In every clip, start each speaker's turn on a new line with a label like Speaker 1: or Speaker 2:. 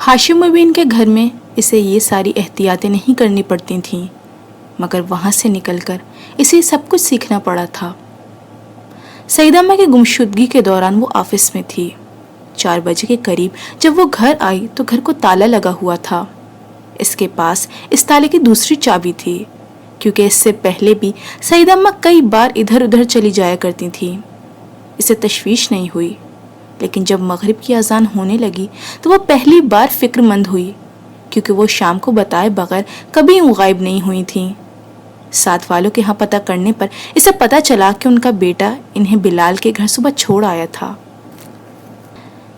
Speaker 1: ہاشم مبین کے گھر میں اسے یہ ساری احتیاطیں نہیں کرنی پڑتی تھیں، مگر وہاں سے نکل کر اسے سب کچھ سیکھنا پڑا تھا۔ سعیدہ اماں کی گمشدگی کے دوران وہ آفس میں تھی۔ 4 بجے کے قریب جب وہ گھر آئی تو گھر کو تالا لگا ہوا تھا۔ اس کے پاس اس تالے کی دوسری چابی تھی، کیونکہ اس سے پہلے بھی سعیدہ اماں کئی بار ادھر ادھر چلی جایا کرتی تھیں۔ اسے تشویش نہیں ہوئی، لیکن جب مغرب کی اذان ہونے لگی تو وہ پہلی بار فکر مند ہوئی، کیونکہ وہ شام کو بتائے بغیر کبھی غائب نہیں ہوئی تھیں۔ ساتھ والوں کے ہاں پتہ کرنے پر اسے پتہ چلا کہ ان کا بیٹا انہیں بلال کے گھر صبح چھوڑ آیا تھا۔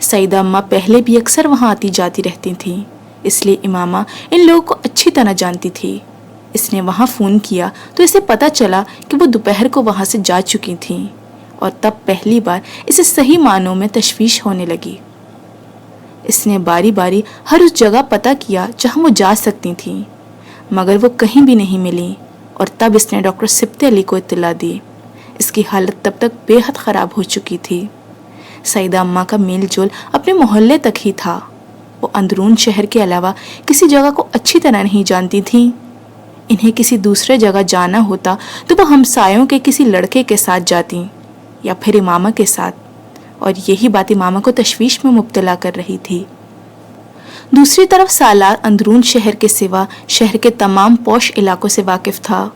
Speaker 1: سعیدہ اماں پہلے بھی اکثر وہاں آتی جاتی رہتی تھیں، اس لیے امامہ ان لوگوں کو اچھی طرح جانتی تھی۔ اس نے وہاں فون کیا تو اسے پتہ چلا کہ وہ دوپہر کو وہاں سے جا چکی تھیں، اور تب پہلی بار اسے صحیح معنوں میں تشویش ہونے لگی۔ اس نے باری باری ہر اس جگہ پتہ کیا جہاں وہ جا سکتی تھیں، مگر وہ کہیں بھی نہیں ملی، اور تب اس نے ڈاکٹر سبط علی کو اطلاع دی۔ اس کی حالت تب تک بے حد خراب ہو چکی تھی۔ سعیدہ اماں کا میل جول اپنے محلے تک ہی تھا۔ وہ اندرون شہر کے علاوہ کسی جگہ کو اچھی طرح نہیں جانتی تھیں۔ انہیں کسی دوسرے جگہ جانا ہوتا تو وہ ہمسایوں کے کسی لڑکے کے ساتھ جاتی، یا پھر امامہ کے ساتھ، اور یہی بات امامہ کو تشویش میں مبتلا کر رہی تھی۔ دوسری طرف سالار اندرون شہر کے سوا شہر کے تمام پوش علاقوں سے واقف تھا۔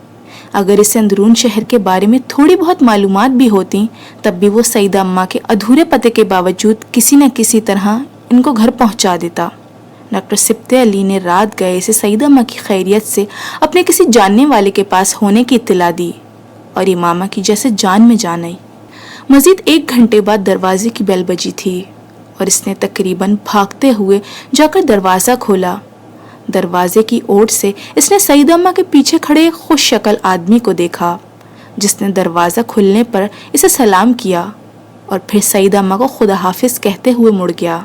Speaker 1: اگر اسے اندرون شہر کے بارے میں تھوڑی بہت معلومات بھی ہوتی، تب بھی وہ سعیدہ اماں کے ادھورے پتے کے باوجود کسی نہ کسی طرح ان کو گھر پہنچا دیتا۔ ڈاکٹر سبط علی نے رات گئے سے سعیدہ اماں کی خیریت سے اپنے کسی جاننے والے کے پاس ہونے کی اطلاع دی، اور امامہ کی جیسے جان میں جان آئی۔ مزید 1 گھنٹے بعد دروازے کی بیل بجی تھی، اور اس نے تقریباً بھاگتے ہوئے جا کر دروازہ کھولا۔ دروازے کی اوٹ سے اس نے سعیدہ اماں کے پیچھے کھڑے ایک خوش شکل آدمی کو دیکھا، جس نے دروازہ کھلنے پر اسے سلام کیا، اور پھر سعیدہ اماں کو خدا حافظ کہتے ہوئے مڑ گیا،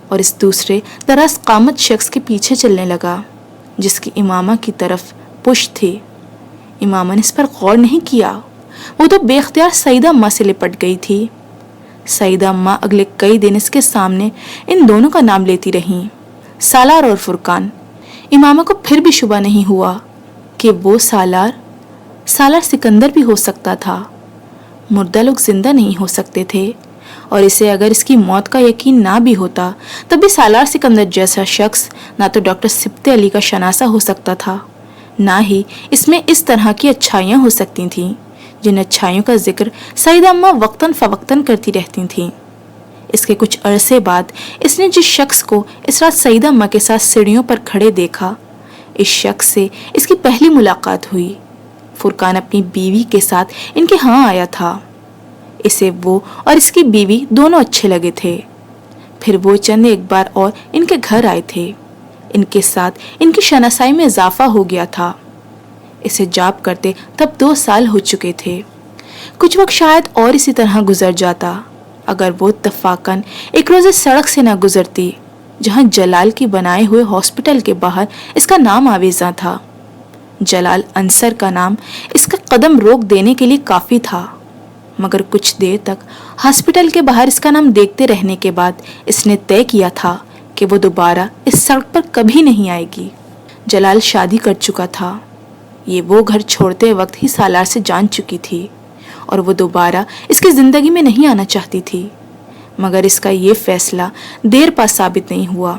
Speaker 1: اور اس دوسرے دراز قامت شخص کے پیچھے چلنے لگا، جس کی امامہ کی طرف پشت تھی۔ امامہ نے اس پر غور نہیں کیا، وہ تو بے اختیار سعیدہ اماں سے لپٹ گئی تھی۔ سعیدہ اماں اگلے کئی دن اس کے سامنے ان دونوں کا نام لیتی رہیں، سالار اور فرقان۔ امامہ کو پھر بھی شبہ نہیں ہوا کہ وہ سالار سکندر بھی ہو سکتا تھا۔ مردہ لوگ زندہ نہیں ہو سکتے تھے، اور اسے اگر اس کی موت کا یقین نہ بھی ہوتا تب بھی سالار سکندر جیسا شخص نہ تو ڈاکٹر سبط علی کا شناسہ ہو سکتا تھا، نہ ہی اس میں اس طرح کی اچھائیاں ہو سکتی تھیں جن اچھائیوں کا ذکر سعیدہ اماں وقتاً فوقتاً کرتی رہتی تھیں۔ اس کے کچھ عرصے بعد اس نے جس شخص کو اس رات سعیدہ اماں کے ساتھ سیڑھیوں پر کھڑے دیکھا، اس شخص سے اس کی پہلی ملاقات ہوئی۔ فرقان اپنی بیوی کے ساتھ ان کے ہاں آیا تھا۔ اسے وہ اور اس کی بیوی دونوں اچھے لگے تھے۔ پھر وہ چند ایک بار اور ان کے گھر آئے تھے۔ ان کے ساتھ ان کی شناسائی میں اضافہ ہو گیا تھا۔ اسے جاب کرتے تب 2 سال ہو چکے تھے۔ کچھ وقت شاید اور اسی طرح گزر جاتا اگر وہ اتفاقاً ایک روز اس سڑک سے نہ گزرتی جہاں جلال کی بنائے ہوئے ہاسپٹل کے باہر اس کا نام آویزاں تھا۔ جلال انصر کا نام اس کا قدم روک دینے کے لیے کافی تھا، مگر کچھ دیر تک ہاسپٹل کے باہر اس کا نام دیکھتے رہنے کے بعد اس نے طے کیا تھا کہ وہ دوبارہ اس سڑک پر کبھی نہیں آئے گی۔ جلال شادی کر چکا تھا۔ یہ وہ گھر چھوڑتے وقت ہی سالار سے جان چکی تھی، اور وہ دوبارہ اس کی زندگی میں نہیں آنا چاہتی تھی، مگر اس کا یہ فیصلہ دیر پا ثابت نہیں ہوا۔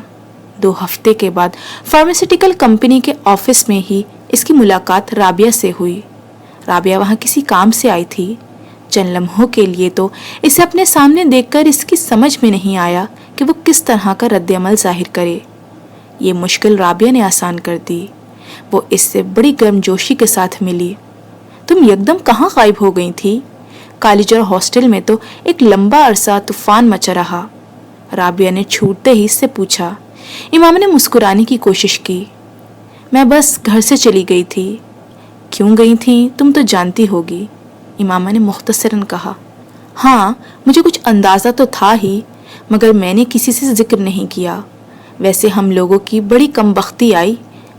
Speaker 1: 2 ہفتے کے بعد فارماسیوٹیکل کمپنی کے آفس میں ہی اس کی ملاقات رابعہ سے ہوئی۔ رابعہ وہاں کسی کام سے آئی تھی۔ چند لمحوں کے لیے تو اسے اپنے سامنے دیکھ کر اس کی سمجھ میں نہیں آیا کہ وہ کس طرح کا رد عمل ظاہر کرے۔ یہ مشکل رابعہ نے آسان کر دی۔ وہ اس سے بڑی گرمجوشی کے ساتھ ملی۔ تم یکدم کہاں غائب ہو گئی تھی؟ کالج اور ہاسٹل میں تو ایک لمبا عرصہ طوفان مچا رہا۔ رابعہ نے چھوٹتے ہی اس سے پوچھا۔ امام نے مسکرانے کی کوشش کی۔ میں بس گھر سے چلی گئی تھی۔ کیوں گئی تھی تم تو جانتی ہوگی، امامہ نے مختصراً کہا۔ ہاں مجھے کچھ اندازہ تو تھا ہی، مگر میں نے کسی سے ذکر نہیں کیا۔ ویسے ہم لوگوں کی بڑی کم بختی آئی،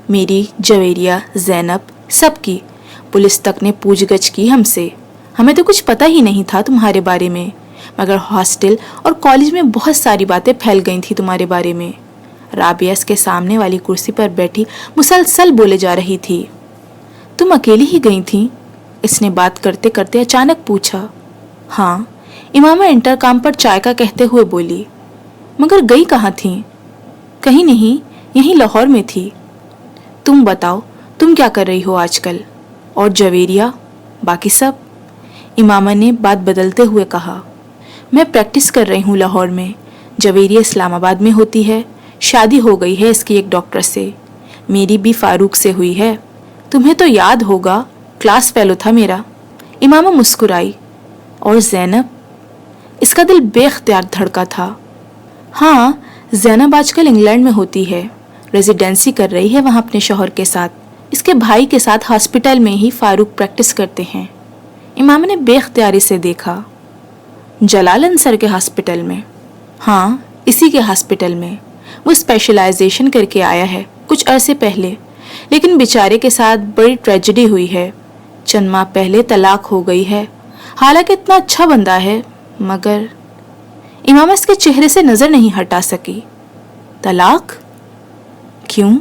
Speaker 1: میری، جویریہ، زینب، سب کی۔ پولیس تک نے پوچھ گچھ کی ہم سے۔ ہمیں تو کچھ پتہ ہی نہیں تھا تمہارے بارے میں، مگر ہاسٹل اور کالج میں بہت ساری باتیں پھیل گئی تھیں تمہارے بارے میں۔ رابعہ اس کے سامنے والی کرسی پر بیٹھی مسلسل بولے جا رہی تھی۔ تم اکیلی ہی گئی تھی؟ اس نے بات کرتے کرتے اچانک پوچھا۔ ہاں، امامہ انٹر کام پر چائے کا کہتے ہوئے بولی۔ مگر گئی کہاں تھی؟ کہیں نہیں، یہیں لاہور میں تھی۔ تم بتاؤ، تم کیا کر رہی ہو آج کل؟ اور جویریہ، باقی سب؟ امامہ نے بات بدلتے ہوئے کہا۔ میں پریکٹس کر رہی ہوں لاہور میں، جویریہ اسلام آباد میں ہوتی ہے، شادی ہو گئی ہے اس کی ایک ڈاکٹر سے، میری بھی فاروق سے ہوئی ہے، تمہیں تو یاد ہوگا، کلاس فیلو تھا میرا۔ امامہ مسکرائی۔ اور زینب؟ اس کا دل بے اختیار دھڑکا تھا۔ ہاں، زینب آج کل انگلینڈ میں ہوتی ہے، ریزیڈنسی کر رہی ہے وہاں اپنے شوہر کے ساتھ، اس کے بھائی کے ساتھ ہاسپٹل میں ہی فاروق پریکٹس کرتے ہیں۔ امامہ نے بے اختیاری سے دیکھا۔ جلال انصر کے ہاسپٹل میں؟ ہاں، اسی کے ہاسپٹل میں، وہ اسپیشلائزیشن کر کے آیا ہے کچھ عرصے پہلے، لیکن بیچارے کے ساتھ بڑی ٹریجڈی ہوئی ہے، چند ماہ پہلے طلاق ہو گئی ہے، حالانکہ اتنا اچھا بندہ ہے، مگر امامہ اس کے چہرے سے نظر نہیں ہٹا سکی۔ طلاق؟ کیوں؟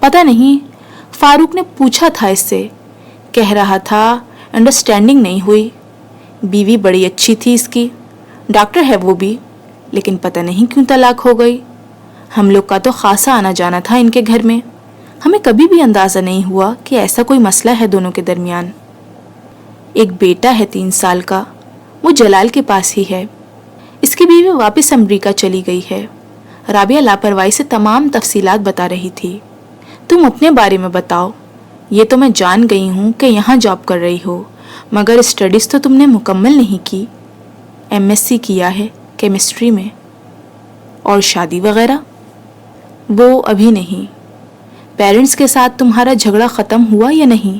Speaker 1: پتہ نہیں، فاروق نے پوچھا تھا اس سے، کہہ رہا تھا انڈرسٹینڈنگ نہیں ہوئی، بیوی بڑی اچھی تھی اس کی، ڈاکٹر ہے وہ بھی، لیکن پتہ نہیں کیوں طلاق ہو گئی۔ ہم لوگ کا تو خاصا آنا جانا تھا ان کے گھر میں، ہمیں کبھی بھی اندازہ نہیں ہوا کہ ایسا کوئی مسئلہ ہے دونوں کے درمیان۔ ایک بیٹا ہے 3 سال کا، وہ جلال کے پاس ہی ہے، اس کی بیوی واپس امریکہ چلی گئی ہے۔ رابعہ لاپرواہی سے تمام تفصیلات بتا رہی تھی۔ تم اپنے بارے میں بتاؤ، یہ تو میں جان گئی ہوں کہ یہاں جاب کر رہی ہو، مگر اسٹڈیز تو تم نے مکمل نہیں کی۔ MSc کیا ہے کیمسٹری میں۔ اور شادی وغیرہ؟ وہ ابھی نہیں۔ پیرنٹس کے ساتھ تمہارا جھگڑا ختم ہوا یا نہیں؟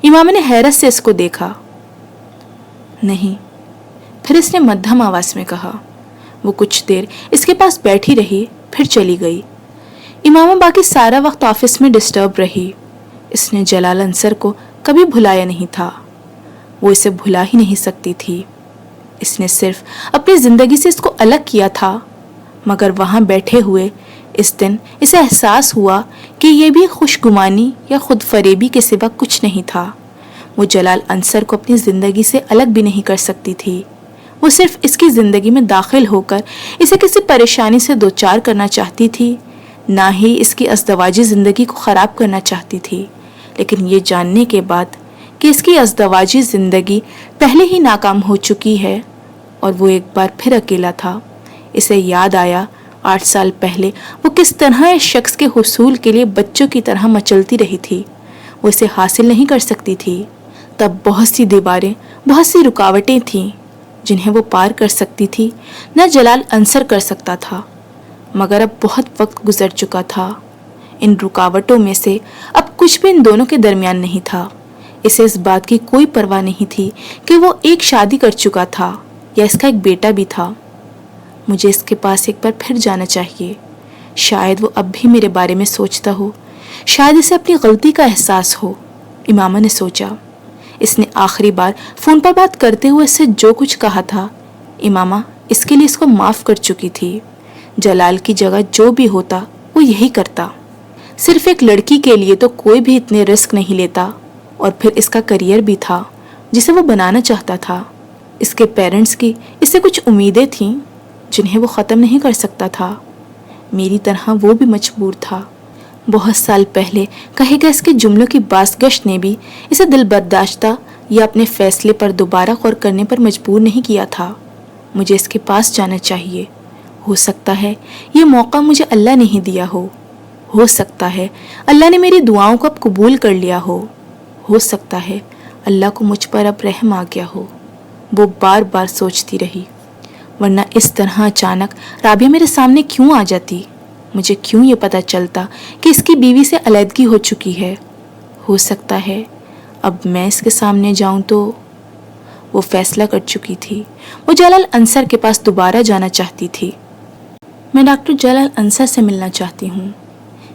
Speaker 1: امامہ نے حیرت سے اس کو دیکھا۔ نہیں۔ پھر اس نے مدھم آواز میں کہا۔ وہ کچھ دیر اس کے پاس بیٹھی رہی، پھر چلی گئی۔ امامہ باقی سارا وقت آفس میں ڈسٹرب رہی۔ اس نے جلال انصر کو کبھی بھلایا نہیں تھا، وہ اسے بھلا ہی نہیں سکتی تھی۔ اس نے صرف اپنی زندگی سے اس کو الگ کیا تھا، مگر وہاں بیٹھے ہوئے اس دن اسے احساس ہوا کہ یہ بھی خوش گمانی یا خود فریبی کے سوا کچھ نہیں تھا۔ وہ جلال انصر کو اپنی زندگی سے الگ بھی نہیں کر سکتی تھی، وہ صرف اس کی زندگی میں داخل ہو کر اسے کسی پریشانی سے دوچار کرنا چاہتی تھی، نہ ہی اس کی ازدواجی زندگی کو خراب کرنا چاہتی تھی۔ لیکن یہ جاننے کے بعد کہ اس کی ازدواجی زندگی پہلے ہی ناکام ہو چکی ہے اور وہ ایک بار پھر اکیلا تھا، اسے یاد آیا 8 سال پہلے وہ کس طرح اس شخص کے حصول کے لیے بچوں کی طرح مچلتی رہی تھی، وہ اسے حاصل نہیں کر سکتی تھی۔ تب بہت سی دیواریں، بہت سی رکاوٹیں تھیں جنہیں وہ پار کر سکتی تھی، نہ جلال انصر کر سکتا تھا، مگر اب بہت وقت گزر چکا تھا۔ ان رکاوٹوں میں سے اب کچھ بھی ان دونوں کے درمیان نہیں تھا۔ اسے اس بات کی کوئی پرواہ نہیں تھی کہ وہ ایک شادی کر چکا تھا یا اس کا ایک بیٹا بھی تھا۔ مجھے اس کے پاس ایک بار پھر جانا چاہیے، شاید وہ اب بھی میرے بارے میں سوچتا ہو، شاید اسے اپنی غلطی کا احساس ہو، امامہ نے سوچا۔ اس نے آخری بار فون پر بات کرتے ہوئے اس سے جو کچھ کہا تھا، امامہ اس کے لیے اس کو معاف کر چکی تھی۔ جلال کی جگہ جو بھی ہوتا وہ یہی کرتا۔ صرف ایک لڑکی کے لیے تو کوئی بھی اتنے رسک نہیں لیتا، اور پھر اس کا کریئر بھی تھا جسے وہ بنانا چاہتا تھا۔ اس کے پیرنٹس کی اس سے کچھ امیدیں تھیں جنہیں وہ ختم نہیں کر سکتا تھا، میری طرح وہ بھی مجبور تھا۔ بہت سال پہلے کہے گئے اس کے جملوں کی بازگشت نے بھی اسے دل برداشتہ یا اپنے فیصلے پر دوبارہ غور کرنے پر مجبور نہیں کیا تھا۔ مجھے اس کے پاس جانا چاہیے، ہو سکتا ہے یہ موقع مجھے اللہ نہیں دیا ہو سکتا ہے اللہ نے میری دعاؤں کو اب قبول کر لیا ہو سکتا ہے اللہ کو مجھ پر اب رحم آ گیا ہو، وہ بار بار سوچتی رہی۔ ورنہ اس طرح اچانک رابعہ میرے سامنے کیوں آ جاتی؟ مجھے کیوں یہ پتہ چلتا کہ اس کی بیوی سے علیحدگی ہو چکی ہے؟ ہو سکتا ہے اب میں اس کے سامنے جاؤں تو… وہ فیصلہ کر چکی تھی، وہ جلال انصر کے پاس دوبارہ جانا چاہتی تھی۔ میں ڈاکٹر جلال انصر سے ملنا چاہتی ہوں،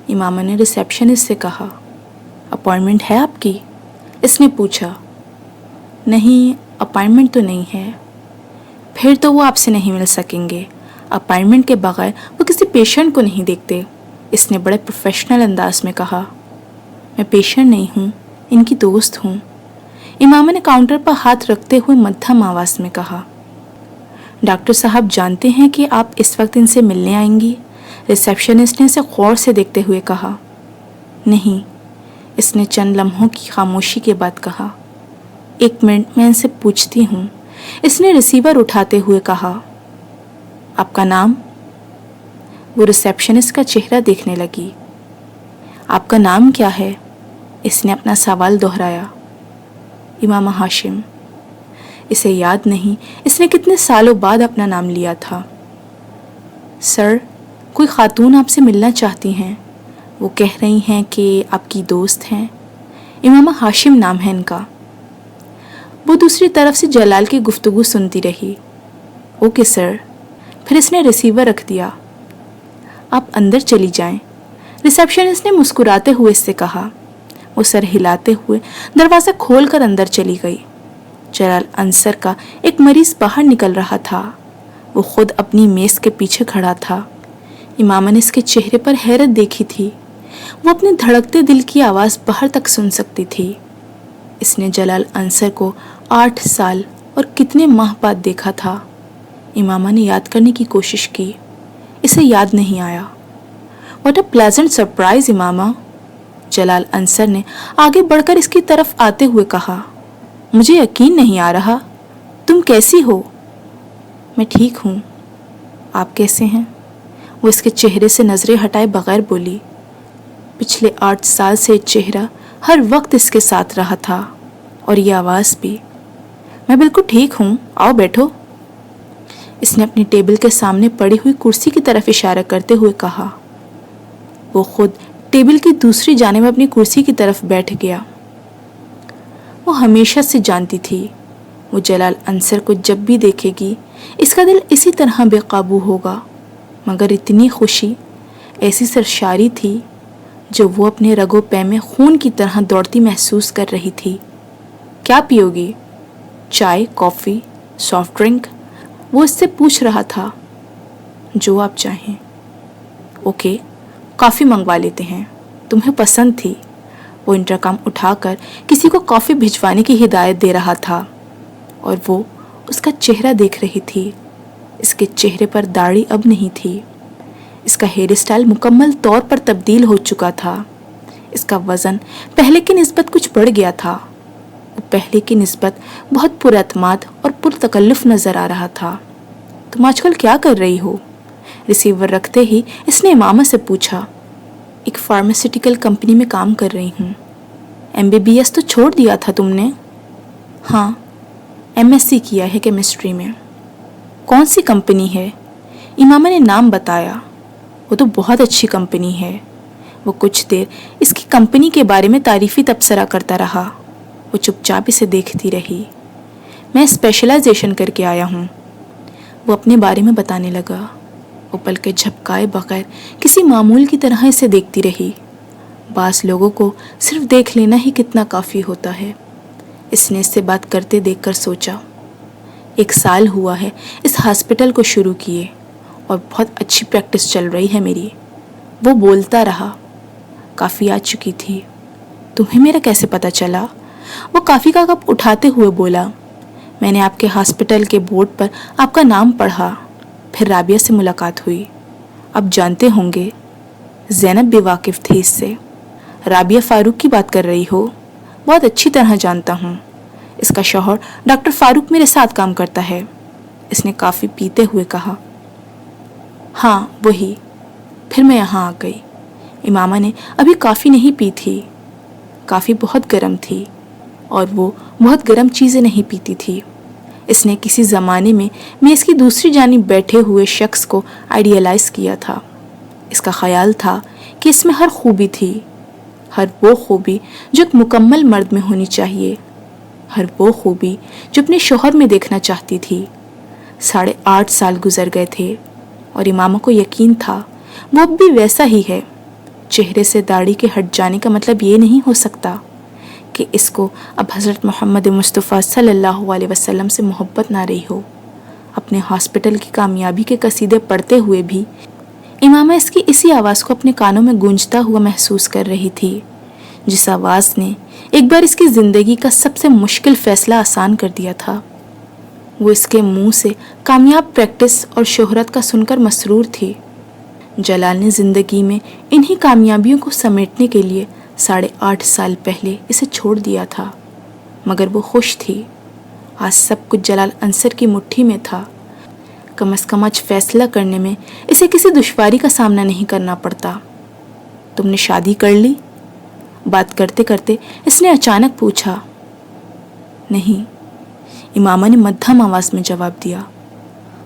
Speaker 1: امامہ نے ریسیپشنسٹ سے کہا۔ اپائنٹمنٹ ہے آپ کی؟ اس نے پوچھا۔ نہیں، اپائنٹمنٹ تو نہیں ہے۔ پھر تو وہ آپ سے نہیں مل سکیں گے، اپائنٹمنٹ کے بغیر وہ کسی پیشنٹ کو نہیں دیکھتے۔ اس نے بڑے پروفیشنل انداز میں کہا۔ میں پیشنٹ نہیں ہوں، ان کی دوست ہوں، امامہ نے کاؤنٹر پر ہاتھ رکھتے ہوئے مدھم آواز میں کہا۔ ڈاکٹر صاحب جانتے ہیں کہ آپ اس وقت ان سے ملنے آئیں گی؟ ریسیپشنسٹ نے اسے غور سے دیکھتے ہوئے کہا۔ نہیں، اس نے چند لمحوں کی خاموشی کے بعد کہا۔ 1 منٹ میں ان سے پوچھتی ہوں، اس نے ریسیور اٹھاتے ہوئے کہا۔ آپ کا نام؟ وہ ریسیپشنسٹ کا چہرہ دیکھنے لگی۔ آپ کا نام کیا ہے؟ اس نے اپنا سوال دہرایا۔ امامہ ہاشم۔ اسے یاد نہیں اس نے کتنے سالوں بعد اپنا نام لیا تھا۔ سر، کوئی خاتون آپ سے ملنا چاہتی ہیں، وہ کہہ رہی ہیں کہ آپ کی دوست ہیں۔ امامہ ہاشم نام ہے ان کا۔ وہ دوسری طرف سے جلال کی گفتگو سنتی رہی۔ Okay sir. پھر اس نے ریسیور رکھ دیا۔ آپ اندر چلی جائیں، ریسیپشنسٹ نے مسکراتے ہوئے اس سے کہا۔ وہ سر ہلاتے ہوئے دروازہ کھول کر اندر چلی گئی۔ جلال انصر کا ایک مریض باہر نکل رہا تھا۔ وہ خود اپنی میز کے پیچھے کھڑا تھا۔ امامہ نے اس کے چہرے پر حیرت دیکھی تھی۔ وہ اپنے دھڑکتے دل کی آواز باہر تک سن سکتی تھی۔ اس نے جلال انصر کو 8 سال اور کتنے ماہ بعد دیکھا تھا۔ امامہ نے یاد کرنے کی کوشش کی، اسے یاد نہیں آیا۔ واٹ اے پلیزنٹ سرپرائز امامہ، جلال انصر نے آگے بڑھ کر اس کی طرف آتے ہوئے کہا۔ مجھے یقین نہیں آ رہا، تم کیسی ہو؟ میں ٹھیک ہوں، آپ کیسے ہیں؟ وہ اس کے چہرے سے نظریں ہٹائے بغیر بولی۔ پچھلے 8 سال سے چہرہ ہر وقت اس کے ساتھ رہا تھا، اور یہ آواز بھی۔ میں بالکل ٹھیک ہوں، آؤ بیٹھو۔ اس نے اپنی ٹیبل کے سامنے پڑی ہوئی کرسی کی طرف اشارہ کرتے ہوئے کہا۔ وہ خود ٹیبل کی دوسری جانب اپنی کرسی کی طرف بیٹھ گیا۔ وہ ہمیشہ سے جانتی تھی وہ جلال انصر کو جب بھی دیکھے گی اس کا دل اسی طرح بے قابو ہوگا، مگر اتنی خوشی، ایسی سرشاری تھی جو وہ اپنے رگو پے میں خون کی طرح دوڑتی محسوس کر رہی تھی۔ کیا پیو گی؟ چائے، کافی، سافٹ ڈرنک؟ وہ اس سے پوچھ رہا تھا۔ جو آپ چاہیں۔ اوکے، کافی منگوا لیتے ہیں، تمہیں پسند تھی۔ وہ انٹرکام اٹھا کر کسی کو کافی بھجوانے کی ہدایت دے رہا تھا، اور وہ اس کا چہرہ دیکھ رہی تھی۔ اس کے چہرے پر داڑھی اب نہیں تھی۔ اس کا ہیئر اسٹائل مکمل طور پر تبدیل ہو چکا تھا۔ اس کا وزن پہلے کی نسبت کچھ بڑھ گیا تھا۔ وہ پہلے کی نسبت بہت پراعتماد اور پرتکلف نظر آ رہا تھا۔ تم آج کل کیا کر رہی ہو؟ ریسیور رکھتے ہی اس نے امامہ سے پوچھا۔ ایک فارماسیوٹیکل کمپنی میں کام کر رہی ہوں۔ MBBS تو چھوڑ دیا تھا تم نے؟ ہاں، MSc کیا ہے کیمسٹری میں۔ کون سی کمپنی ہے؟ امامہ نے نام بتایا۔ وہ تو بہت اچھی کمپنی ہے۔ وہ کچھ دیر اس کی کمپنی کے بارے میں تعریفی تبصرہ کرتا رہا۔ وہ چپ چاپ اسے دیکھتی رہی۔ میں اسپیشلائزیشن کر کے آیا ہوں، وہ اپنے بارے میں بتانے لگا۔ وہ پلکیں جھپکائے بغیر کسی معمول کی طرح اسے دیکھتی رہی۔ بعض لوگوں کو صرف دیکھ لینا ہی کتنا کافی ہوتا ہے، اس نے اس سے بات کرتے دیکھ کر سوچا۔ 1 سال ہوا ہے اس ہاسپٹل کو شروع کیے، اور بہت اچھی پریکٹس چل رہی ہے میری۔ وہ بولتا رہا۔ کافی آ چکی تھی۔ تمہیں میرا کیسے پتا چلا؟ وہ کافی کا کپ اٹھاتے ہوئے بولا۔ میں نے آپ کے ہاسپٹل کے بورڈ پر آپ کا نام پڑھا، پھر رابعہ سے ملاقات ہوئی۔ آپ جانتے ہوں گے، زینب بھی واقف تھی اس سے۔ رابعہ فاروق کی بات کر رہی ہو؟ بہت اچھی طرح جانتا ہوں، اس کا شوہر ڈاکٹر فاروق میرے ساتھ کام کرتا ہے، اس نے کافی پیتے ہوئے کہا۔ ہاں وہی۔ پھر میں یہاں آ گئی۔ امامہ نے ابھی کافی نہیں پی تھی۔ کافی بہت گرم تھی، اور وہ بہت گرم چیزیں نہیں پیتی تھی۔ اس نے کسی زمانے میں میز کی دوسری جانب بیٹھے ہوئے شخص کو آئیڈیلائز کیا تھا۔ اس کا خیال تھا کہ اس میں ہر خوبی تھی، ہر وہ خوبی جو ایک مکمل مرد میں ہونی چاہیے، ہر وہ خوبی جو اپنے شوہر میں دیکھنا چاہتی تھی۔ 8.5 سال گزر گئے تھے، اور امامہ کو یقین تھا وہ اب بھی ویسا ہی ہے۔ چہرے سے داڑھی کے ہٹ جانے کا مطلب یہ نہیں ہو سکتا کہ اس کو اب حضرت محمد مصطفیٰ صلی اللہ علیہ وسلم سے محبت نہ رہی ہو۔ اپنے ہاسپٹل کی کامیابی کے قصیدے پڑھتے ہوئے بھی امامہ اس کی اسی آواز کو اپنے کانوں میں گونجتا ہوا محسوس کر رہی تھی، جس آواز نے ایک بار اس کی زندگی کا سب سے مشکل فیصلہ آسان کر دیا تھا۔ وہ اس کے منہ سے کامیاب پریکٹس اور شہرت کا سن کر مسرور تھی۔ جلال نے زندگی میں انہی کامیابیوں کو سمیٹنے کے لیے 8.5 سال پہلے اسے چھوڑ دیا تھا، مگر وہ خوش تھی۔ آج سب کچھ جلال انصر کی مٹھی میں تھا۔ کم از کم آج فیصلہ کرنے میں اسے کسی دشواری کا سامنا نہیں کرنا پڑتا۔ تم نے شادی کر لی؟ بات کرتے کرتے اس نے اچانک پوچھا۔ نہیں، امامہ نے مدھم آواز میں جواب دیا۔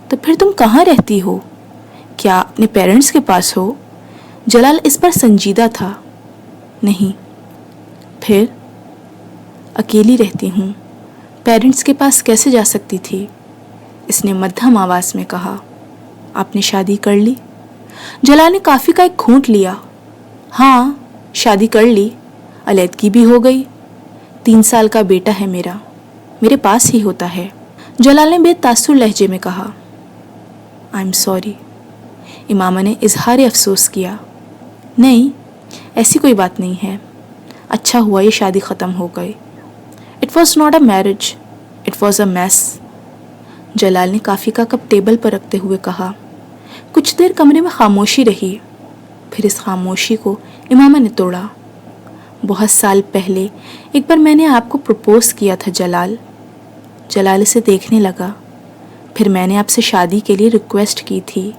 Speaker 1: تو پھر تم کہاں رہتی ہو؟ کیا اپنے پیرنٹس کے پاس ہو؟ جلال اس پر سنجیدہ تھا۔ نہیں۔ پھر؟ اکیلی رہتی ہوں، پیرنٹس کے پاس کیسے جا سکتی تھی؟ اس نے مدھم آواز میں کہا۔ آپ نے شادی کر لی؟ جلال نے کافی کا ایک گھونٹ لیا۔ ہاں، شادی کر لی، علیحدگی بھی ہو گئی۔ 3 سال کا بیٹا ہے میرا، میرے پاس ہی ہوتا ہے۔ جلال نے بے تاثر لہجے میں کہا۔ آئی ایم سوری، امامہ نے اظہار افسوس کیا۔ نہیں، ایسی کوئی بات نہیں ہے، اچھا ہوا یہ شادی ختم ہو گئی۔ It was not a marriage, it was a mess. Jalal نے کافی کا کپ ٹیبل پر رکھتے ہوئے کہا۔ کچھ دیر کمرے میں خاموشی رہی، پھر اس خاموشی کو امامہ نے توڑا۔ بہت سال پہلے ایک بار میں نے آپ کو پروپوز کیا تھا جلال۔ جلال اسے دیکھنے لگا۔ پھر میں نے آپ سے شادی کے لیے ریکویسٹ کی تھی،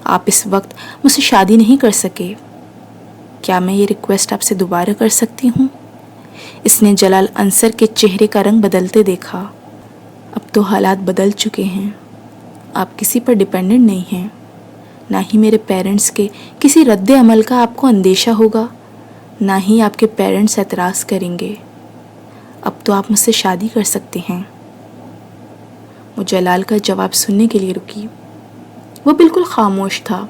Speaker 1: آپ اس وقت مجھ سے شادی نہیں کر سکے۔ کیا میں یہ ریکویسٹ آپ سے دوبارہ کر سکتی ہوں؟ اس نے جلال انصر کے چہرے کا رنگ بدلتے دیکھا۔ اب تو حالات بدل چکے ہیں، آپ کسی پر ڈیپینڈنٹ نہیں ہیں، نہ ہی میرے پیرنٹس کے کسی رد عمل کا آپ کو اندیشہ ہوگا، نہ ہی آپ کے پیرنٹس اعتراض کریں گے۔ اب تو آپ مجھ سے شادی کر سکتے ہیں۔ وہ جلال کا جواب سننے کے لیے رکی۔ وہ بالکل خاموش تھا۔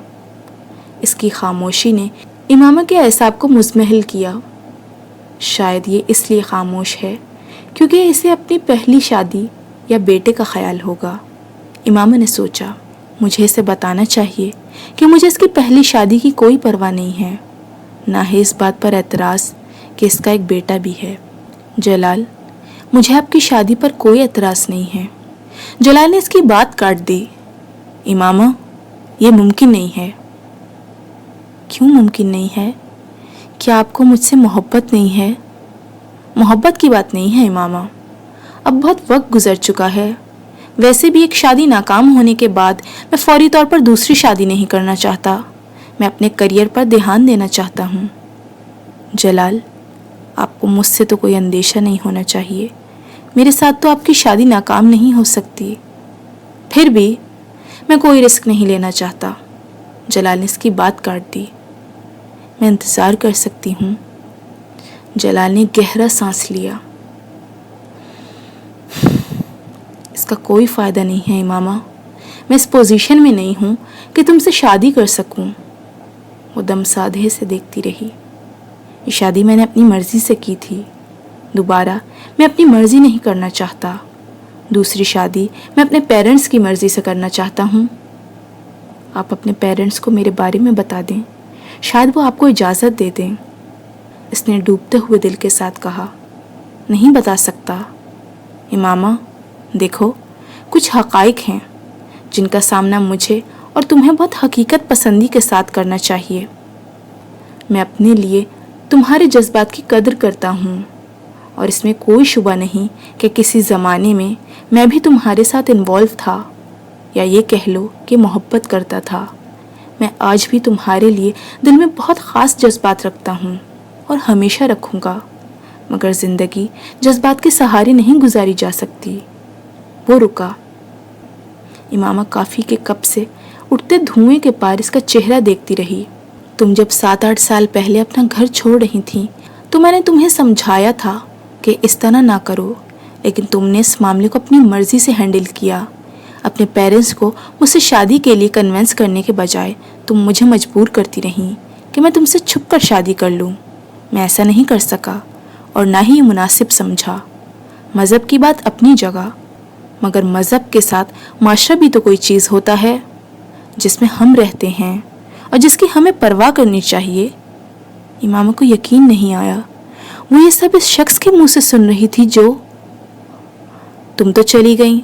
Speaker 1: اس کی خاموشی نے امامہ کے اعصاب کو مزمحل کیا۔ شاید یہ اس لیے خاموش ہے کیونکہ اسے اپنی پہلی شادی یا بیٹے کا خیال ہوگا۔ امامہ نے سوچا، مجھے اسے بتانا چاہیے کہ مجھے اس کی پہلی شادی کی کوئی پرواہ نہیں ہے، نہ ہی اس بات پر اعتراض کہ اس کا ایک بیٹا بھی ہے۔ جلال، مجھے آپ کی شادی پر کوئی اعتراض نہیں ہے۔ جلال نے اس کی بات کاٹ دی۔ امامہ، یہ ممکن نہیں ہے۔ کیوں ممکن نہیں ہے؟ کیا آپ کو مجھ سے محبت نہیں ہے؟ محبت کی بات نہیں ہے امامہ، اب بہت وقت گزر چکا ہے۔ ویسے بھی ایک شادی ناکام ہونے کے بعد میں فوری طور پر دوسری شادی نہیں کرنا چاہتا، میں اپنے کریئر پر دھیان دینا چاہتا ہوں۔ جلال، آپ کو مجھ سے تو کوئی اندیشہ نہیں ہونا چاہیے، میرے ساتھ تو آپ کی شادی ناکام نہیں ہو سکتی۔ پھر بھی میں کوئی رسک نہیں لینا چاہتا۔ جلال نے اس کی بات کاٹ دی۔ میں انتظار کر سکتی ہوں۔ جلال نے گہرا سانس لیا۔ اس کا کوئی فائدہ نہیں ہے امامہ، میں اس پوزیشن میں نہیں ہوں کہ تم سے شادی کر سکوں۔ وہ دم سادھے سے دیکھتی رہی۔ یہ شادی میں نے اپنی مرضی سے کی تھی، دوبارہ میں اپنی مرضی نہیں کرنا چاہتا۔ دوسری شادی میں اپنے پیرنٹس کی مرضی سے کرنا چاہتا ہوں۔ آپ اپنے پیرنٹس کو میرے بارے میں بتا دیں، شاید وہ آپ کو اجازت دے دیں۔ اس نے ڈوبتے ہوئے دل کے ساتھ کہا۔ نہیں بتا سکتا امامہ، دیکھو کچھ حقائق ہیں جن کا سامنا مجھے اور تمہیں بہت حقیقت پسندی کے ساتھ کرنا چاہیے۔ میں اپنے لیے تمہارے جذبات کی قدر کرتا ہوں، اور اس میں کوئی شبہ نہیں کہ کسی زمانے میں بھی تمہارے ساتھ انوالو تھا، یا یہ کہہ لو کہ محبت کرتا تھا۔ میں آج بھی تمہارے لیے دل میں بہت خاص جذبات رکھتا ہوں اور ہمیشہ رکھوں گا، مگر زندگی جذبات کے سہارے نہیں گزاری جا سکتی۔ وہ رکا۔ امامہ کافی کے کپ سے اٹھتے دھوئیں کے پار اس کا چہرہ دیکھتی رہی۔ تم جب 7-8 سال پہلے اپنا گھر چھوڑ رہی تھی تو میں نے تمہیں سمجھایا تھا کہ اس طرح نہ کرو، لیکن تم نے اس معاملے کو اپنی مرضی سے ہینڈل کیا۔ اپنے پیرنٹس کو مجھ سے شادی کے لیے کنونس کرنے کے بجائے تم مجھے مجبور کرتی رہیں کہ میں تم سے چھپ کر شادی کر لوں۔ میں ایسا نہیں کر سکا اور نہ ہی یہ مناسب سمجھا۔ مذہب کی بات اپنی جگہ، مگر مذہب کے ساتھ معاشرہ بھی تو کوئی چیز ہوتا ہے جس میں ہم رہتے ہیں اور جس کی ہمیں پرواہ کرنی چاہیے۔ امامہ کو یقین نہیں آیا، وہ یہ سب اس شخص کے منہ سے سن رہی تھی جو تم تو چلی گئی،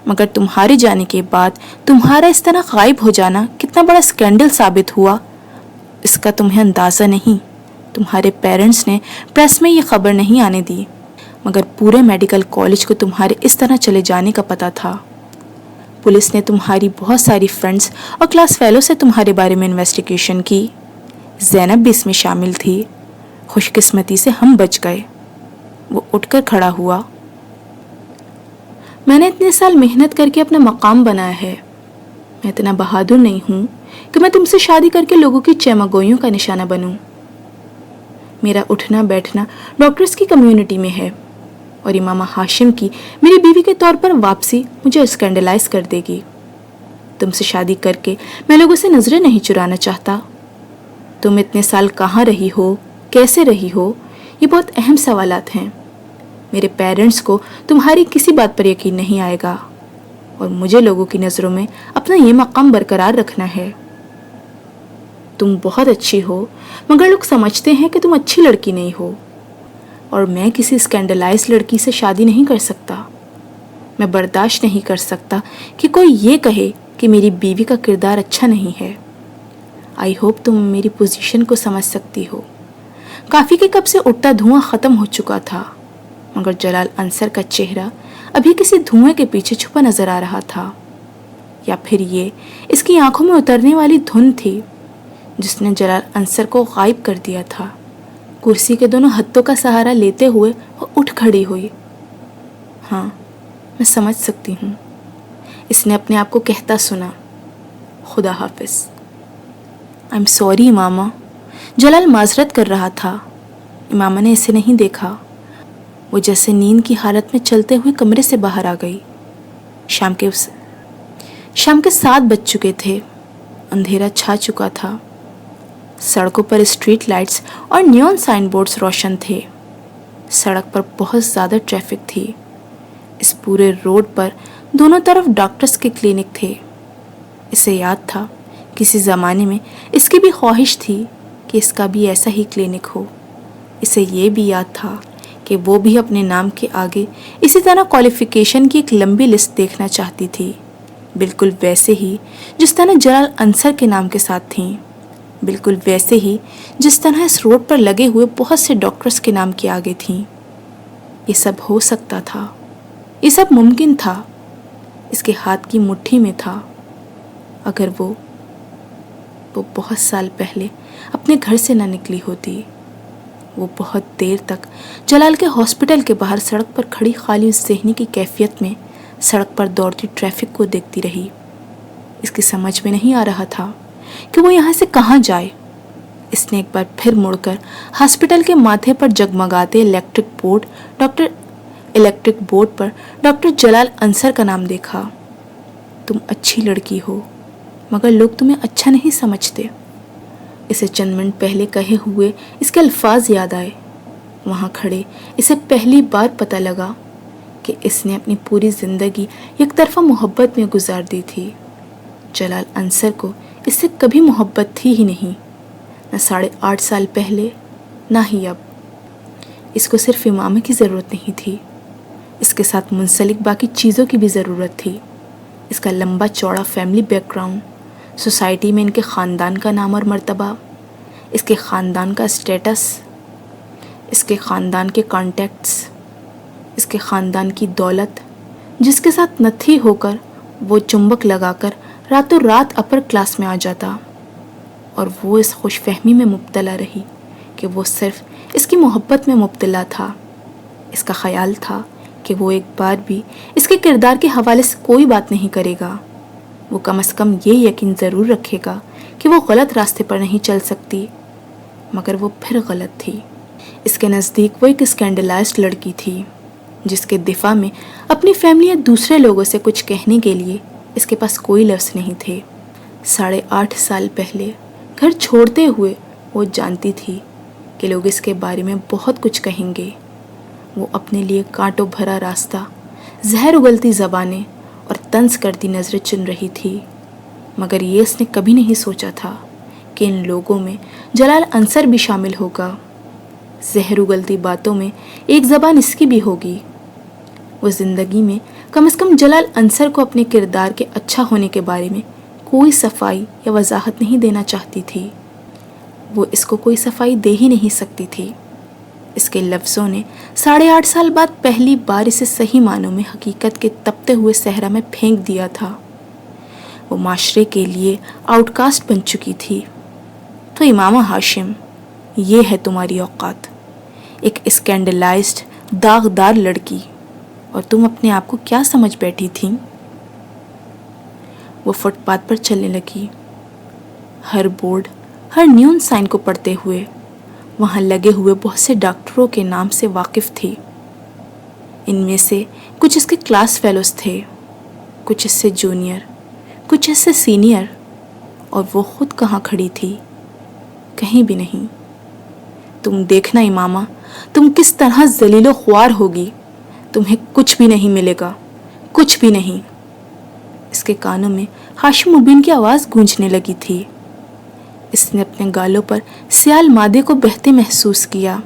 Speaker 1: مگر تمہارے جانے کے بعد تمہارا اس طرح غائب ہو جانا کتنا بڑا اسکینڈل ثابت ہوا، اس کا تمہیں اندازہ نہیں۔ تمہارے پیرنٹس نے پریس میں یہ خبر نہیں آنے دی، مگر پورے میڈیکل کالج کو تمہارے اس طرح چلے جانے کا پتہ تھا۔ پولیس نے تمہاری بہت ساری فرینڈز اور کلاس فیلو سے تمہارے بارے میں انویسٹیگیشن کی، زینب بھی اس میں شامل تھی۔ خوش قسمتی سے ہم بچ گئے۔ وہ اٹھ کر کھڑا ہوا۔ میں نے اتنے سال محنت کر کے اپنا مقام بنایا ہے، میں اتنا بہادر نہیں ہوں کہ میں تم سے شادی کر کے لوگوں کی چیمگوئیوں کا نشانہ بنوں۔ میرا اٹھنا بیٹھنا ڈاکٹرز کی کمیونٹی میں ہے، اور امامہ ہاشم کی میری بیوی کے طور پر واپسی مجھے اسکینڈلائز کر دے گی۔ تم سے شادی کر کے میں لوگوں سے نظریں نہیں چرانا چاہتا۔ تم اتنے سال کہاں رہی ہو، کیسے رہی ہو، یہ بہت اہم سوالات ہیں۔ میرے پیرنٹس کو تمہاری کسی بات پر یقین نہیں آئے گا، اور مجھے لوگوں کی نظروں میں اپنا یہ مقام برقرار رکھنا ہے۔ تم بہت اچھی ہو، مگر لوگ سمجھتے ہیں کہ تم اچھی لڑکی نہیں ہو، اور میں کسی اسکینڈلائز لڑکی سے شادی نہیں کر سکتا۔ میں برداشت نہیں کر سکتا کہ کوئی یہ کہے کہ میری بیوی کا کردار اچھا نہیں ہے۔ آئی ہوپ تم میری پوزیشن کو سمجھ سکتی ہو۔ کافی کے کپ سے اٹھتا دھواں ختم ہو چکا تھا، مگر جلال انصر کا چہرہ ابھی کسی دھوئیں کے پیچھے چھپا نظر آ رہا تھا، یا پھر یہ اس کی آنکھوں میں اترنے والی دھن تھی جس نے جلال انصر کو غائب کر دیا تھا۔ کرسی کے دونوں ہتھوں کا سہارا لیتے ہوئے وہ اٹھ کھڑی ہوئی۔ ہاں، میں سمجھ سکتی ہوں، اس نے اپنے آپ کو کہتا سنا۔ خدا حافظ۔ I'm sorry امامہ۔ جلال معذرت کر رہا تھا۔ امامہ نے اسے نہیں دیکھا۔ وہ جیسے نیند کی حالت میں چلتے ہوئے کمرے سے باہر آ گئی۔ شام کے 7 بج چکے تھے، اندھیرا چھا چکا تھا۔ سڑکوں پر اسٹریٹ لائٹس اور نیون سائن بورڈز روشن تھے۔ سڑک پر بہت زیادہ ٹریفک تھی۔ اس پورے روڈ پر دونوں طرف ڈاکٹرز کے کلینک تھے۔ اسے یاد تھا کسی زمانے میں اس کی بھی خواہش تھی کہ اس کا بھی ایسا ہی کلینک ہو۔ اسے یہ بھی یاد تھا کہ وہ بھی اپنے نام کے آگے اسی طرح کوالیفیکیشن کی ایک لمبی لسٹ دیکھنا چاہتی تھی، بالکل ویسے ہی جس طرح جلال انصر کے نام کے ساتھ تھیں، بالکل ویسے ہی جس طرح اس روڈ پر لگے ہوئے بہت سے ڈاکٹرز کے نام کے آگے تھیں۔ یہ سب ہو سکتا تھا، یہ سب ممکن تھا، اس کے ہاتھ کی مٹھی میں تھا۔ اگر وہ بہت سال پہلے اپنے گھر سے نہ نکلی ہوتی، وہ بہت دیر تک جلال کے ہاسپٹل کے باہر سڑک پر کھڑی خالی ذہنی کی کیفیت میں سڑک پر دوڑتی ٹریفک کو دیکھتی رہی۔ اس کی سمجھ میں نہیں آ رہا تھا کہ وہ یہاں سے کہاں جائے۔ اس نے ایک بار پھر مڑ کر ہاسپٹل کے ماتھے پر جگمگاتے الیکٹرک بورڈ پر ڈاکٹر جلال انصر کا نام دیکھا۔ تم اچھی لڑکی ہو، مگر لوگ تمہیں اچھا نہیں سمجھتے۔ اسے چند منٹ پہلے کہے ہوئے اس کے الفاظ یاد آئے۔ وہاں کھڑے اسے پہلی بار پتہ لگا کہ اس نے اپنی پوری زندگی یک طرفہ محبت میں گزار دی تھی۔ جلال انصر کو اس سے کبھی محبت تھی ہی نہیں، نہ 8.5 سال پہلے، نہ ہی اب۔ اس کو صرف امامہ کی ضرورت نہیں تھی، اس کے ساتھ منسلک باقی چیزوں کی بھی ضرورت تھی۔ اس کا لمبا چوڑا فیملی بیک گراؤنڈ، سوسائٹی میں ان کے خاندان کا نام اور مرتبہ، اس کے خاندان کا اسٹیٹس، اس کے خاندان کے کانٹیکٹس، اس کے خاندان کی دولت، جس کے ساتھ نتھی ہو کر وہ چمبک لگا کر راتوں رات اپر کلاس میں آ جاتا، اور وہ اس خوش فہمی میں مبتلا رہی کہ وہ صرف اس کی محبت میں مبتلا تھا۔ اس کا خیال تھا کہ وہ ایک بار بھی اس کے کردار کے حوالے سے کوئی بات نہیں کرے گا۔ وہ کم از کم یہ یقین ضرور رکھے گا کہ وہ غلط راستے پر نہیں چل سکتی، مگر وہ پھر غلط تھی۔ اس کے نزدیک وہ ایک اسکینڈلائزڈ لڑکی تھی جس کے دفاع میں اپنی فیملی یا دوسرے لوگوں سے کچھ کہنے کے لیے اس کے پاس کوئی لفظ نہیں تھے۔ 8.5 سال پہلے گھر چھوڑتے ہوئے وہ جانتی تھی کہ لوگ اس کے بارے میں بہت کچھ کہیں گے۔ وہ اپنے لیے کانٹوں بھرا راستہ زہر اگلتی زبانیں اور طنز کرتی نظریں چن رہی تھی، مگر یہ اس نے کبھی نہیں سوچا تھا کہ ان لوگوں میں جلال انصر بھی شامل ہوگا۔ زہر اگلتی باتوں میں ایک زبان اس کی بھی ہوگی۔ وہ زندگی میں کم از کم جلال انصر کو اپنے کردار کے اچھا ہونے کے بارے میں کوئی صفائی یا وضاحت نہیں دینا چاہتی تھی۔ وہ اس کو کوئی صفائی دے ہی نہیں سکتی تھی۔ اس کے لفظوں نے 8.5 سال بعد پہلی بار اسے صحیح معنوں میں حقیقت کے تپتے ہوئے صحرا میں پھینک دیا تھا۔ وہ معاشرے کے لیے آؤٹ کاسٹ بن چکی تھی۔ تو امامہ ہاشم، یہ ہے تمہاری اوقات، ایک اسکینڈلائزڈ داغدار لڑکی، اور تم اپنے آپ کو کیا سمجھ بیٹھی تھی؟ وہ فٹ پاتھ پر چلنے لگی، ہر بورڈ، ہر نیون سائن کو پڑھتے ہوئے۔ وہاں لگے ہوئے بہت سے ڈاکٹروں کے نام سے واقف تھی۔ ان میں سے کچھ اس کے کلاس فیلوز تھے، کچھ اس سے جونیئر، کچھ اس سے سینئر، اور وہ خود کہاں کھڑی تھی؟ کہیں بھی نہیں۔ تم دیکھنا امامہ، تم کس طرح ذلیل و خوار ہوگی، تمہیں کچھ بھی نہیں ملے گا، کچھ بھی نہیں۔ اس کے کانوں میں ہاشم مبین کی آواز گونجنے لگی تھی۔ اس نے اپنے گالوں پر سیال مادے کو بہتے محسوس کیا۔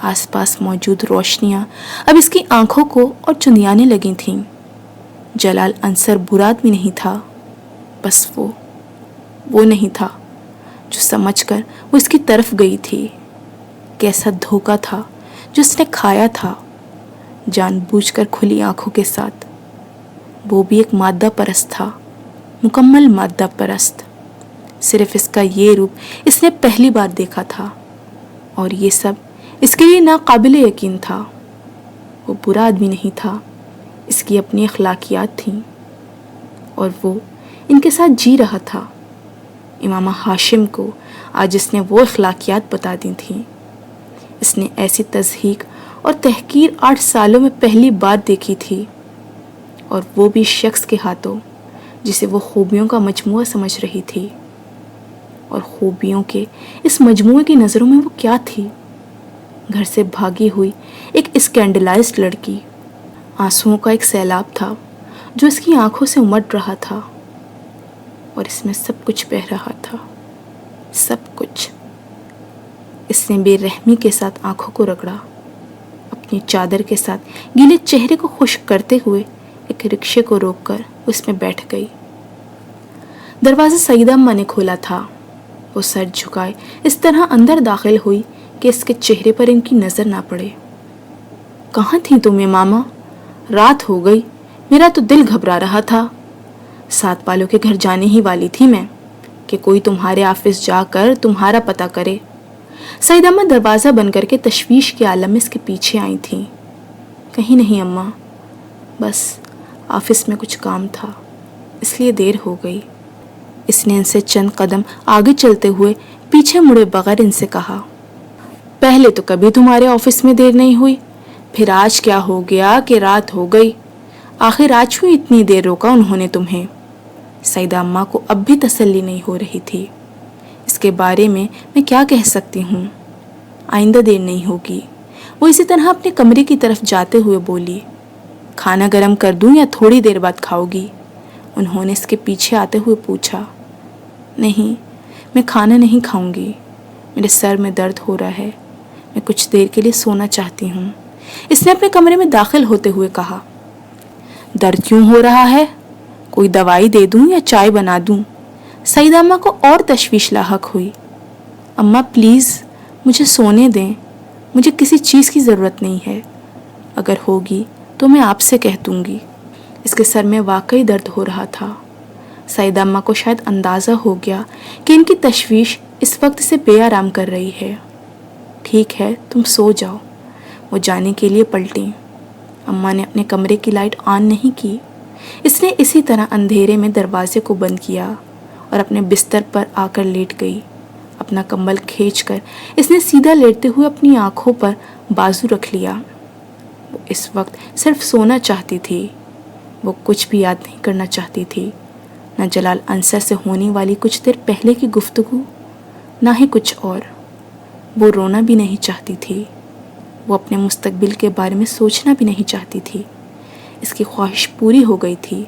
Speaker 1: آس پاس موجود روشنیاں اب اس کی آنکھوں کو اور چندیانے لگی تھیں۔ جلال انصر برا آدمی نہیں تھا، بس وہ نہیں تھا جو سمجھ کر وہ اس کی طرف گئی تھی۔ کیسا دھوکہ تھا جو اس نے کھایا تھا، جان بوجھ کر کھلی آنکھوں کے ساتھ۔ وہ بھی ایک مادہ پرست تھا، مکمل مادہ پرست۔ صرف اس کا یہ روپ اس نے پہلی بار دیکھا تھا، اور یہ سب اس کے لیے ناقابل یقین تھا۔ وہ برا آدمی نہیں تھا، اس کی اپنی اخلاقیات تھیں، اور وہ ان کے ساتھ جی رہا تھا۔ امامہ ہاشم کو آج اس نے وہ اخلاقیات بتا دی تھیں۔ اس نے ایسی تضحیک اور تحقیر 8 سالوں میں پہلی بار دیکھی تھی، اور وہ بھی شخص کے ہاتھوں جسے وہ خوبیوں کا مجموعہ سمجھ رہی تھی۔ اور خوبیوں کے اس مجموعے کی نظروں میں وہ کیا تھی؟ گھر سے بھاگی ہوئی ایک اسکینڈلائزڈ لڑکی۔ آنسوؤں کا ایک سیلاب تھا جو اس کی آنکھوں سے امڑ رہا تھا، اور اس میں سب کچھ بہہ رہا تھا، سب کچھ۔ اس نے بے رحمی کے ساتھ آنکھوں کو رگڑا، اپنی چادر کے ساتھ گیلے چہرے کو خشک کرتے ہوئے ایک رکشے کو روک کر اس میں بیٹھ گئی۔ دروازہ سعیدہ اماں نے کھولا تھا۔ وہ سر جھکائے اس طرح اندر داخل ہوئی کہ اس کے چہرے پر ان کی نظر نہ پڑے۔ کہاں تھی تم امامہ؟ رات ہو گئی، میرا تو دل گھبرا رہا تھا۔ 7 والوں کے گھر جانے ہی والی تھی میں کہ کوئی تمہارے آفس جا کر تمہارا پتہ کرے۔ سعیدہ اماں دروازہ بند کر کے تشویش کے عالم میں اس کے پیچھے آئی تھیں۔ کہیں نہیں اماں، بس آفس میں کچھ کام تھا، اس لیے دیر ہو گئی۔ اس نے ان سے چند قدم آگے چلتے ہوئے پیچھے مڑے بغیر ان سے کہا، پہلے تو کبھی تمہارے آفس میں دیر نہیں ہوئی، پھر آج کیا ہو گیا کہ رات ہو گئی؟ آخر آج کیوں اتنی دیر روکا انہوں نے تمہیں؟ سعیدہ اماں کو اب بھی تسلی نہیں ہو رہی تھی۔ اس کے بارے میں کیا کہہ سکتی ہوں؟ آئندہ دیر نہیں ہوگی۔ وہ اسی طرح اپنے کمرے کی طرف جاتے ہوئے بولی، کھانا گرم کر دوں یا تھوڑی دیر بعد کھاؤ گی؟ انہوں نے اس کے پیچھے آتے ہوئے پوچھا۔ نہیں، میں کھانا نہیں کھاؤں گی، میرے سر میں درد ہو رہا ہے، میں کچھ دیر کے لیے سونا چاہتی ہوں۔ اس نے اپنے کمرے میں داخل ہوتے ہوئے کہا۔ درد کیوں ہو رہا ہے؟ کوئی دوائی دے دوں یا چائے بنا دوں؟ سعیدہ اماں کو اور تشویش لاحق ہوئی۔ اماں پلیز مجھے سونے دیں، مجھے کسی چیز کی ضرورت نہیں ہے، اگر ہوگی تو میں آپ سے کہہ دوں گی۔ اس کے سر میں واقعی درد ہو رہا تھا۔ سعیدہ اماں کو شاید اندازہ ہو گیا کہ ان کی تشویش اس وقت سے بے آرام کر رہی ہے۔ ٹھیک ہے، تم سو جاؤ۔ وہ جانے کے لیے پلٹیں۔ اماں نے اپنے کمرے کی لائٹ آن نہیں کی۔ اس نے اسی طرح اندھیرے میں دروازے کو بند کیا اور اپنے بستر پر آ کر لیٹ گئی۔ اپنا کمبل کھینچ کر اس نے سیدھا لیٹتے ہوئے اپنی آنکھوں پر بازو رکھ لیا۔ وہ اس وقت صرف سونا چاہتی تھی۔ وہ کچھ بھی یاد نہیں کرنا چاہتی تھی، نہ جلال انصر سے ہونے والی کچھ دیر پہلے کی گفتگو، نہ ہی کچھ اور۔ وہ رونا بھی نہیں چاہتی تھی، وہ اپنے مستقبل کے بارے میں سوچنا بھی نہیں چاہتی تھی۔ اس کی خواہش پوری ہو گئی تھی۔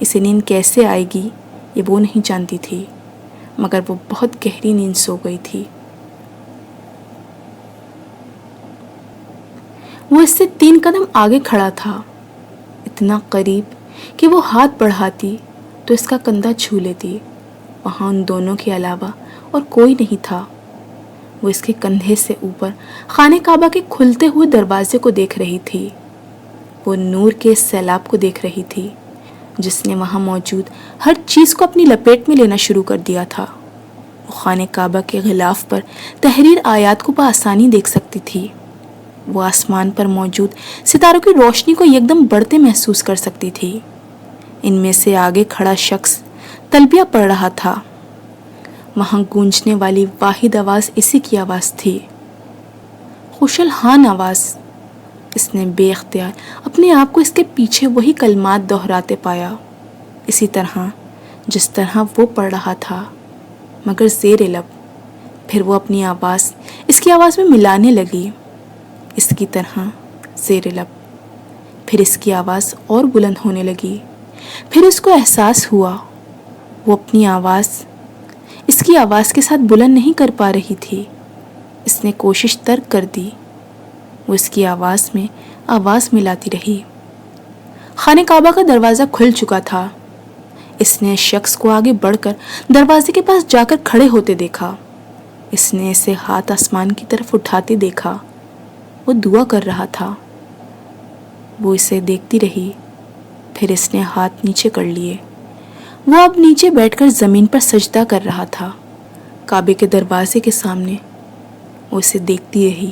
Speaker 1: اسے نیند کیسے آئے گی یہ وہ نہیں جانتی تھی، مگر وہ بہت گہری نیند سو گئی تھی۔ وہ اس سے 3 قدم آگے کھڑا تھا، اتنا قریب کہ وہ ہاتھ بڑھاتی تو اس کا کندھا چھو لیتی۔ وہاں ان دونوں کے علاوہ اور کوئی نہیں تھا۔ وہ اس کے کندھے سے اوپر خانہ کعبہ کے کھلتے ہوئے دروازے کو دیکھ رہی تھی۔ وہ نور کے اس سیلاب کو دیکھ رہی تھی جس نے وہاں موجود ہر چیز کو اپنی لپیٹ میں لینا شروع کر دیا تھا۔ وہ خانہ کعبہ کے غلاف پر تحریر آیات کو بآسانی دیکھ سکتی تھی۔ وہ آسمان پر موجود ستاروں کی روشنی کو یکدم بڑھتے محسوس کر سکتی تھی۔ ان میں سے آگے کھڑا شخص تلبیہ پڑھ رہا تھا۔ وہاں گونجنے والی واحد آواز اسی کی آواز تھی، خوش الحان آواز۔ اس نے بے اختیار اپنے آپ کو اس کے پیچھے وہی کلمات دہراتے پایا، اسی طرح جس طرح وہ پڑھ رہا تھا، مگر زیر لب۔ پھر وہ اپنی آواز اس کی آواز میں ملانے لگی، اس کی طرح زیر لب۔ پھر اس کی آواز اور بلند ہونے لگی۔ پھر اس کو احساس ہوا وہ اپنی آواز اس کی آواز کے ساتھ بلند نہیں کر پا رہی تھی۔ اس نے کوشش ترک کر دی۔ وہ اس کی آواز میں آواز ملاتی رہی۔ خانہ کعبہ کا دروازہ کھل چکا تھا۔ اس نے اس شخص کو آگے بڑھ کر دروازے کے پاس جا کر کھڑے ہوتے دیکھا۔ اس نے اسے ہاتھ آسمان کی طرف اٹھاتے دیکھا۔ وہ دعا کر رہا تھا۔ وہ اسے دیکھتی رہی۔ پھر اس نے ہاتھ نیچے کر لیے۔ وہ اب نیچے بیٹھ کر زمین پر سجدہ کر رہا تھا، کعبے کے دروازے کے سامنے۔ وہ اسے دیکھتی رہی۔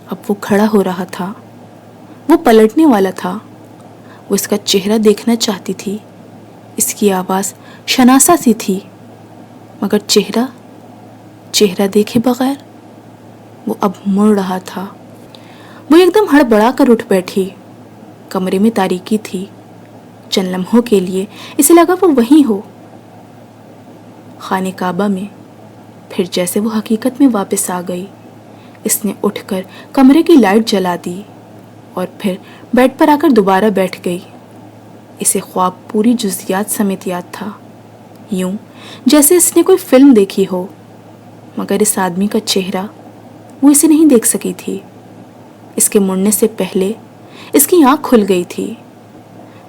Speaker 1: اب وہ کھڑا ہو رہا تھا۔ وہ پلٹنے والا تھا۔ وہ اس کا چہرہ دیکھنا چاہتی تھی۔ اس کی آواز شناسہ سی تھی، مگر چہرہ دیکھے بغیر وہ اب مڑ رہا تھا۔ وہ ایک دم ہڑبڑا کر اٹھ بیٹھی۔ کمرے میں تاریکی تھی۔ چند لمحوں کے لیے اسے لگا وہ وہیں ہو، خانہ کعبہ میں۔ پھر جیسے وہ حقیقت میں واپس آ گئی، اس نے اٹھ کر کمرے کی لائٹ جلا دی اور پھر بیڈ پر آ کر دوبارہ بیٹھ گئی۔ اسے خواب پوری جزیات سمیت یاد تھا، یوں جیسے اس نے کوئی فلم دیکھی ہو، مگر اس آدمی کا چہرہ وہ اسے نہیں دیکھ سکی تھی۔ اس کے مڑنے سے پہلے اس کی آنکھ کھل گئی تھی۔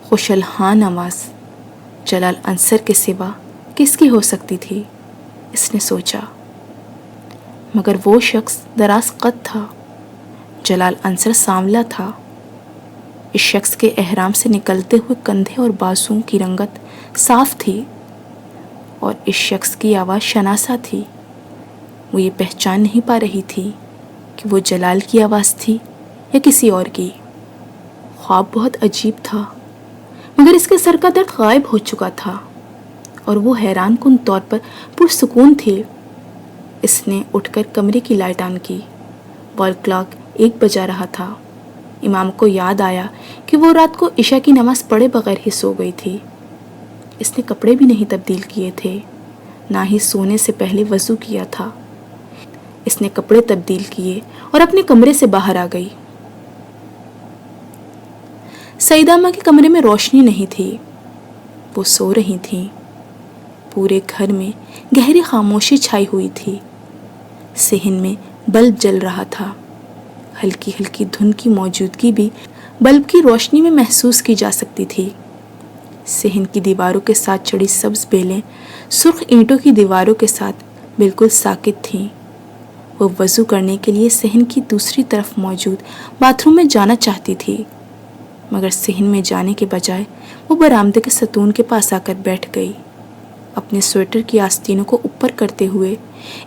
Speaker 1: خوش الحان آواز جلال انصر کے سوا کس کی ہو سکتی تھی، اس نے سوچا۔ مگر وہ شخص دراز قد تھا۔ جلال انصر سانولا تھا۔ اس شخص کے احرام سے نکلتے ہوئے کندھے اور بازوؤں کی رنگت صاف تھی، اور اس شخص کی آواز شناسہ تھی۔ وہ یہ پہچان نہیں پا رہی تھی کہ وہ جلال کی آواز تھی یا کسی اور کی۔ خواب بہت عجیب تھا، مگر اس کے سر کا درد غائب ہو چکا تھا اور وہ حیران کن طور پر پرسکون تھی۔ اس نے اٹھ کر کمرے کی لائٹ آن کی۔ وال کلاک 1 بجا رہا تھا۔ امام کو یاد آیا کہ وہ رات کو عشاء کی نماز پڑھے بغیر ہی سو گئی تھی۔ اس نے کپڑے بھی نہیں تبدیل کیے تھے، نہ ہی سونے سے پہلے وضو کیا تھا۔ اس نے کپڑے تبدیل کیے اور اپنے کمرے سے باہر آ گئی۔ سعیدہ اماں کے کمرے میں روشنی نہیں تھی، وہ سو رہی تھیں۔ پورے گھر میں گہری خاموشی چھائی ہوئی تھی۔ صحن میں بلب جل رہا تھا۔ ہلکی ہلکی دھند کی موجودگی بھی بلب کی روشنی میں محسوس کی جا سکتی تھی۔ صحن کی دیواروں کے ساتھ چڑی سبز بیلیں سرخ اینٹوں کی دیواروں کے ساتھ بالکل ساکت تھیں۔ وہ وضو کرنے کے لیے صحن کی دوسری طرف موجود باتھ روم میں جانا چاہتی تھی، مگر صحن میں جانے کے بجائے وہ برآمدے کے ستون کے پاس آ کر بیٹھ گئی۔ اپنے سویٹر کی آستینوں کو اوپر کرتے ہوئے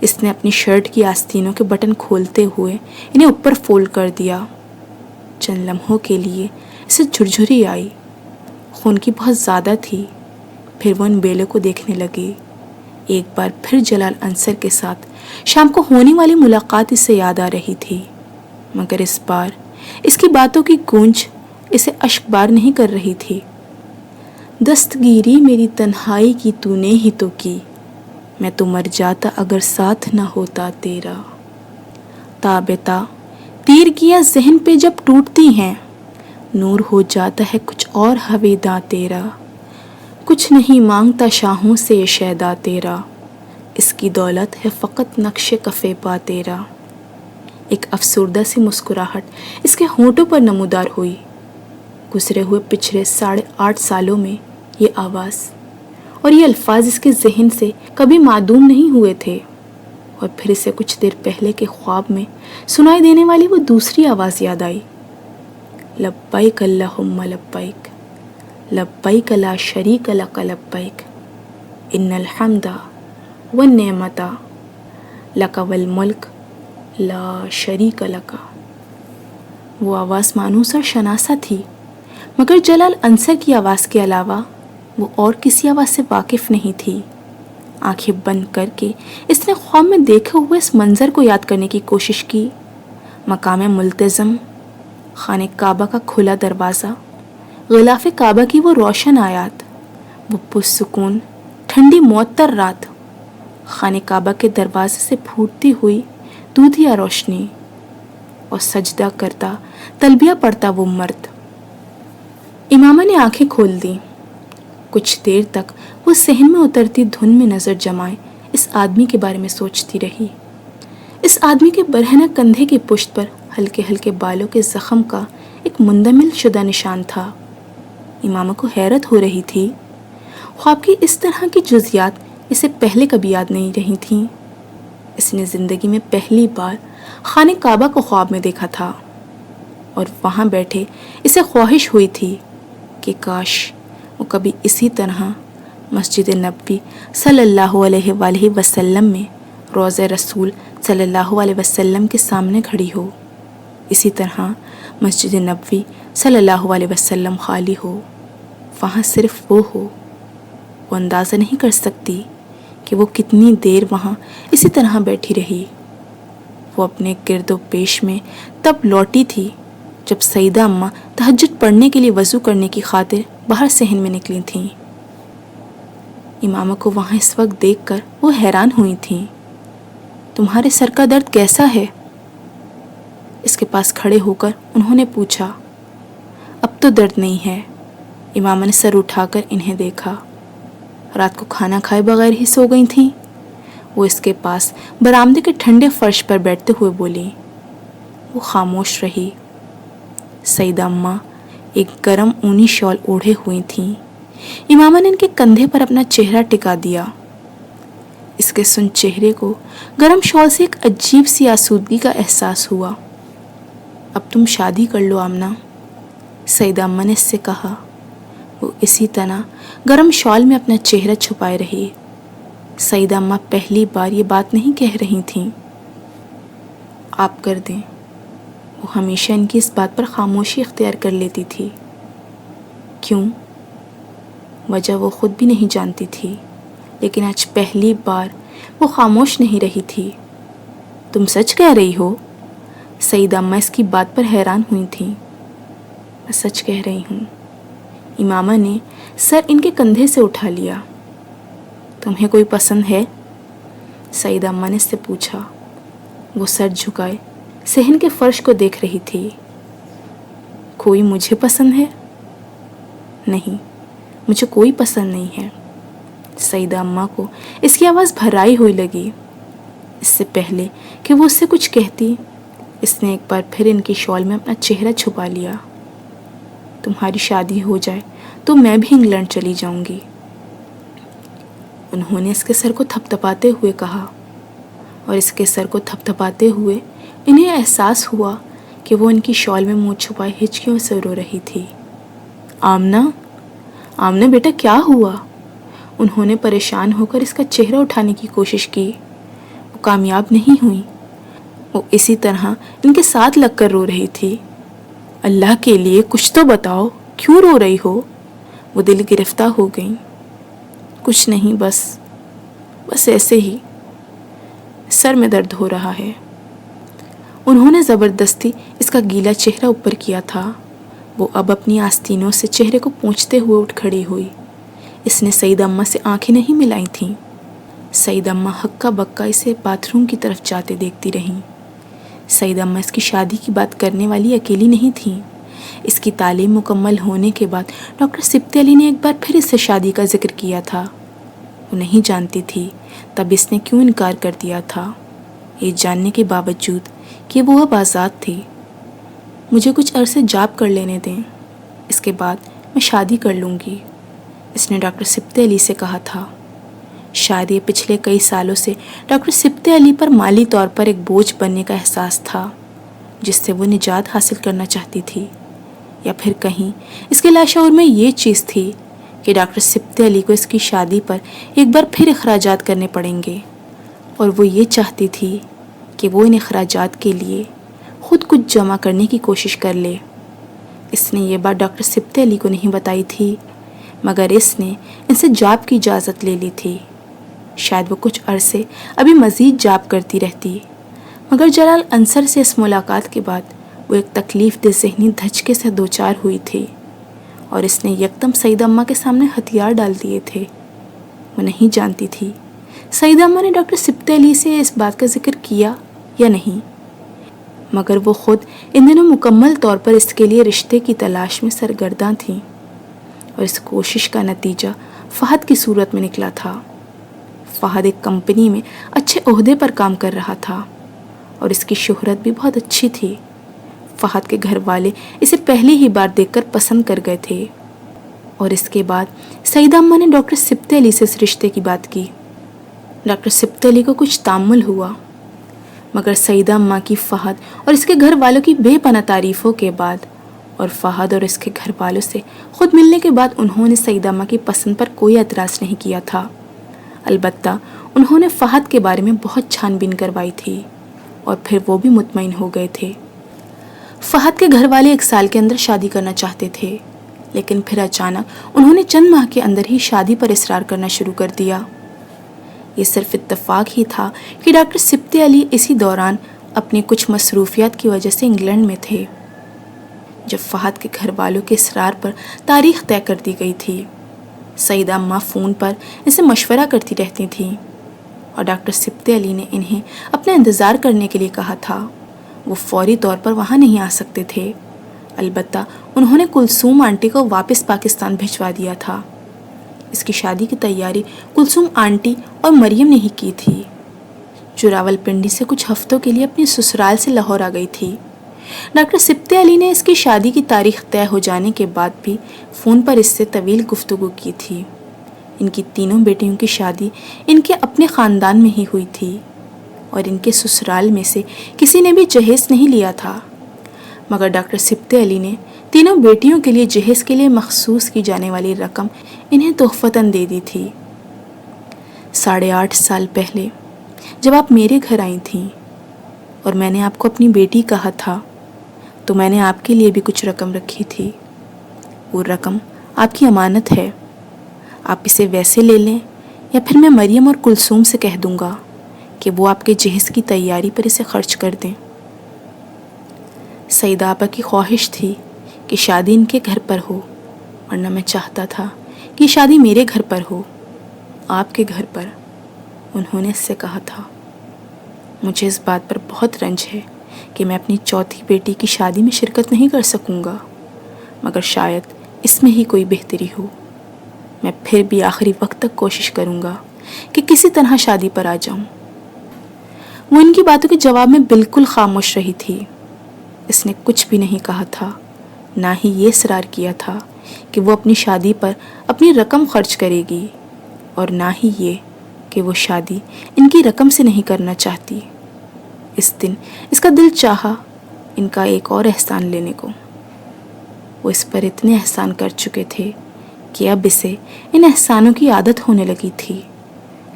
Speaker 1: اس نے اپنی شرٹ کی آستینوں کے بٹن کھولتے ہوئے انہیں اوپر فولڈ کر دیا۔ چند لمحوں کے لیے اسے جھرجھری آئی، خون کی بہت زیادہ تھی۔ پھر وہ ان بیلوں کو دیکھنے لگی۔ ایک بار پھر جلال انصر کے ساتھ شام کو ہونے والی ملاقات اسے یاد آ رہی تھی، مگر اس بار اس کی باتوں کی گونج اسے اشک بار نہیں کر رہی تھی۔ دستگیری میری تنہائی کی تو نے ہی تو کی، میں تو مر جاتا اگر ساتھ نہ ہوتا تیرا۔ تابتا تیر کیا ذہن پہ جب ٹوٹتی ہیں، نور ہو جاتا ہے کچھ اور ہویداں تیرا، کچھ نہیں مانگتا شاہوں سے یہ شیدا تیرا، اس کی دولت ہے فقط نقش کفے پا تیرا۔ ایک افسردہ سی مسکراہٹ اس کے ہونٹوں پر نمودار ہوئی۔ گزرے ہوئے پچھلے 8.5 سالوں میں یہ آواز اور یہ الفاظ اس کے ذہن سے کبھی معدوم نہیں ہوئے تھے، اور پھر اسے کچھ دیر پہلے کے خواب میں سنائی دینے والی وہ دوسری آواز یاد آئی، لبیک اللہم لبیک، لبیک لا شریک لک لبیک، ان الحمد والنعمت لک والملک لا شریک لک۔ وہ آواز مانوس اور شناسا تھی، مگر جلال انصر کی آواز کے علاوہ وہ اور کسی آواز سے واقف نہیں تھی۔ آنکھیں بند کر کے اس نے خواب میں دیکھے ہوئے اس منظر کو یاد کرنے کی کوشش کی۔ مقام ملتزم، خانہ کعبہ کا کھلا دروازہ، غلاف کعبہ کی وہ روشن آیات، وہ پرسکون ٹھنڈی معطر رات، خانہ کعبہ کے دروازے سے پھوٹتی ہوئی دودھیا روشنی، اور سجدہ کرتا تلبیہ پڑھتا وہ مرد۔ امامہ نے آنکھیں کھول دیں۔ کچھ دیر تک وہ صحن میں اترتی دھن میں نظر جمائے اس آدمی کے بارے میں سوچتی رہی۔ اس آدمی کے برہنہ کندھے کی پشت پر ہلکے ہلکے بالوں کے زخم کا ایک مندمل شدہ نشان تھا۔ امامہ کو حیرت ہو رہی تھی، خواب کی اس طرح کی جزیات اسے پہلے کبھی یاد نہیں رہی تھیں۔ اس نے زندگی میں پہلی بار خانہ کعبہ کو خواب میں دیکھا تھا، اور وہاں بیٹھے اسے خواہش ہوئی تھی کہ کاش وہ کبھی اسی طرح مسجد نبوی صلی اللہ علیہ وآلہ وسلم میں روضہ رسول صلی اللہ علیہ وسلم کے سامنے کھڑی ہو، اسی طرح مسجد نبوی صلی اللہ علیہ وسلم خالی ہو، وہاں صرف وہ ہو۔ وہ اندازہ نہیں کر سکتی کہ وہ کتنی دیر وہاں اسی طرح بیٹھی رہی۔ وہ اپنے گرد و پیش میں تب لوٹی تھی جب سیدہ اماں تہجد پڑھنے کے لیے وضو کرنے کی خاطر باہر صحن میں نکلی تھیں۔ امامہ کو وہاں اس وقت دیکھ کر وہ حیران ہوئی تھیں۔ تمہارے سر کا درد کیسا ہے؟ اس کے پاس کھڑے ہو کر انہوں نے پوچھا۔ اب تو درد نہیں ہے۔ امامہ نے سر اٹھا کر انہیں دیکھا۔ رات کو کھانا کھائے بغیر ہی سو گئی تھیں؟ وہ اس کے پاس برآمدے کے ٹھنڈے فرش پر بیٹھتے ہوئے بولی۔ وہ خاموش رہی۔ سیدہ اماں ایک گرم اونی شال اوڑھے ہوئی تھیں۔ امامہ نے ان کے کندھے پر اپنا چہرہ ٹکا دیا۔ اس کے سن چہرے کو گرم شال سے ایک عجیب سی آسودگی کا احساس ہوا۔ اب تم شادی کر لو آمنہ، سیدہ اماں نے اس سے کہا۔ وہ اسی طرح گرم شال میں اپنا چہرہ چھپائے رہی۔ سیدہ اماں پہلی بار یہ بات نہیں کہہ رہی تھیں۔ آپ کر دیں۔ وہ ہمیشہ ان کی اس بات پر خاموشی اختیار کر لیتی تھی۔ کیوں؟ وجہ وہ خود بھی نہیں جانتی تھی، لیکن آج پہلی بار وہ خاموش نہیں رہی تھی۔ تم سچ کہہ رہی ہو؟ سیدہ اماں اس کی بات پر حیران ہوئی تھیں۔ میں سچ کہہ رہی ہوں۔ امامہ نے سر ان کے کندھے سے اٹھا لیا۔ تمہیں کوئی پسند ہے؟ سیدہ اماں نے اس سے پوچھا۔ وہ سر جھکائے صحن کے فرش کو دیکھ رہی تھی۔ کوئی مجھے پسند ہے؟ نہیں، مجھے کوئی پسند نہیں ہے۔ سیدہ اماں کو اس کی آواز بھرائی ہوئی لگی۔ اس سے پہلے کہ وہ اس سے کچھ کہتی، اس نے ایک بار پھر ان کی شال میں اپنا چہرہ چھپا لیا۔ تمہاری شادی ہو جائے تو میں بھی انگلینڈ چلی جاؤں گی، انہوں نے اس کے سر کو تھپتھپاتے ہوئے کہا، اور اس کے سر کو تھپتھپاتے ہوئے انہیں احساس ہوا کہ وہ ان کی شال میں منہ چھپائے ہچکیوں سے رو رہی تھی۔ آمنہ، آمنہ بیٹا کیا ہوا؟ انہوں نے پریشان ہو کر اس کا چہرہ اٹھانے کی کوشش کی۔ وہ کامیاب نہیں ہوئی۔ وہ اسی طرح ان کے ساتھ لگ کر رو رہی تھی۔ اللہ کے لیے کچھ تو بتاؤ، کیوں رو رہی ہو؟ وہ دل گرفتہ ہو گئیں۔ کچھ نہیں، بس ایسے ہی، سر میں درد ہو رہا ہے۔ انہوں نے زبردستی اس کا گیلا چہرہ اوپر کیا تھا۔ وہ اب اپنی آستینوں سے چہرے کو پونچھتے ہوئے اٹھ کھڑی ہوئی۔ اس نے سیدہ اماں سے آنکھیں نہیں ملائی تھیں۔ سیدہ اماں ہکا بکا اسے باتھ روم کی طرف جاتے دیکھتی رہیں۔ سیدہ اماں اس کی شادی کی بات کرنے والی اکیلی نہیں تھیں، اس کی تعلیم مکمل ہونے کے بعد ڈاکٹر سبط علی نے ایک بار پھر اس سے شادی کا ذکر کیا تھا۔ وہ نہیں جانتی تھی تب اس نے کیوں انکار کر دیا تھا، یہ جاننے کے باوجود کہ وہ اب آزاد تھی۔ مجھے کچھ عرصے جاب کر لینے دیں، اس کے بعد میں شادی کر لوں گی، اس نے ڈاکٹر سبط علی سے کہا تھا۔ شاید یہ پچھلے کئی سالوں سے ڈاکٹر سبط علی پر مالی طور پر ایک بوجھ بننے کا احساس تھا جس سے وہ نجات حاصل کرنا چاہتی تھی، یا پھر کہیں اس کے لاشعور میں یہ چیز تھی کہ ڈاکٹر سبط علی کو اس کی شادی پر ایک بار پھر اخراجات کرنے پڑیں گے، اور وہ یہ چاہتی تھی کہ وہ ان اخراجات کے لیے خود کچھ جمع کرنے کی کوشش کر لے۔ اس نے یہ بات ڈاکٹر سبط علی کو نہیں بتائی تھی، مگر اس نے ان سے جاب کی اجازت لے لی تھی۔ شاید وہ کچھ عرصے ابھی مزید جاب کرتی رہتی، مگر جلال انصر سے اس ملاقات کے بعد وہ ایک تکلیف دہ ذہنی دھچکے سے دوچار ہوئی تھی، اور اس نے یکدم سعیدہ اماں کے سامنے ہتھیار ڈال دیے تھے۔ وہ نہیں جانتی تھی سعیدہ اماں نے ڈاکٹر سبط علی سے اس بات کا ذکر کیا یا نہیں، مگر وہ خود ان دنوں مکمل طور پر اس کے لیے رشتے کی تلاش میں سرگرداں تھیں، اور اس کوشش کا نتیجہ فہد کی صورت میں نکلا تھا۔ فہد ایک کمپنی میں اچھے عہدے پر کام کر رہا تھا، اور اس کی شہرت بھی بہت اچھی تھی۔ فہد کے گھر والے اسے پہلی ہی بار دیکھ کر پسند کر گئے تھے، اور اس کے بعد سعیدہ اماں نے ڈاکٹر سبط علی سے اس رشتے کی بات کی۔ ڈاکٹر سبط علی کو کچھ تامل ہوا، مگر سعیدہ اماں کی فہد اور اس کے گھر والوں کی بے پناہ تعریفوں کے بعد، اور فہد اور اس کے گھر والوں سے خود ملنے کے بعد، انہوں نے سعیدہ اماں کی پسند پر کوئی اعتراض نہیں کیا تھا۔ البتہ انہوں نے فہد کے بارے میں بہت چھان بین کروائی تھی، اور پھر وہ بھی مطمئن ہو گئے تھے۔ فہد کے گھر والے 1 سال کے اندر شادی کرنا چاہتے تھے، لیکن پھر اچانک انہوں نے چند ماہ کے اندر ہی شادی پر اصرار کرنا شروع کر دیا۔ یہ صرف اتفاق ہی تھا کہ ڈاکٹر سبط علی اسی دوران اپنی کچھ مصروفیات کی وجہ سے انگلینڈ میں تھے، جب فہد کے گھر والوں کے اصرار پر تاریخ طے کر دی گئی تھی۔ سعیدہ اماں فون پر ان سے مشورہ کرتی رہتی تھیں، اور ڈاکٹر سبط علی نے انہیں اپنا انتظار کرنے کے لیے کہا تھا۔ وہ فوری طور پر وہاں نہیں آ سکتے تھے، البتہ انہوں نے کلثوم آنٹی کو واپس پاکستان بھجوا دیا تھا۔ اس کی شادی کی تیاری کلثوم آنٹی اور مریم نے ہی کی تھی، جو راولپنڈی سے کچھ ہفتوں کے لیے اپنی سسرال سے لاہور آ گئی تھی۔ ڈاکٹر سبط علی نے اس کی شادی کی تاریخ طے ہو جانے کے بعد بھی فون پر اس سے طویل گفتگو کی تھی۔ ان کی تینوں بیٹیوں کی شادی ان کے اپنے خاندان میں ہی ہوئی تھی، اور ان کے سسرال میں سے کسی نے بھی جہیز نہیں لیا تھا، مگر ڈاکٹر سبط علی نے تینوں بیٹیوں کے لیے جہیز کے لیے مخصوص کی جانے والی رقم انہیں تحفتاً دے دی تھی۔ 8.5 سال پہلے جب آپ میرے گھر آئی تھیں اور میں نے آپ کو اپنی بیٹی کہا تھا، تو میں نے آپ کے لیے بھی کچھ رقم رکھی تھی۔ وہ رقم آپ کی امانت ہے، آپ اسے ویسے لے لیں، یا پھر میں مریم اور کلثوم سے کہہ دوں گا کہ وہ آپ کے جہیز کی تیاری پر اسے خرچ کر دیں۔ سعیدہ آپا کی خواہش تھی کہ شادی ان کے گھر پر ہو، ورنہ میں چاہتا تھا کہ شادی میرے گھر پر ہو، آپ کے گھر پر، انہوں نے اس سے کہا تھا۔ مجھے اس بات پر بہت رنج ہے کہ میں اپنی چوتھی بیٹی کی شادی میں شرکت نہیں کر سکوں گا، مگر شاید اس میں ہی کوئی بہتری ہو۔ میں پھر بھی آخری وقت تک کوشش کروں گا کہ کسی طرح شادی پر آ جاؤں۔ وہ ان کی باتوں کے جواب میں بالکل خاموش رہی تھی۔ اس نے کچھ بھی نہیں کہا تھا، نہ ہی یہ اصرار کیا تھا کہ وہ اپنی شادی پر اپنی رقم خرچ کرے گی، اور نہ ہی یہ کہ وہ شادی ان کی رقم سے نہیں کرنا چاہتی۔ اس دن اس کا دل چاہا ان کا ایک اور احسان لینے کو۔ وہ اس پر اتنے احسان کر چکے تھے کہ اب اسے ان احسانوں کی عادت ہونے لگی تھی۔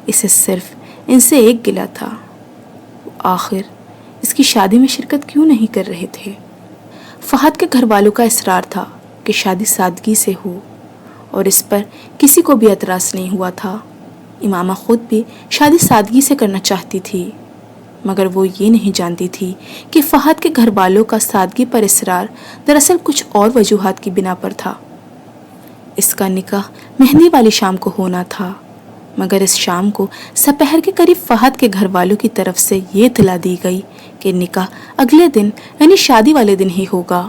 Speaker 1: اسے صرف ان سے ایک گلہ تھا، آخر اس کی شادی میں شرکت کیوں نہیں کر رہے تھے؟ فہد کے گھر والوں کا اصرار تھا کہ شادی سادگی سے ہو، اور اس پر کسی کو بھی اعتراض نہیں ہوا تھا۔ امامہ خود بھی شادی سادگی سے کرنا چاہتی تھی، مگر وہ یہ نہیں جانتی تھی کہ فہد کے گھر والوں کا سادگی پر اصرار دراصل کچھ اور وجوہات کی بنا پر تھا۔ اس کا نکاح مہندی والی شام کو ہونا تھا، مگر اس شام کو سپہر کے قریب فہد کے گھر والوں کی طرف سے یہ اطلاع دی گئی کہ نکاح اگلے دن یعنی شادی والے دن ہی ہوگا۔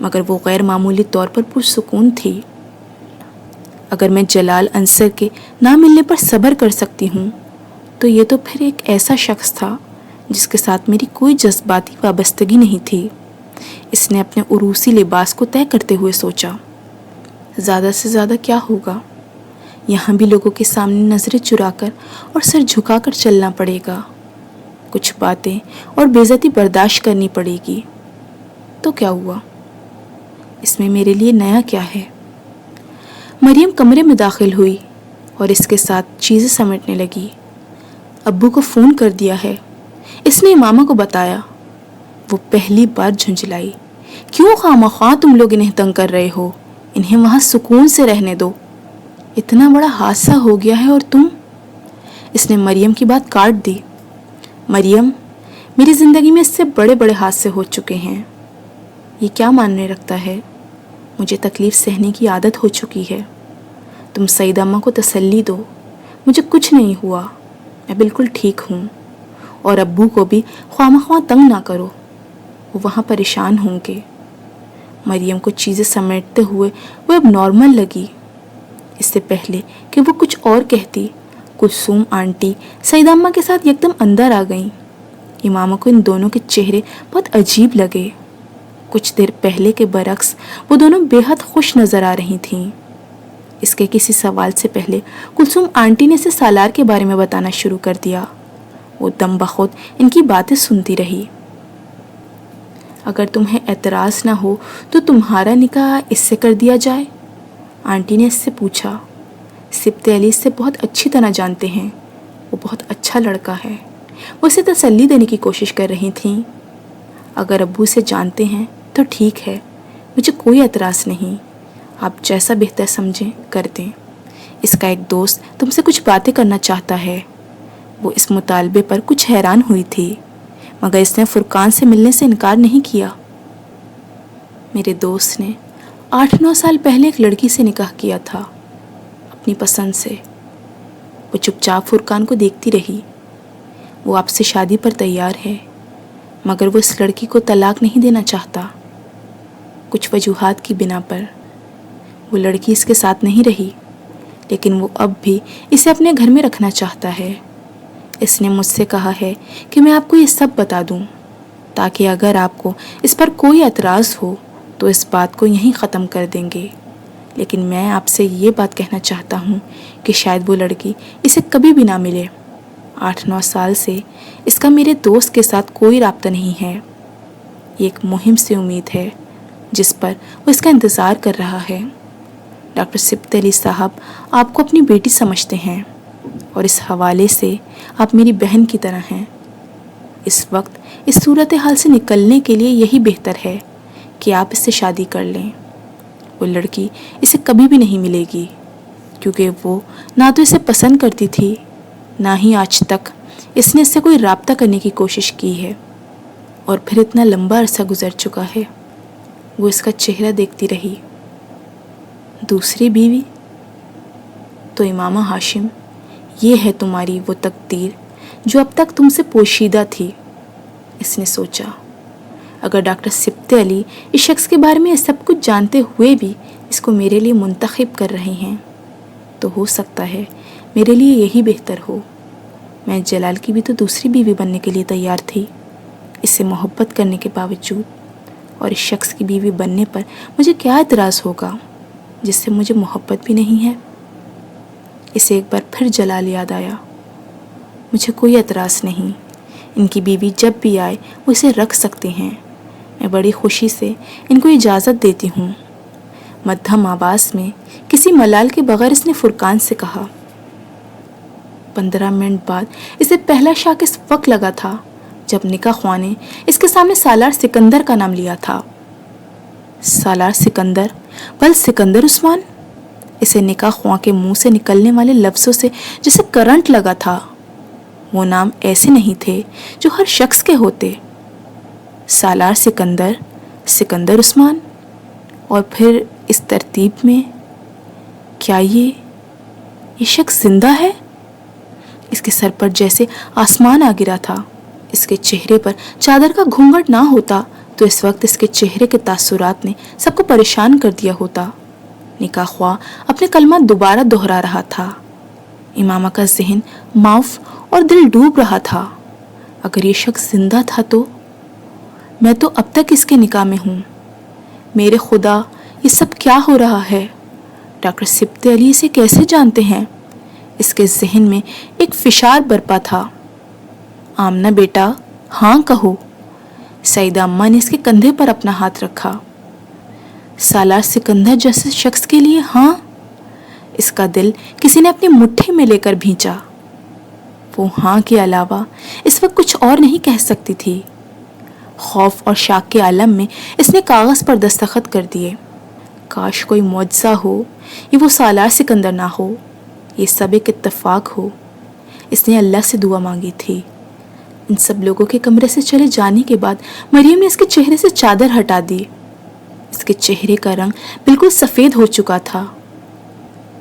Speaker 1: مگر وہ غیر معمولی طور پر پرسکون تھی۔ اگر میں جلال انصر کے نہ ملنے پر صبر کر سکتی ہوں تو یہ تو پھر ایک ایسا شخص تھا جس کے ساتھ میری کوئی جذباتی وابستگی نہیں تھی۔ اس نے اپنے عروسی لباس کو طے کرتے ہوئے سوچا، زیادہ سے زیادہ کیا ہوگا، یہاں بھی لوگوں کے سامنے نظریں چرا کر اور سر جھکا کر چلنا پڑے گا، کچھ باتیں اور بے عزتی برداشت کرنی پڑے گی، تو کیا ہوا، اس میں میرے لیے نیا کیا ہے۔ مریم کمرے میں داخل ہوئی اور اس کے ساتھ چیزیں سمیٹنے لگی۔ ابو کو فون کر دیا ہے، اس نے امامہ کو بتایا۔ وہ پہلی بار جھنجھلائی، کیوں خواہ تم لوگ انہیں تنگ کر رہے ہو، انہیں وہاں سکون سے رہنے دو، اتنا بڑا حادثہ ہو گیا ہے اور تم۔ اس نے مریم کی بات کاٹ دی۔ مریم، میری زندگی میں اس سے بڑے بڑے حادثے ہو چکے ہیں، یہ کیا معنی رکھتا ہے، مجھے تکلیف سہنے کی عادت ہو چکی ہے، تم سعیدہ اماں کو تسلی دو، مجھے کچھ نہیں ہوا، میں بالکل ٹھیک ہوں، اور ابو کو بھی خواہ مخواہ تنگ نہ کرو، وہ وہاں پریشان ہوں گے۔ مریم کو چیزیں سمیٹتے ہوئے وہ اب نارمل لگی۔ اس سے پہلے کہ وہ کچھ اور کہتی، کلثوم آنٹی سعیدہ اماں کے ساتھ یکدم اندر آ گئیں۔ امامہ کو ان دونوں کے چہرے بہت عجیب لگے۔ کچھ دیر پہلے کے برعکس وہ دونوں بے حد خوش نظر آ رہی تھیں۔ اس کے کسی سوال سے پہلے کلثوم آنٹی نے اسے سالار کے بارے میں بتانا شروع کر دیا۔ وہ دم بخود ان کی باتیں سنتی رہی۔ اگر تمہیں اعتراض نہ ہو تو تمہارا نکاح اس سے کر دیا جائے، آنٹی نے اس سے پوچھا۔ سبط علی سے بہت اچھی طرح جانتے ہیں، وہ بہت اچھا لڑکا ہے۔ وہ اسے تسلی دینے کی کوشش کر رہی تھیں۔ اگر ابو سے جانتے ہیں تو ٹھیک ہے، مجھے کوئی اعتراض نہیں، آپ جیسا بہتر سمجھیں کر دیں۔ اس کا ایک دوست تم سے کچھ باتیں کرنا چاہتا ہے۔ وہ اس مطالبے پر کچھ حیران ہوئی تھی، مگر اس نے فرقان سے ملنے سے انکار نہیں کیا۔ میرے دوست نے 8-9 سال پہلے ایک لڑکی سے نکاح کیا تھا، اپنی پسند سے۔ وہ چپ چاپ فرقان کو دیکھتی رہی۔ وہ آپ سے شادی پر تیار ہے، مگر وہ اس لڑکی کو طلاق نہیں دینا چاہتا، کچھ وجوہات کی بنا پر۔ وہ لڑکی اس کے ساتھ نہیں رہی، لیکن وہ اب بھی اسے اپنے گھر میں رکھنا چاہتا ہے۔ اس نے مجھ سے کہا ہے کہ میں آپ کو یہ سب بتا دوں، تاکہ اگر آپ کو اس پر کوئی اعتراض ہو تو اس بات کو یہیں ختم کر دیں گے۔ لیکن میں آپ سے یہ بات کہنا چاہتا ہوں کہ شاید وہ لڑکی اسے کبھی بھی نہ ملے۔ 8-9 سال سے اس کا میرے دوست کے ساتھ کوئی رابطہ نہیں ہے۔ یہ ایک مہم سے امید ہے جس پر وہ اس کا انتظار کر رہا ہے۔ ڈاکٹر سبط علی صاحب آپ کو اپنی بیٹی سمجھتے ہیں، اور اس حوالے سے آپ میری بہن کی طرح ہیں۔ اس وقت اس صورتحال سے نکلنے کے لیے یہی بہتر ہے کہ آپ اس سے شادی کر لیں۔ وہ لڑکی اسے کبھی بھی نہیں ملے گی، کیونکہ وہ نہ تو اسے پسند کرتی تھی، نہ ہی آج تک اس نے اس سے کوئی رابطہ کرنے کی کوشش کی ہے، اور پھر اتنا لمبا عرصہ گزر چکا ہے۔ وہ اس کا چہرہ دیکھتی رہی۔ دوسری بیوی؟ تو امامہ ہاشم، یہ ہے تمہاری وہ تقدیر جو اب تک تم سے پوشیدہ تھی۔ اس نے سوچا، اگر ڈاکٹر سبط علی اس شخص کے بارے میں سب کچھ جانتے ہوئے بھی اس کو میرے لیے منتخب کر رہے ہیں تو ہو سکتا ہے میرے لیے یہی بہتر ہو۔ میں جلال کی بھی تو دوسری بیوی بننے کے لیے تیار تھی، اس سے محبت کرنے کے باوجود، اور اس شخص کی بیوی بننے پر مجھے کیا اعتراض ہوگا جس سے مجھے محبت بھی نہیں ہے۔ اسے ایک بار پھر جلال یاد آیا۔ مجھے کوئی اعتراض نہیں، ان کی بیوی جب بھی آئے وہ اسے رکھ سکتے ہیں، میں بڑی خوشی سے ان کو اجازت دیتی ہوں۔ مدھم آواز میں کسی ملال کے بغیر اس نے فرقان سے کہا۔ 15 منٹ بعد اسے پہلا شاک اس وقت لگا تھا جب نکاح خواہ نے اس کے سامنے سالار سکندر کا نام لیا تھا۔ سالار سکندر، بل سکندر عثمان؟ اسے نکاح خواہ کے منہ سے نکلنے والے لفظوں سے جسے کرنٹ لگا تھا۔ وہ نام ایسے نہیں تھے جو ہر شخص کے ہوتے۔ سالار سکندر، سکندر عثمان، اور پھر اس ترتیب میں، کیا یہ شخص زندہ ہے؟ اس کے سر پر جیسے آسمان آ گرا تھا۔ اس کے چہرے پر چادر کا گھونگھٹ نہ ہوتا تو اس وقت اس کے چہرے کے تاثرات نے سب کو پریشان کر دیا ہوتا۔ نکاح خواہ اپنے کلمات دوبارہ دہرا رہا تھا۔ امامہ کا ذہن معاف اور دل ڈوب رہا تھا۔ اگر یہ شخص زندہ تھا تو میں تو اب تک اس کے نکاح میں ہوں۔ میرے خدا، یہ سب کیا ہو رہا ہے؟ ڈاکٹر سبط علی اسے کیسے جانتے ہیں؟ اس کے ذہن میں ایک فشار برپا تھا۔ آمنہ بیٹا، ہاں کہو۔ سیدہ اماں نے اس کے کندھے پر اپنا ہاتھ رکھا۔ سالار سکندر جیسے شخص کے لیے ہاں؟ اس کا دل کسی نے اپنی مٹھی میں لے کر بھینچا۔ وہ ہاں کے علاوہ اس وقت کچھ اور نہیں کہہ سکتی تھی۔ خوف اور شاک کے عالم میں اس نے کاغذ پر دستخط کر دیے۔ کاش کوئی معجزہ ہو، یہ وہ سالار سکندر نہ ہو، یہ سب ایک اتفاق ہو۔ اس نے اللہ سے دعا مانگی تھی۔ ان سب لوگوں کے کمرے سے چلے جانے کے بعد مریم نے اس کے چہرے سے چادر ہٹا دی۔ اس کے چہرے کا رنگ بالکل سفید ہو چکا تھا۔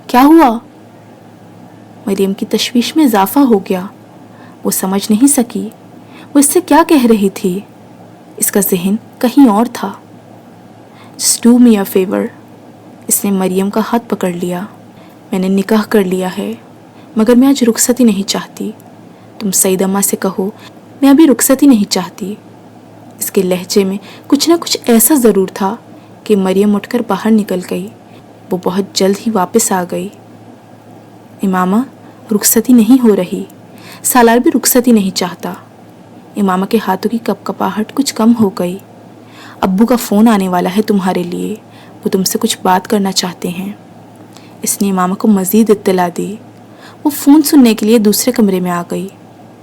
Speaker 1: کیا ہوا؟ مریم کی تشویش میں اضافہ ہو گیا۔ وہ سمجھ نہیں سکی وہ اس سے کیا کہہ رہی تھی۔ اس کا ذہن کہیں اور تھا۔ Just do me a favor۔ اس نے مریم کا ہاتھ پکڑ لیا۔ میں نے نکاح کر لیا ہے، مگر میں آج رخصتی نہیں چاہتی۔ تم سعید اماں سے کہو میں ابھی رخصتی نہیں چاہتی۔ اس کے لہجے میں کچھ نہ کچھ ایسا ضرور تھا کہ مریم اٹھ کر باہر نکل گئی۔ وہ بہت جلد ہی واپس آ گئی۔ امامہ، رخصتی نہیں ہو رہی۔ سالار بھی رخصتی نہیں چاہتا۔ امامہ کے ہاتھوں کی کپکپاہٹ کچھ کم ہو گئی۔ ابو کا فون آنے والا ہے تمہارے لیے، وہ تم سے کچھ بات کرنا چاہتے ہیں۔ اس نے امامہ کو مزید اطلاع دی۔ وہ فون سننے کے لیے دوسرے کمرے میں آ گئی۔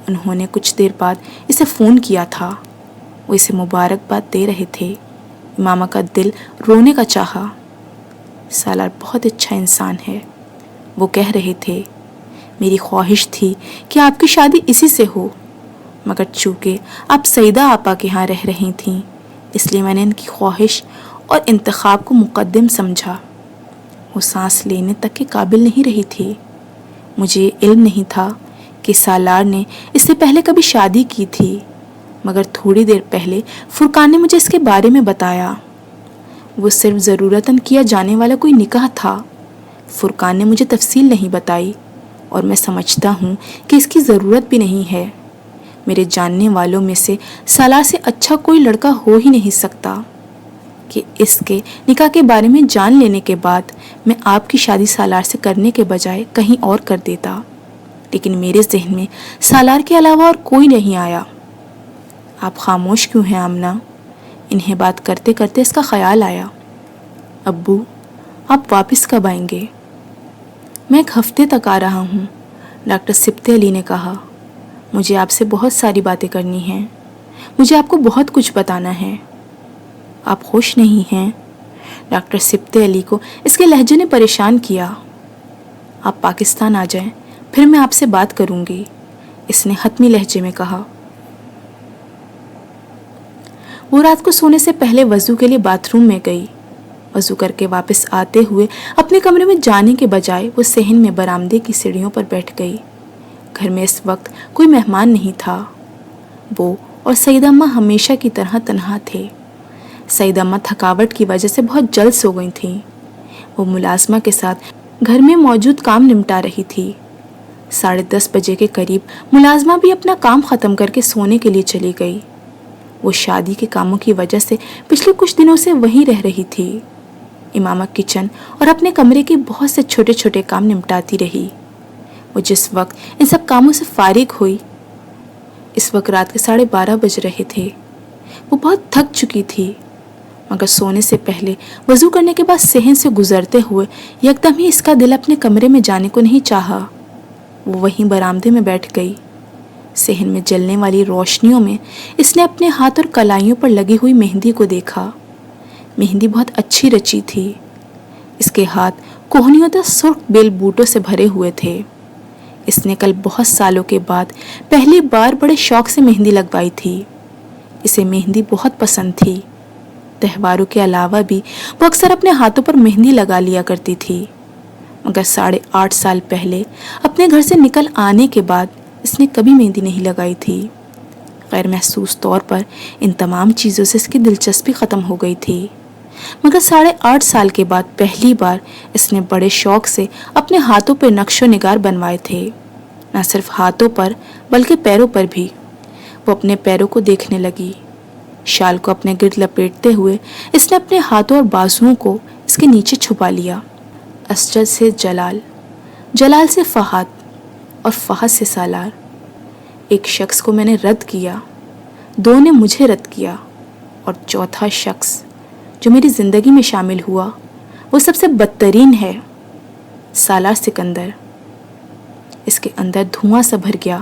Speaker 1: انہوں نے کچھ دیر بعد اسے فون کیا تھا۔ وہ اسے مبارکباد دے رہے تھے۔ امامہ کا دل رونے کا چاہا۔ سالار بہت اچھا انسان ہے، وہ کہہ رہے تھے۔ میری خواہش تھی کہ آپ کی شادی اسی سے ہو، مگر چونکہ آپ سیدہ آپا کے ہاں رہ رہی تھیں، اس لیے میں نے ان کی خواہش اور انتخاب کو مقدم سمجھا۔ وہ سانس لینے تک کے قابل نہیں رہی تھی۔ مجھے علم نہیں تھا کہ سالار نے اس سے پہلے کبھی شادی کی تھی، مگر تھوڑی دیر پہلے فرقان نے مجھے اس کے بارے میں بتایا۔ وہ صرف ضرورتاً کیا جانے والا کوئی نکاح تھا۔ فرقان نے مجھے تفصیل نہیں بتائی، اور میں سمجھتا ہوں کہ اس کی ضرورت بھی نہیں ہے۔ میرے جاننے والوں میں سے سالار سے اچھا کوئی لڑکا ہو ہی نہیں سکتا کہ اس کے نکاح کے بارے میں جان لینے کے بعد میں آپ کی شادی سالار سے کرنے کے بجائے کہیں اور کر دیتا، لیکن میرے ذہن میں سالار کے علاوہ اور کوئی نہیں آیا۔ آپ خاموش کیوں ہیں آمنہ؟ انہیں بات کرتے کرتے اس کا خیال آیا۔ ابو، آپ واپس کب آئیں گے؟ میں ایک ہفتے تک آ رہا ہوں، ڈاکٹر سبط علی نے کہا۔ مجھے آپ سے بہت ساری باتیں کرنی ہیں، مجھے آپ کو بہت کچھ بتانا ہے۔ آپ خوش نہیں ہیں؟ ڈاکٹر سبط علی کو اس کے لہجے نے پریشان کیا۔ آپ پاکستان آ جائیں، پھر میں آپ سے بات کروں گی، اس نے حتمی لہجے میں کہا۔ وہ رات کو سونے سے پہلے وضو کے لیے باتھ روم میں گئی۔ وضو کر کے واپس آتے ہوئے اپنے کمرے میں جانے کے بجائے وہ صحن میں برآمدے کی سیڑھیوں پر بیٹھ گئی۔ گھر میں اس وقت کوئی مہمان نہیں تھا۔ وہ اور سیدہ اماں ہمیشہ کی طرح تنہا تھے۔ سیدہ اماں تھکاوٹ کی وجہ سے بہت جلد سو گئی تھیں۔ وہ ملازمہ کے ساتھ گھر میں موجود کام نمٹا رہی تھی۔ 10:30 بجے کے قریب ملازمہ بھی اپنا کام ختم کر کے سونے کے لیے چلی گئی۔ وہ شادی کے کاموں کی وجہ سے پچھلے کچھ دنوں سے وہیں رہ رہی تھی۔ امامہ کچن اور اپنے کمرے کے بہت سے چھوٹے چھوٹے کام نمٹاتی رہی۔ وہ جس وقت ان سب کاموں سے فارغ ہوئی، اس وقت رات کے 12:30 بج رہے تھے۔ وہ بہت تھک چکی تھی، مگر سونے سے پہلے وضو کرنے کے بعد صحن سے گزرتے ہوئے یکدم ہی اس کا دل اپنے کمرے میں جانے کو نہیں چاہا۔ وہ وہیں برآمدے میں بیٹھ گئی۔ صحن میں جلنے والی روشنیوں میں اس نے اپنے ہاتھ اور کلائیوں پر لگی ہوئی مہندی کو دیکھا۔ مہندی بہت اچھی رچی تھی۔ اس کے ہاتھ کوہنیوں تک سرخ بیل بوٹوں سے بھرے ہوئے تھے۔ اس نے کل بہت سالوں کے بعد پہلی بار بڑے شوق سے مہندی لگوائی تھی۔ اسے مہندی بہت پسند تھی۔ تہواروں کے علاوہ بھی وہ اکثر اپنے ہاتھوں پر مہندی لگا لیا کرتی تھی، مگر 8.5 سال پہلے اپنے گھر سے نکل آنے کے بعد اس نے کبھی مہندی نہیں لگائی تھی۔ غیر محسوس طور پر ان تمام چیزوں سے اس کی دلچسپی ختم ہو گئی تھی، مگر 8.5 سال کے بعد پہلی بار اس نے بڑے شوق سے اپنے ہاتھوں پر نقش و نگار بنوائے تھے، نہ صرف ہاتھوں پر بلکہ پیروں پر بھی۔ وہ اپنے پیروں کو دیکھنے لگی۔ شال کو اپنے گرد لپیٹتے ہوئے اس نے اپنے ہاتھوں اور بازوؤں کو اس کے نیچے چھپا لیا۔ اسجد سے جلال، جلال سے فہد اور فہد سے سالار۔ ایک شخص کو میں نے رد کیا، 2 نے مجھے رد کیا، اور چوتھا شخص جو میری زندگی میں شامل ہوا وہ سب سے بدترین ہے، سالار سکندر۔ اس کے اندر دھواں سا بھر گیا۔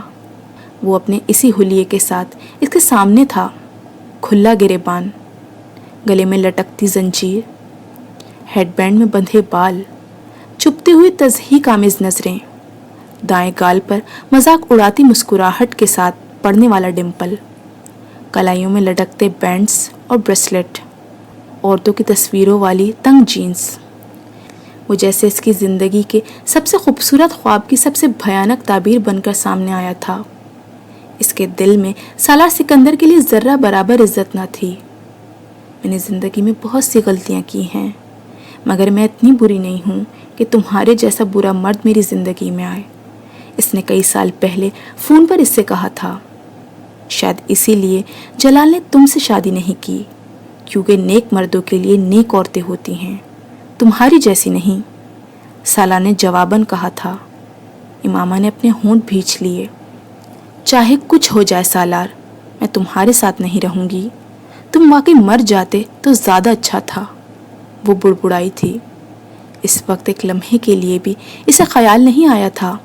Speaker 1: وہ اپنے اسی حلیے کے ساتھ اس کے سامنے تھا، کھلا گریبان، گلے میں لٹکتی زنجیر، ہیڈ بینڈ میں بندھے بال، چپتی ہوئی تضحیک آمیز نظریں، دائیں گال پر مذاق اڑاتی مسکراہٹ کے ساتھ پڑنے والا ڈمپل، کلائیوں میں لٹکتے بینڈز اور بریسلٹ، عورتوں کی تصویروں والی تنگ جینز۔ وہ جیسے اس کی زندگی کے سب سے خوبصورت خواب کی سب سے بھیانک تعبیر بن کر سامنے آیا تھا۔ اس کے دل میں سالار سکندر کے لیے ذرہ برابر عزت نہ تھی۔ میں نے زندگی میں بہت سی غلطیاں کی ہیں، مگر میں اتنی بری نہیں ہوں کہ تمہارے جیسا برا مرد میری زندگی میں آئے، اس نے کئی سال پہلے فون پر اس سے کہا تھا۔ شاید اسی لیے جلال نے تم سے شادی نہیں کی، کیونکہ نیک مردوں کے لیے نیک عورتیں ہوتی ہیں، تمہاری جیسی نہیں، سالار نے جواباً کہا تھا۔ امامہ نے اپنے ہونٹ بھینچ لیے۔ چاہے کچھ ہو جائے سالار، میں تمہارے ساتھ نہیں رہوں گی، تم واقعی مر جاتے تو زیادہ اچھا تھا، وہ بڑبڑائی تھی۔ اس وقت ایک لمحے کے لیے بھی اسے خیال نہیں آیا تھا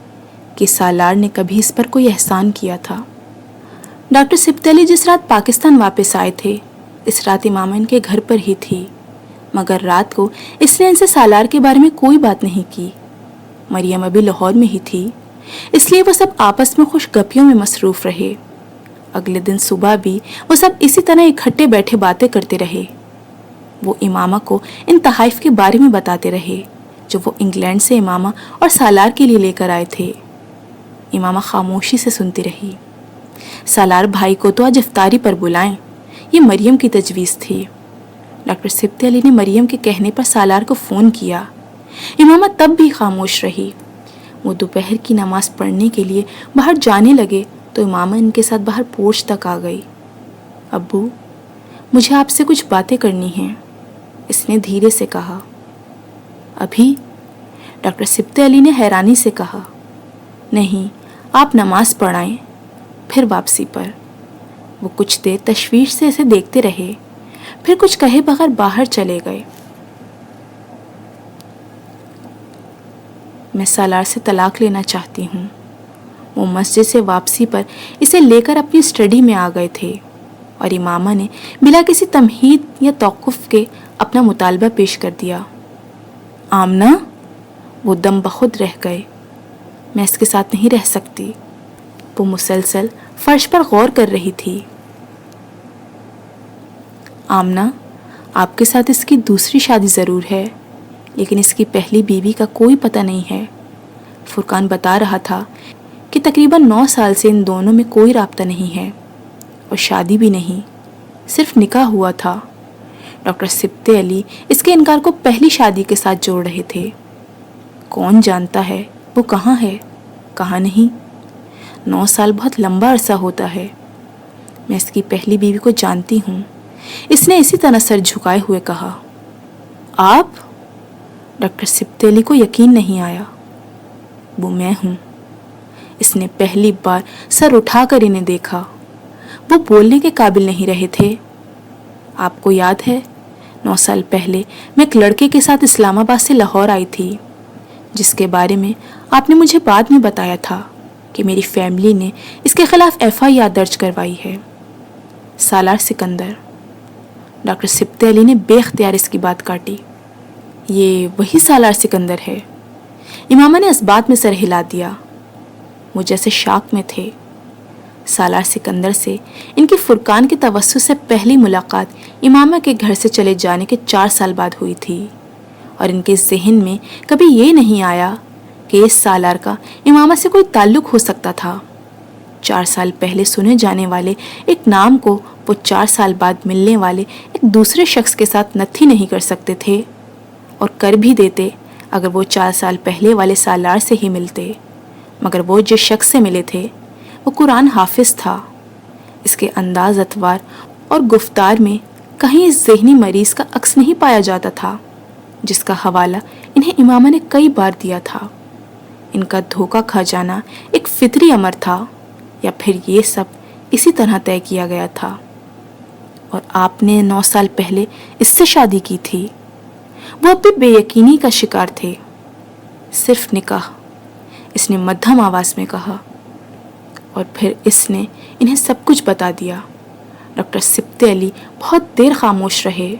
Speaker 1: کہ سالار نے کبھی اس پر کوئی احسان کیا تھا۔ ڈاکٹر سبت علی جس رات پاکستان واپس آئے تھے، اس رات امامہ ان کے گھر پر ہی تھی، مگر رات کو اس نے ان سے سالار کے بارے میں کوئی بات نہیں کی۔ مریم ابھی لاہور میں ہی تھی، اس لیے وہ سب آپس میں خوش گپیوں میں مصروف رہے۔ اگلے دن صبح بھی وہ سب اسی طرح اکٹھے بیٹھے باتیں کرتے رہے۔ وہ امامہ کو ان تحائف کے بارے میں بتاتے رہے جو وہ انگلینڈ سے امامہ اور سالار کے لیے لے کر آئے تھے۔ امامہ خاموشی سے سنتی رہی۔ سالار بھائی کو تو آج افطاری پر بلائیں، یہ مریم کی تجویز تھی۔ ڈاکٹر سبت علی نے مریم کے کہنے پر سالار کو فون کیا۔ امامہ تب بھی خاموش رہی۔ وہ دوپہر کی نماز پڑھنے کے لیے باہر جانے لگے تو امامہ ان کے ساتھ باہر پورچ تک آ گئی۔ ابو، مجھے آپ سے کچھ باتیں کرنی ہیں، اس نے دھیرے سے کہا۔ ابھی؟ ڈاکٹر سبت علی نے حیرانی سے کہا۔ نہیں، آپ نماز پڑھائیں، پھر واپسی پر۔ وہ کچھ دیر تشویش سے اسے دیکھتے رہے، پھر کچھ کہے بغیر باہر چلے گئے۔ میں سالار سے طلاق لینا چاہتی ہوں۔ وہ مسجد سے واپسی پر اسے لے کر اپنی اسٹڈی میں آ گئے تھے اور امامہ نے بلا کسی تمہید یا توقف کے اپنا مطالبہ پیش کر دیا۔ آمنہ؟ وہ دم بخود رہ گئے۔ میں اس کے ساتھ نہیں رہ سکتی۔ وہ مسلسل فرش پر غور کر رہی تھی۔ آمنہ، آپ کے ساتھ اس کی دوسری شادی ضرور ہے، لیکن اس کی پہلی بیوی کا کوئی پتہ نہیں ہے۔ فرقان بتا رہا تھا کہ تقریباً 9 سال سے ان دونوں میں کوئی رابطہ نہیں ہے اور شادی بھی نہیں، صرف نکاح ہوا تھا۔ ڈاکٹر سبت علی اس کے انکار کو پہلی شادی کے ساتھ جوڑ رہے تھے۔ کون جانتا ہے وہ کہاں ہے، کہاں نہیں۔ 9 سال بہت لمبا عرصہ ہوتا ہے۔ میں اس کی پہلی بیوی کو جانتی ہوں، اس نے اسی طرح سر جھکائے ہوئے کہا۔ آپ؟ ڈاکٹر سبت علی کو یقین نہیں آیا۔ وہ میں ہوں۔ اس نے پہلی بار سر اٹھا کر انہیں دیکھا۔ وہ بولنے کے قابل نہیں رہے تھے۔ آپ کو یاد ہے 9 سال پہلے میں ایک لڑکے کے ساتھ اسلام آباد سے لاہور آئی تھی، جس کے بارے میں آپ نے مجھے بعد میں بتایا تھا کہ میری فیملی نے اس کے خلاف FIR درج کروائی ہے۔ سالار سکندر۔ ڈاکٹر سبت علی نے بے اختیار اس کی بات کاٹی۔ یہ وہی سالار سکندر ہے؟ امامہ نے اس بات میں سر ہلا دیا۔ وہ جیسے شاک میں تھے۔ سالار سکندر سے ان کی فرقان کے توسط سے پہلی ملاقات امامہ کے گھر سے چلے جانے کے 4 سال بعد ہوئی تھی، اور ان کے ذہن میں کبھی یہ نہیں آیا کہ اس سالار کا امامہ سے کوئی تعلق ہو سکتا تھا۔ 4 سال پہلے سنے جانے والے ایک نام کو وہ 4 سال بعد ملنے والے ایک دوسرے شخص کے ساتھ نتھی نہیں کر سکتے تھے، اور کر بھی دیتے اگر وہ 4 سال پہلے والے سالار سے ہی ملتے، مگر وہ جس شخص سے ملے تھے وہ قرآن حافظ تھا۔ اس کے انداز اتوار اور گفتار میں کہیں اس ذہنی مریض کا عکس نہیں پایا جاتا تھا جس کا حوالہ انہیں امامہ نے کئی بار دیا تھا۔ ان کا دھوکہ کھا جانا ایک فطری امر تھا، یا پھر یہ سب اسی طرح طے کیا گیا تھا؟ اور آپ نے 9 سال پہلے اس سے شادی کی تھی۔ وہ اب بھی بے یقینی کا شکار تھے۔ صرف نکاح، اس نے مدھم آواز میں کہا، اور پھر اس نے انہیں سب کچھ بتا دیا۔ ڈاکٹر سبط علی بہت دیر خاموش رہے،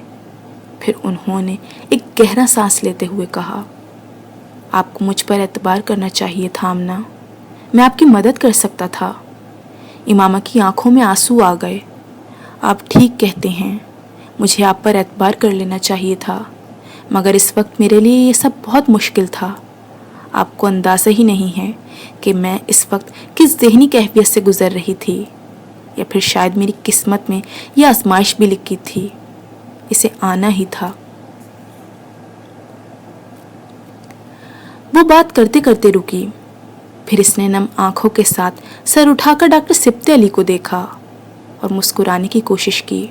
Speaker 1: پھر انہوں نے ایک گہرا سانس لیتے ہوئے کہا، آپ کو مجھ پر اعتبار کرنا چاہیے تھا آمنہ، میں آپ کی مدد کر سکتا تھا۔ امامہ کی آنکھوں میں آنسو آ گئے۔ آپ ٹھیک کہتے ہیں، مجھے آپ پر اعتبار کر لینا چاہیے تھا، مگر اس وقت میرے لیے یہ سب بہت مشکل تھا۔ آپ کو اندازہ ہی نہیں ہے کہ میں اس وقت کس ذہنی کیفیت سے گزر رہی تھی، یا پھر شاید میری قسمت میں یہ آزمائش بھی لکھی تھی، اسے آنا ہی تھا۔ وہ بات کرتے کرتے رکی، پھر اس نے نم آنکھوں کے ساتھ سر اٹھا کر ڈاکٹر سبط علی کو دیکھا اور مسکرانے کی کوشش کی۔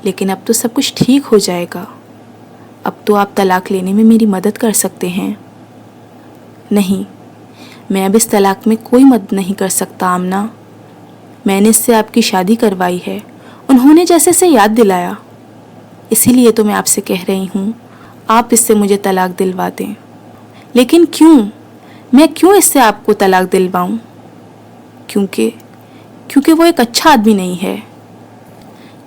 Speaker 1: لیکن اب تو سب کچھ ٹھیک ہو جائے گا، اب تو آپ طلاق لینے میں میری مدد کر سکتے ہیں۔ نہیں، میں اب اس طلاق میں کوئی مدد نہیں کر سکتا آمنہ، میں نے اس سے آپ کی شادی کروائی ہے، انہوں نے جیسے سے یاد دلایا، اسی لیے تو میں آپ سے کہہ رہی ہوں آپ اس سے مجھے طلاق دلوا دیں۔ لیکن کیوں؟ میں کیوں اس سے آپ کو طلاق دلواؤں؟ کیونکہ وہ ایک اچھا آدمی نہیں ہے،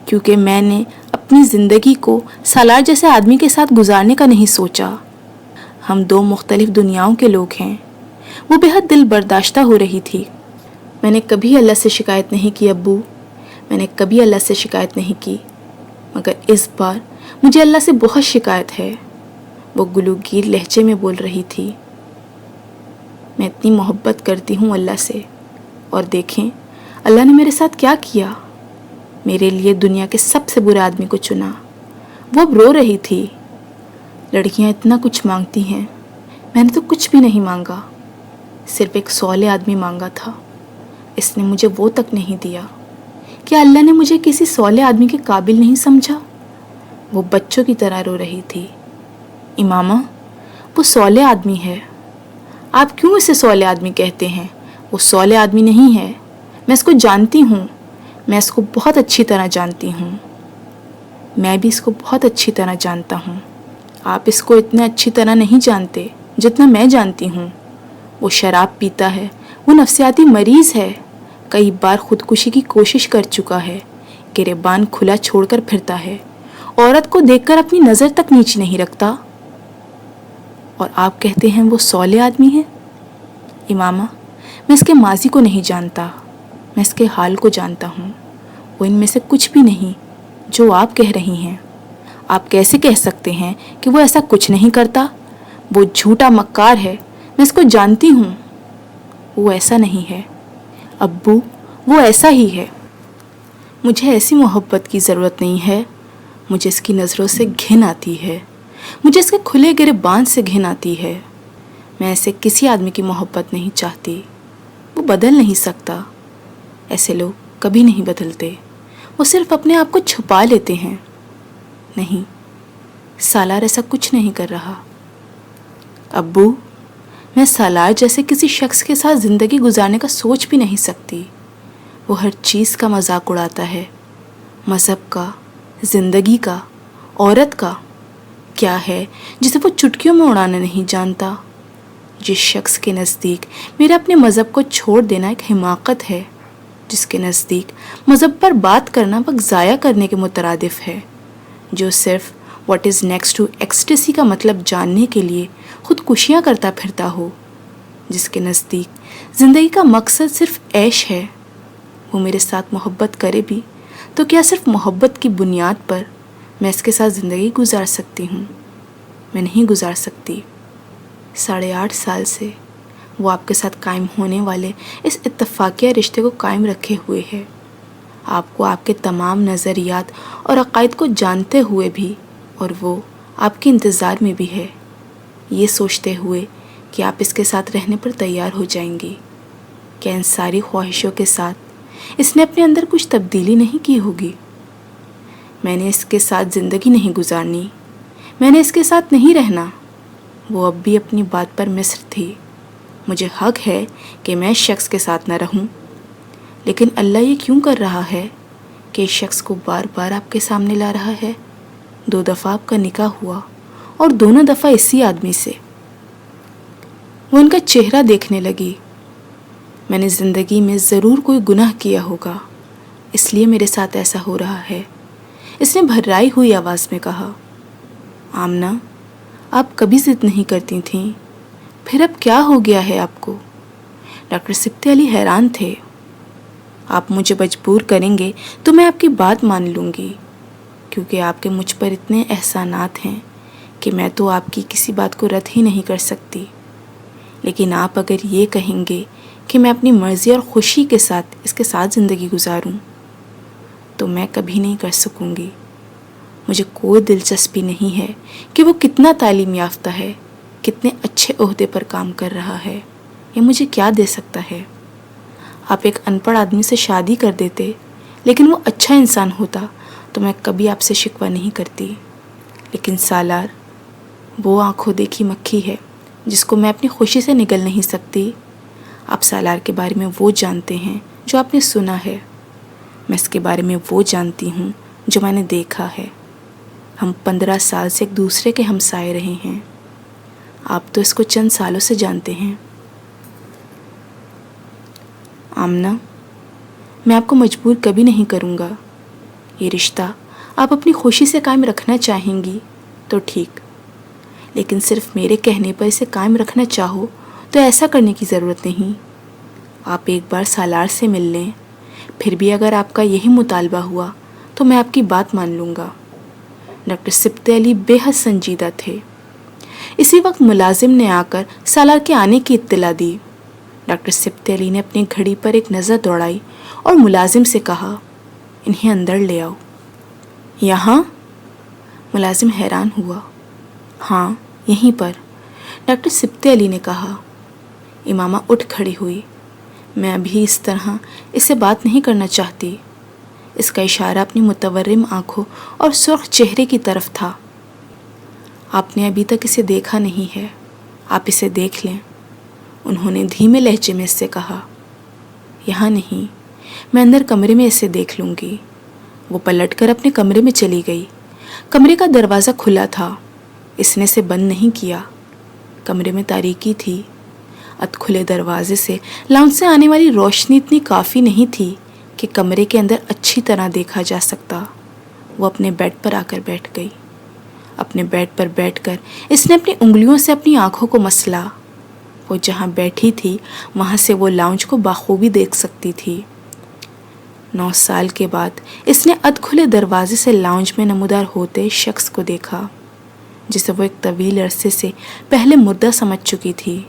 Speaker 1: کیونکہ میں نے اپنی زندگی کو سالار جیسے آدمی کے ساتھ گزارنے کا نہیں سوچا۔ ہم 2 مختلف دنیاؤں کے لوگ ہیں۔ وہ بے حد دل برداشتہ ہو رہی تھی۔ میں نے کبھی اللہ سے شکایت نہیں کی ابو، میں نے کبھی اللہ سے شکایت نہیں کی، مگر اس بار مجھے اللہ سے بہت شکایت ہے۔ وہ گلوگیر لہجے میں بول رہی تھی۔ میں اتنی محبت کرتی ہوں اللہ سے، اور دیکھیں اللہ نے میرے ساتھ کیا کیا، میرے لیے دنیا کے سب سے برے آدمی کو چنا۔ وہ اب رو رہی تھی۔ لڑکیاں اتنا کچھ مانگتی ہیں، میں نے تو کچھ بھی نہیں مانگا، صرف ایک سولے آدمی مانگا تھا، اس نے مجھے وہ تک نہیں دیا۔ کیا اللہ نے مجھے کسی سولے آدمی کے قابل نہیں سمجھا؟ وہ بچوں کی طرح رو رہی تھی۔ امامہ، وہ سولے آدمی ہے۔ آپ کیوں اسے سولے آدمی کہتے ہیں؟ وہ سولے آدمی نہیں ہے، میں اس کو جانتی ہوں، میں اس کو بہت اچھی طرح جانتی ہوں۔ میں بھی اس کو بہت اچھی طرح جانتا ہوں۔ آپ اس کو اتنے اچھی طرح نہیں جانتے جتنا میں جانتی ہوں۔ وہ شراب پیتا ہے، وہ نفسیاتی مریض ہے، کئی بار خودکشی کی کوشش کر چکا ہے، گریبان کھلا چھوڑ کر پھرتا ہے، عورت کو دیکھ کر اپنی نظر تک نیچے نہیں رکھتا، اور آپ کہتے ہیں وہ سولے آدمی ہے؟ امامہ، میں اس کے ماضی کو نہیں جانتا، میں اس کے حال کو جانتا ہوں۔ وہ ان میں سے کچھ بھی نہیں جو آپ کہہ رہی ہیں۔ آپ کیسے کہہ سکتے ہیں کہ وہ ایسا کچھ نہیں کرتا؟ وہ جھوٹا مکار ہے، میں اس کو جانتی ہوں۔ وہ ایسا نہیں ہے ابو، وہ ایسا ہی ہے۔ مجھے ایسی محبت کی ضرورت نہیں ہے، مجھے اس کی نظروں سے گھن آتی ہے، مجھے اس کے کھلے گریبان سے گھن آتی ہے۔ میں ایسے کسی آدمی کی محبت نہیں چاہتی، وہ بدل نہیں سکتا، ایسے لوگ کبھی نہیں بدلتے، وہ صرف اپنے آپ کو چھپا لیتے ہیں۔ نہیں، سالار ایسا کچھ نہیں کر رہا۔ ابو، میں سالار جیسے کسی شخص کے ساتھ زندگی گزارنے کا سوچ بھی نہیں سکتی۔ وہ ہر چیز کا مذاق اڑاتا ہے، مذہب کا، زندگی کا، عورت کا۔ کیا ہے جسے وہ چٹکیوں میں اڑانا نہیں جانتا؟ جس شخص کے نزدیک میرا اپنے مذہب کو چھوڑ دینا ایک حماقت ہے، جس کے نزدیک مذہب پر بات کرنا وقت ضائع کرنے کے مترادف ہے، جو صرف what is next to ecstasy کا مطلب جاننے کے لیے خودکشیاں کرتا پھرتا ہو، جس کے نزدیک زندگی کا مقصد صرف عیش ہے، وہ میرے ساتھ محبت کرے بھی تو کیا صرف محبت کی بنیاد پر میں اس کے ساتھ زندگی گزار سکتی ہوں؟ میں نہیں گزار سکتی۔ 8.5 سال سے وہ آپ کے ساتھ قائم ہونے والے اس اتفاقیہ رشتے کو قائم رکھے ہوئے ہے، آپ کو آپ کے تمام نظریات اور عقائد کو جانتے ہوئے بھی، اور وہ آپ کے انتظار میں بھی ہے، یہ سوچتے ہوئے کہ آپ اس کے ساتھ رہنے پر تیار ہو جائیں گی۔ کیا ان ساری خواہشوں کے ساتھ اس نے اپنے اندر کچھ تبدیلی نہیں کی ہوگی؟ میں نے اس کے ساتھ زندگی نہیں گزارنی، میں نے اس کے ساتھ نہیں رہنا۔ وہ اب بھی اپنی بات پر مصر تھی۔ مجھے حق ہے کہ میں اس شخص کے ساتھ نہ رہوں، لیکن اللہ یہ کیوں کر رہا ہے کہ اس شخص کو بار بار آپ کے سامنے لا رہا ہے؟ 2 دفعہ آپ کا نکاح ہوا اور دونوں دفعہ اسی آدمی سے۔ وہ ان کا چہرہ دیکھنے لگی۔ میں نے زندگی میں ضرور کوئی گناہ کیا ہوگا، اس لیے میرے ساتھ ایسا ہو رہا ہے، اس نے بھررائی ہوئی آواز میں کہا۔ آمنہ، آپ کبھی ضد نہیں کرتی تھیں، پھر اب کیا ہو گیا ہے آپ کو؟ ڈاکٹر سبطی علی حیران تھے۔ آپ مجھے مجبور کریں گے تو میں آپ کی بات مان لوں گی، کیونکہ آپ کے مجھ پر اتنے احسانات ہیں کہ میں تو آپ کی کسی بات کو رد ہی نہیں کر سکتی۔ لیکن آپ اگر یہ کہیں گے کہ میں اپنی مرضی اور خوشی کے ساتھ اس کے ساتھ زندگی گزاروں تو میں کبھی نہیں کر سکوں گی۔ مجھے کوئی دلچسپی نہیں ہے کہ وہ کتنا تعلیم یافتہ ہے، کتنے اچھے عہدے پر کام کر رہا ہے، یہ مجھے کیا دے سکتا ہے۔ آپ ایک ان پڑھ آدمی سے شادی کر دیتے، لیکن وہ اچھا انسان ہوتا تو میں کبھی آپ سے شکوہ نہیں کرتی۔ لیکن سالار وہ آنکھوں دیکھی مکھی ہے جس کو میں اپنی خوشی سے نگل نہیں سکتی۔ آپ سالار کے بارے میں وہ جانتے ہیں جو آپ نے سنا ہے، میں اس کے بارے میں وہ جانتی ہوں جو میں نے دیکھا ہے۔ ہم 15 سال سے ایک دوسرے کے ہمسائے رہے ہیں، آپ تو اس کو چند سالوں سے جانتے ہیں۔ آمنہ، میں آپ کو مجبور کبھی نہیں کروں گا۔ یہ رشتہ آپ اپنی خوشی سے قائم رکھنا چاہیں گی تو ٹھیک، لیکن صرف میرے کہنے پر اسے قائم رکھنا چاہو تو ایسا کرنے کی ضرورت نہیں۔ آپ ایک بار سالار سے مل لیں، پھر بھی اگر آپ کا یہی مطالبہ ہوا تو میں آپ کی بات مان لوں گا۔ ڈاکٹر سبطی علی بے حد سنجیدہ تھے۔ اسی وقت ملازم نے آ کر سالار کے آنے کی اطلاع دی۔ ڈاکٹر سبطی علی نے اپنی گھڑی پر ایک نظر دوڑائی اور ملازم سے کہا، انہیں اندر لے آؤ۔ یہاں؟ ملازم حیران ہوا۔ ہاں، یہیں پر، ڈاکٹر سبطی علی نے کہا۔ امامہ اٹھ کھڑی ہوئی۔ میں ابھی اس طرح اس سے بات نہیں کرنا چاہتی۔ اس کا اشارہ اپنی متورم آنکھوں اور سرخ چہرے کی طرف تھا۔ آپ نے ابھی تک اسے دیکھا نہیں ہے، آپ اسے دیکھ لیں، انہوں نے دھیمے لہجے میں اس سے کہا۔ یہاں نہیں، میں اندر کمرے میں اسے دیکھ لوں گی۔ وہ پلٹ کر اپنے کمرے میں چلی گئی۔ کمرے کا دروازہ کھلا تھا، اس نے اسے بند نہیں کیا۔ کمرے میں تاریکی تھی۔ اد کھلے دروازے سے لاؤنج سے آنے والی روشنی اتنی کافی نہیں تھی کہ کمرے کے اندر اچھی طرح دیکھا جا سکتا۔ وہ اپنے بیڈ پر آ کر بیٹھ گئی۔ اپنے بیڈ پر بیٹھ کر اس نے اپنی انگلیوں سے اپنی آنکھوں کو مسلا۔ وہ جہاں بیٹھی تھی وہاں سے وہ لاؤنج کو بخوبی دیکھ سکتی تھی۔ 9 سال کے بعد اس نے اد کھلے دروازے سے لاؤنج میں نمودار ہوتے شخص کو دیکھا جسے وہ ایک طویل عرصے سے پہلے مردہ سمجھ چکی تھی،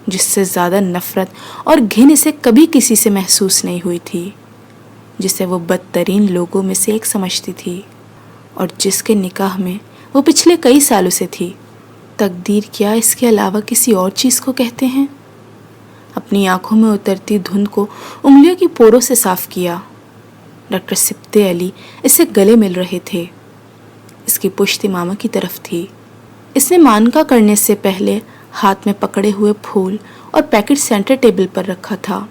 Speaker 1: جس سے زیادہ نفرت اور گھن اسے کبھی کسی سے محسوس نہیں ہوئی تھی، جسے وہ بدترین لوگوں میں سے ایک سمجھتی تھی، اور جس کے نکاح میں وہ پچھلے کئی سالوں سے تھی۔ تقدیر کیا اس کے علاوہ کسی اور چیز کو کہتے ہیں؟ اپنی آنکھوں میں اترتی دھند کو انگلیوں کی پوروں سے صاف کیا۔ ڈاکٹر سبطی علی اس سے گلے مل رہے تھے۔ اس کی پشت امامہ کی طرف تھی۔ اس نے مانکا کرنے سے پہلے ہاتھ میں پکڑے ہوئے پھول اور پیکٹ سینٹر ٹیبل پر رکھا تھا۔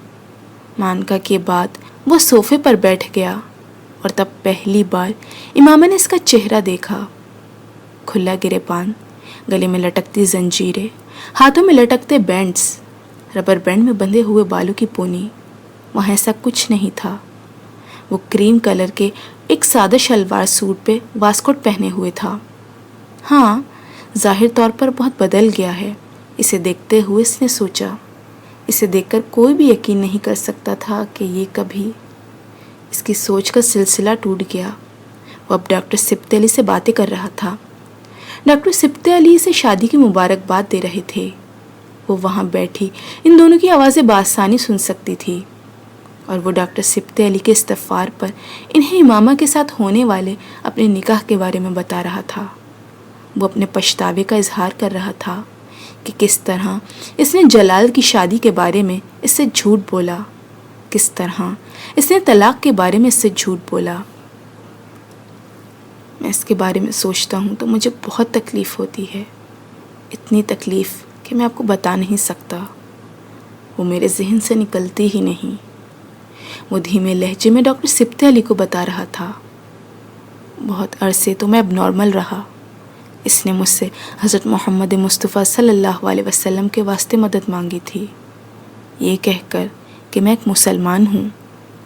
Speaker 1: مانکا کے بعد وہ صوفے پر بیٹھ گیا اور تب پہلی بار امامہ نے اس کا چہرہ دیکھا۔ کھلا گریبان، گلے میں لٹکتی زنجیریں، ہاتھوں میں لٹکتے بینڈز، ربر بینڈ میں بندھے ہوئے بالوں کی پونی، وہاں ایسا کچھ نہیں تھا۔ وہ کریم کلر کے ایک سادہ شلوار سوٹ پہ واسکوٹ پہنے ہوئے تھا۔ ہاں، ظاہر طور پر بہت بدل گیا ہے، اسے دیکھتے ہوئے اس نے سوچا۔ اسے دیکھ کر کوئی بھی یقین نہیں کر سکتا تھا کہ یہ کبھی۔ اس کی سوچ کا سلسلہ ٹوٹ گیا۔ وہ اب ڈاکٹر سبطی علی سے باتیں کر رہا تھا۔ ڈاکٹر سبطی علی سے شادی کی مبارکباد دے رہے تھے۔ وہ وہاں بیٹھی ان دونوں کی آوازیں بآسانی سن سکتی تھی، اور وہ ڈاکٹر سبط علی کے استغفار پر انہیں امامہ کے ساتھ ہونے والے اپنے نکاح کے بارے میں بتا رہا تھا۔ وہ اپنے پچھتاوے کا اظہار کر رہا تھا کہ کس طرح اس نے جلال کی شادی کے بارے میں اس سے جھوٹ بولا، کس طرح اس نے طلاق کے بارے میں اس سے جھوٹ بولا۔ میں اس کے بارے میں سوچتا ہوں تو مجھے بہت تکلیف ہوتی ہے، اتنی تکلیف کہ میں آپ کو بتا نہیں سکتا۔ وہ میرے ذہن سے نکلتی ہی نہیں۔ وہ دھیمے لہجے میں ڈاکٹر سبط علی کو بتا رہا تھا، بہت عرصے تو میں اب نارمل رہا۔ اس نے مجھ سے حضرت محمد مصطفیٰ صلی اللہ علیہ وسلم کے واسطے مدد مانگی تھی، یہ کہہ کر کہ میں ایک مسلمان ہوں،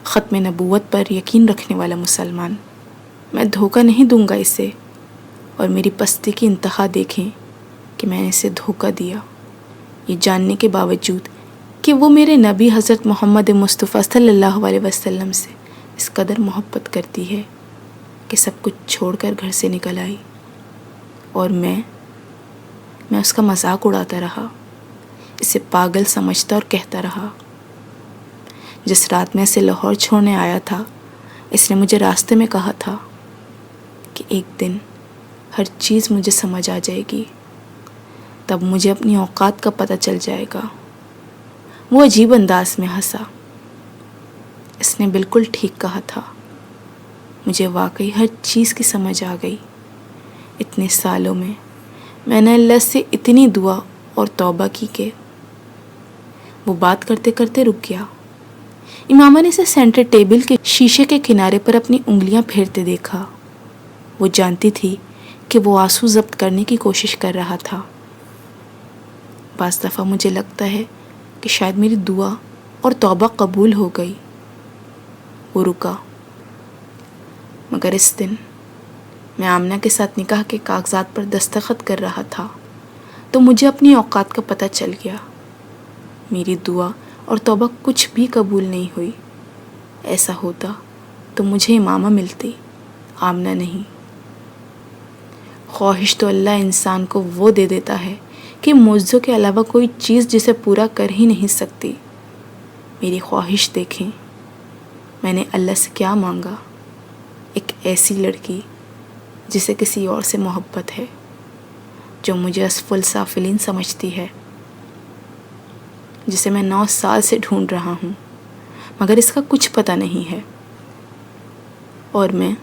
Speaker 1: ختم نبوت پر یقین رکھنے والا مسلمان۔ میں دھوکہ نہیں دوں گا اسے، اور میری پستی کی انتہا دیکھیں کہ میں نے اسے دھوکہ دیا، یہ جاننے کے باوجود کہ وہ میرے نبی حضرت محمد مصطفیٰ صلی اللہ علیہ وسلم سے اس قدر محبت کرتی ہے کہ سب کچھ چھوڑ کر گھر سے نکل آئی، اور میں اس کا مذاق اڑاتا رہا، اسے پاگل سمجھتا اور کہتا رہا۔ جس رات میں اسے لاہور چھوڑنے آیا تھا، اس نے مجھے راستے میں کہا تھا کہ ایک دن ہر چیز مجھے سمجھ آ جائے گی، تب مجھے اپنی اوقات کا پتہ چل جائے گا۔ وہ عجیب انداز میں ہنسا۔ اس نے بالکل ٹھیک کہا تھا، مجھے واقعی ہر چیز کی سمجھ آ گئی۔ اتنے سالوں میں نے اللہ سے اتنی دعا اور توبہ کی کہ… وہ بات کرتے کرتے رک گیا۔ امامہ نے اسے سینٹر ٹیبل کے شیشے کے کنارے پر اپنی انگلیاں پھیرتے دیکھا۔ وہ جانتی تھی کہ وہ آنسو ضبط کرنے کی کوشش کر رہا تھا۔ بعض دفعہ مجھے لگتا ہے کہ شاید میری دعا اور توبہ قبول ہو گئی۔ وہ رکا۔ مگر اس دن میں آمنہ کے ساتھ نکاح کے کاغذات پر دستخط کر رہا تھا تو مجھے اپنی اوقات کا پتہ چل گیا۔ میری دعا اور توبہ کچھ بھی قبول نہیں ہوئی۔ ایسا ہوتا تو مجھے امامہ ملتی، آمنہ نہیں۔ خواہش تو اللہ انسان کو وہ دے دیتا ہے کہ معجزوں کے علاوہ کوئی چیز جسے پورا کر ہی نہیں سکتی۔ میری خواہش دیکھیں، میں نے اللہ سے کیا مانگا؟ ایک ایسی لڑکی جسے کسی اور سے محبت ہے، جو مجھے اسف السافلین سمجھتی ہے، جسے میں 9 سال سے ڈھونڈ رہا ہوں، مگر اس کا کچھ پتہ نہیں ہے، اور میں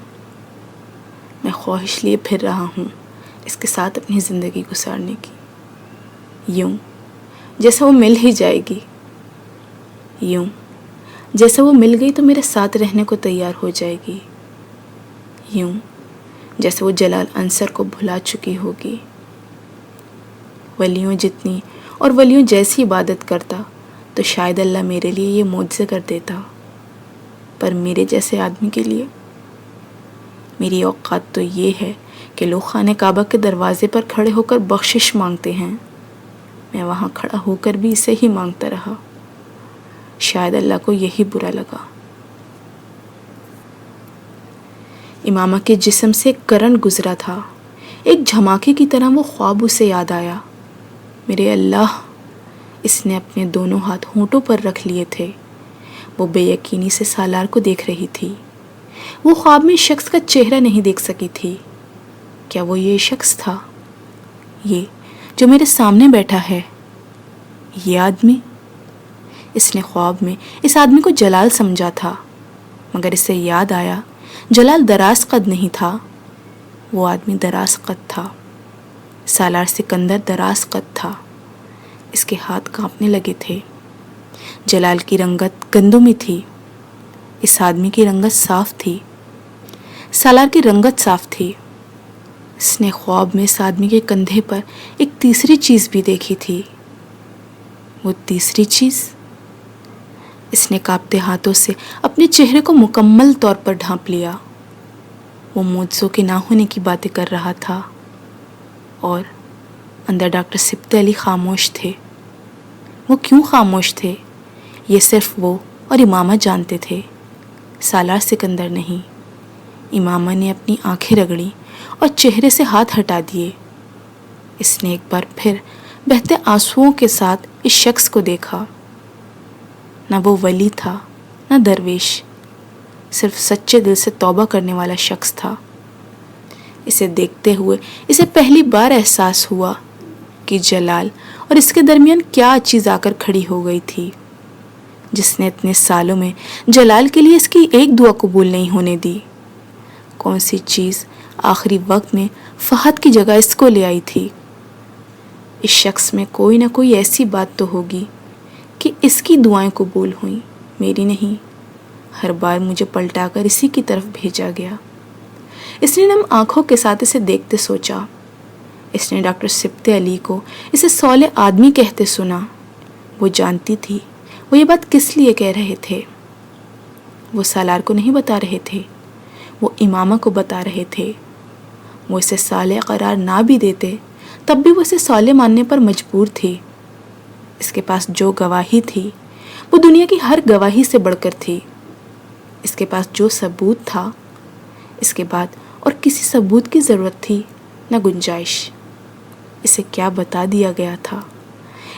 Speaker 1: خواہش لیے پھر رہا ہوں اس کے ساتھ اپنی زندگی گزارنے کی، یوں جیسے وہ مل ہی جائے گی، یوں جیسے وہ مل گئی تو میرے ساتھ رہنے کو تیار ہو جائے گی، یوں جیسے وہ جلال انصر کو بھلا چکی ہوگی۔ ولیوں جتنی اور ولیوں جیسی عبادت کرتا تو شاید اللہ میرے لیے یہ معجزے کر دیتا، پر میرے جیسے آدمی کے لیے میری اوقات تو یہ ہے کہ لوگ خانہ کعبہ کے دروازے پر کھڑے ہو کر بخشش مانگتے ہیں، میں وہاں کھڑا ہو کر بھی اسے ہی مانگتا رہا۔ شاید اللہ کو یہی برا لگا۔ امامہ کے جسم سے ایک کرنٹ گزرا تھا، ایک جھماکے کی طرح وہ خواب اسے یاد آیا۔ میرے اللہ! اس نے اپنے دونوں ہاتھ ہونٹوں پر رکھ لیے تھے۔ وہ بے یقینی سے سالار کو دیکھ رہی تھی۔ وہ خواب میں شخص کا چہرہ نہیں دیکھ سکی تھی۔ کیا وہ یہ شخص تھا؟ یہ جو میرے سامنے بیٹھا ہے، یہ آدمی؟ اس نے خواب میں اس آدمی کو جلال سمجھا تھا، مگر اسے یاد آیا جلال دراز قد نہیں تھا، وہ آدمی دراز قد تھا۔ سالار سکندر دراز قد تھا، اس کے ہاتھ کانپنے لگے تھے۔ جلال کی رنگت گندوں میں تھی، اس آدمی کی رنگت صاف تھی، سالار کی رنگت صاف تھی۔ اس نے خواب میں اس آدمی کے کندھے پر ایک تیسری چیز بھی دیکھی تھی۔ وہ تیسری چیز؟ اس نے کانپتے ہاتھوں سے اپنے چہرے کو مکمل طور پر ڈھانپ لیا۔ وہ معجزوں کے نہ ہونے کی باتیں کر رہا تھا، اور اندر ڈاکٹر سبط علی خاموش تھے۔ وہ کیوں خاموش تھے یہ صرف وہ اور امامہ جانتے تھے، سالار سکندر نہیں۔ امامہ نے اپنی آنکھیں رگڑی اور چہرے سے ہاتھ ہٹا دیے۔ اس نے ایک بار پھر بہتے آنسوؤں کے ساتھ اس شخص کو دیکھا۔ نہ وہ ولی تھا نہ درویش، صرف سچے دل سے توبہ کرنے والا شخص تھا۔ اسے دیکھتے ہوئے اسے پہلی بار احساس ہوا کہ جلال اور اس کے درمیان کیا چیز آ کر کھڑی ہو گئی تھی، جس نے اتنے سالوں میں جلال کے لیے اس کی ایک دعا قبول نہیں ہونے دی۔ کون سی چیز آخری وقت میں فہد کی جگہ اس کو لے آئی تھی؟ اس شخص میں کوئی نہ کوئی ایسی بات تو ہوگی کہ اس کی دعائیں قبول ہوئیں، میری نہیں۔ ہر بار مجھے پلٹا کر اسی کی طرف بھیجا گیا۔ اس نے نم آنکھوں کے ساتھ اسے دیکھتے سوچا۔ اس نے ڈاکٹر سبط علی کو اسے صالح آدمی کہتے سنا۔ وہ جانتی تھی وہ یہ بات کس لیے کہہ رہے تھے۔ وہ سالار کو نہیں بتا رہے تھے، وہ امامہ کو بتا رہے تھے۔ وہ اسے صالح قرار نہ بھی دیتے تب بھی وہ اسے صالح ماننے پر مجبور تھی۔ اس کے پاس جو گواہی تھی وہ دنیا کی ہر گواہی سے بڑھ کر تھی۔ اس کے پاس جو ثبوت تھا، اس کے بعد اور کسی ثبوت کی ضرورت تھی نہ گنجائش۔ اسے کیا بتا دیا گیا تھا،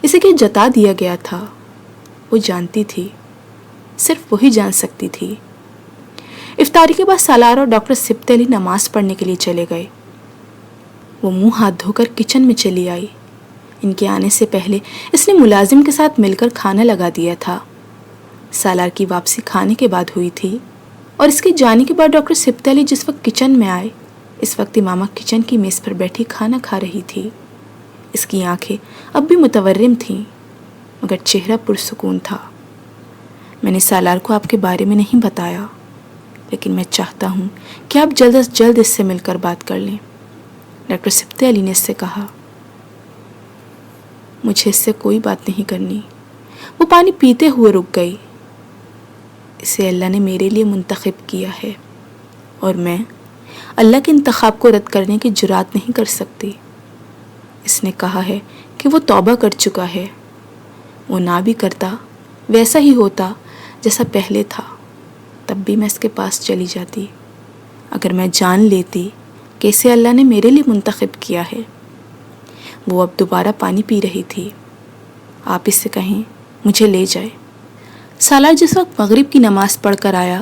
Speaker 1: اسے کیا جتا دیا گیا تھا، وہ جانتی تھی، صرف وہی جان سکتی تھی۔ افطاری کے بعد سالار اور ڈاکٹر سبط علی نماز پڑھنے کے لیے چلے گئے۔ وہ منہ ہاتھ دھو کر کچن میں چلی آئی۔ ان کے آنے سے پہلے اس نے ملازم کے ساتھ مل کر کھانا لگا دیا تھا۔ سالار کی واپسی کھانے کے بعد ہوئی تھی، اور اس کے جانے کے بعد ڈاکٹر سبط علی جس وقت کچن میں آئے، اس وقت امامہ کچن کی میز پر بیٹھی کھانا کھا رہی تھی۔ اس کی آنکھیں اب بھی متورم تھیں، مگر چہرہ پرسکون تھا۔ میں نے سالار کو آپ کے بارے میں نہیں بتایا، لیکن میں چاہتا ہوں کہ آپ جلد از جلد اس سے مل کر بات کر لیں، ڈاکٹر سبط علی نے اس سے کہا۔ مجھے اس سے کوئی بات نہیں کرنی۔ وہ پانی پیتے ہوئے رک گئی۔ اسے اللہ نے میرے لیے منتخب کیا ہے، اور میں اللہ کے انتخاب کو رد کرنے کی جرات نہیں کر سکتی۔ اس نے کہا ہے کہ وہ توبہ کر چکا ہے۔ وہ نہ بھی کرتا ویسا ہی ہوتا جیسا پہلے تھا، تب بھی میں اس کے پاس چلی جاتی، اگر میں جان لیتی کہ اسے اللہ نے میرے لیے منتخب کیا ہے۔ وہ اب دوبارہ پانی پی رہی تھی۔ آپ اس سے کہیں مجھے لے جائے۔ سالار جس وقت مغرب کی نماز پڑھ کر آیا،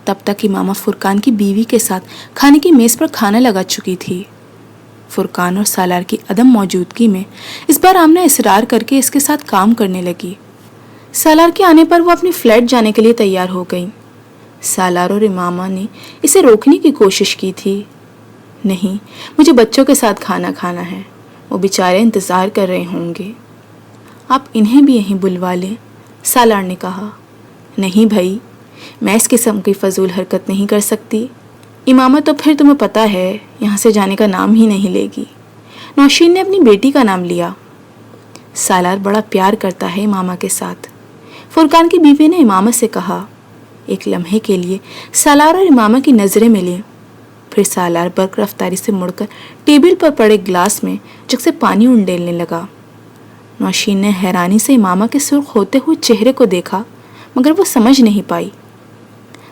Speaker 1: تب تک امامہ فرقان کی بیوی کے ساتھ کھانے کی میز پر کھانا لگا چکی تھی۔ فرقان اور سالار کی عدم موجودگی میں اس بار آمنہ اصرار کر کے اس کے ساتھ کام کرنے لگی۔ سالار کے آنے پر وہ اپنی فلیٹ جانے کے لیے تیار ہو گئی۔ سالار اور امامہ نے اسے روکنے کی کوشش کی تھی۔ نہیں، مجھے بچوں کے ساتھ کھانا کھانا ہے، وہ بیچارے انتظار کر رہے ہوں گے۔ آپ انہیں بھی یہیں بلوا لیں، سالار نے کہا۔ نہیں بھائی، میں اس قسم کی فضول حرکت نہیں کر سکتی۔ امامہ تو پھر تمہیں پتہ ہے یہاں سے جانے کا نام ہی نہیں لے گی۔ نوشین نے اپنی بیٹی کا نام لیا۔ سالار بڑا پیار کرتا ہے امامہ کے ساتھ، فرقان کی بیوی نے امامہ سے کہا۔ ایک لمحے کے لیے سالار اور امامہ کی نظریں ملیں، پھر سالار برق رفتاری سے مڑ کر ٹیبل پر پڑے گلاس میں جگ سے پانی انڈیلنے لگا۔ نوشین نے حیرانی سے امامہ کے سرخ ہوتے ہوئے چہرے کو دیکھا، مگر وہ سمجھ نہیں پائی۔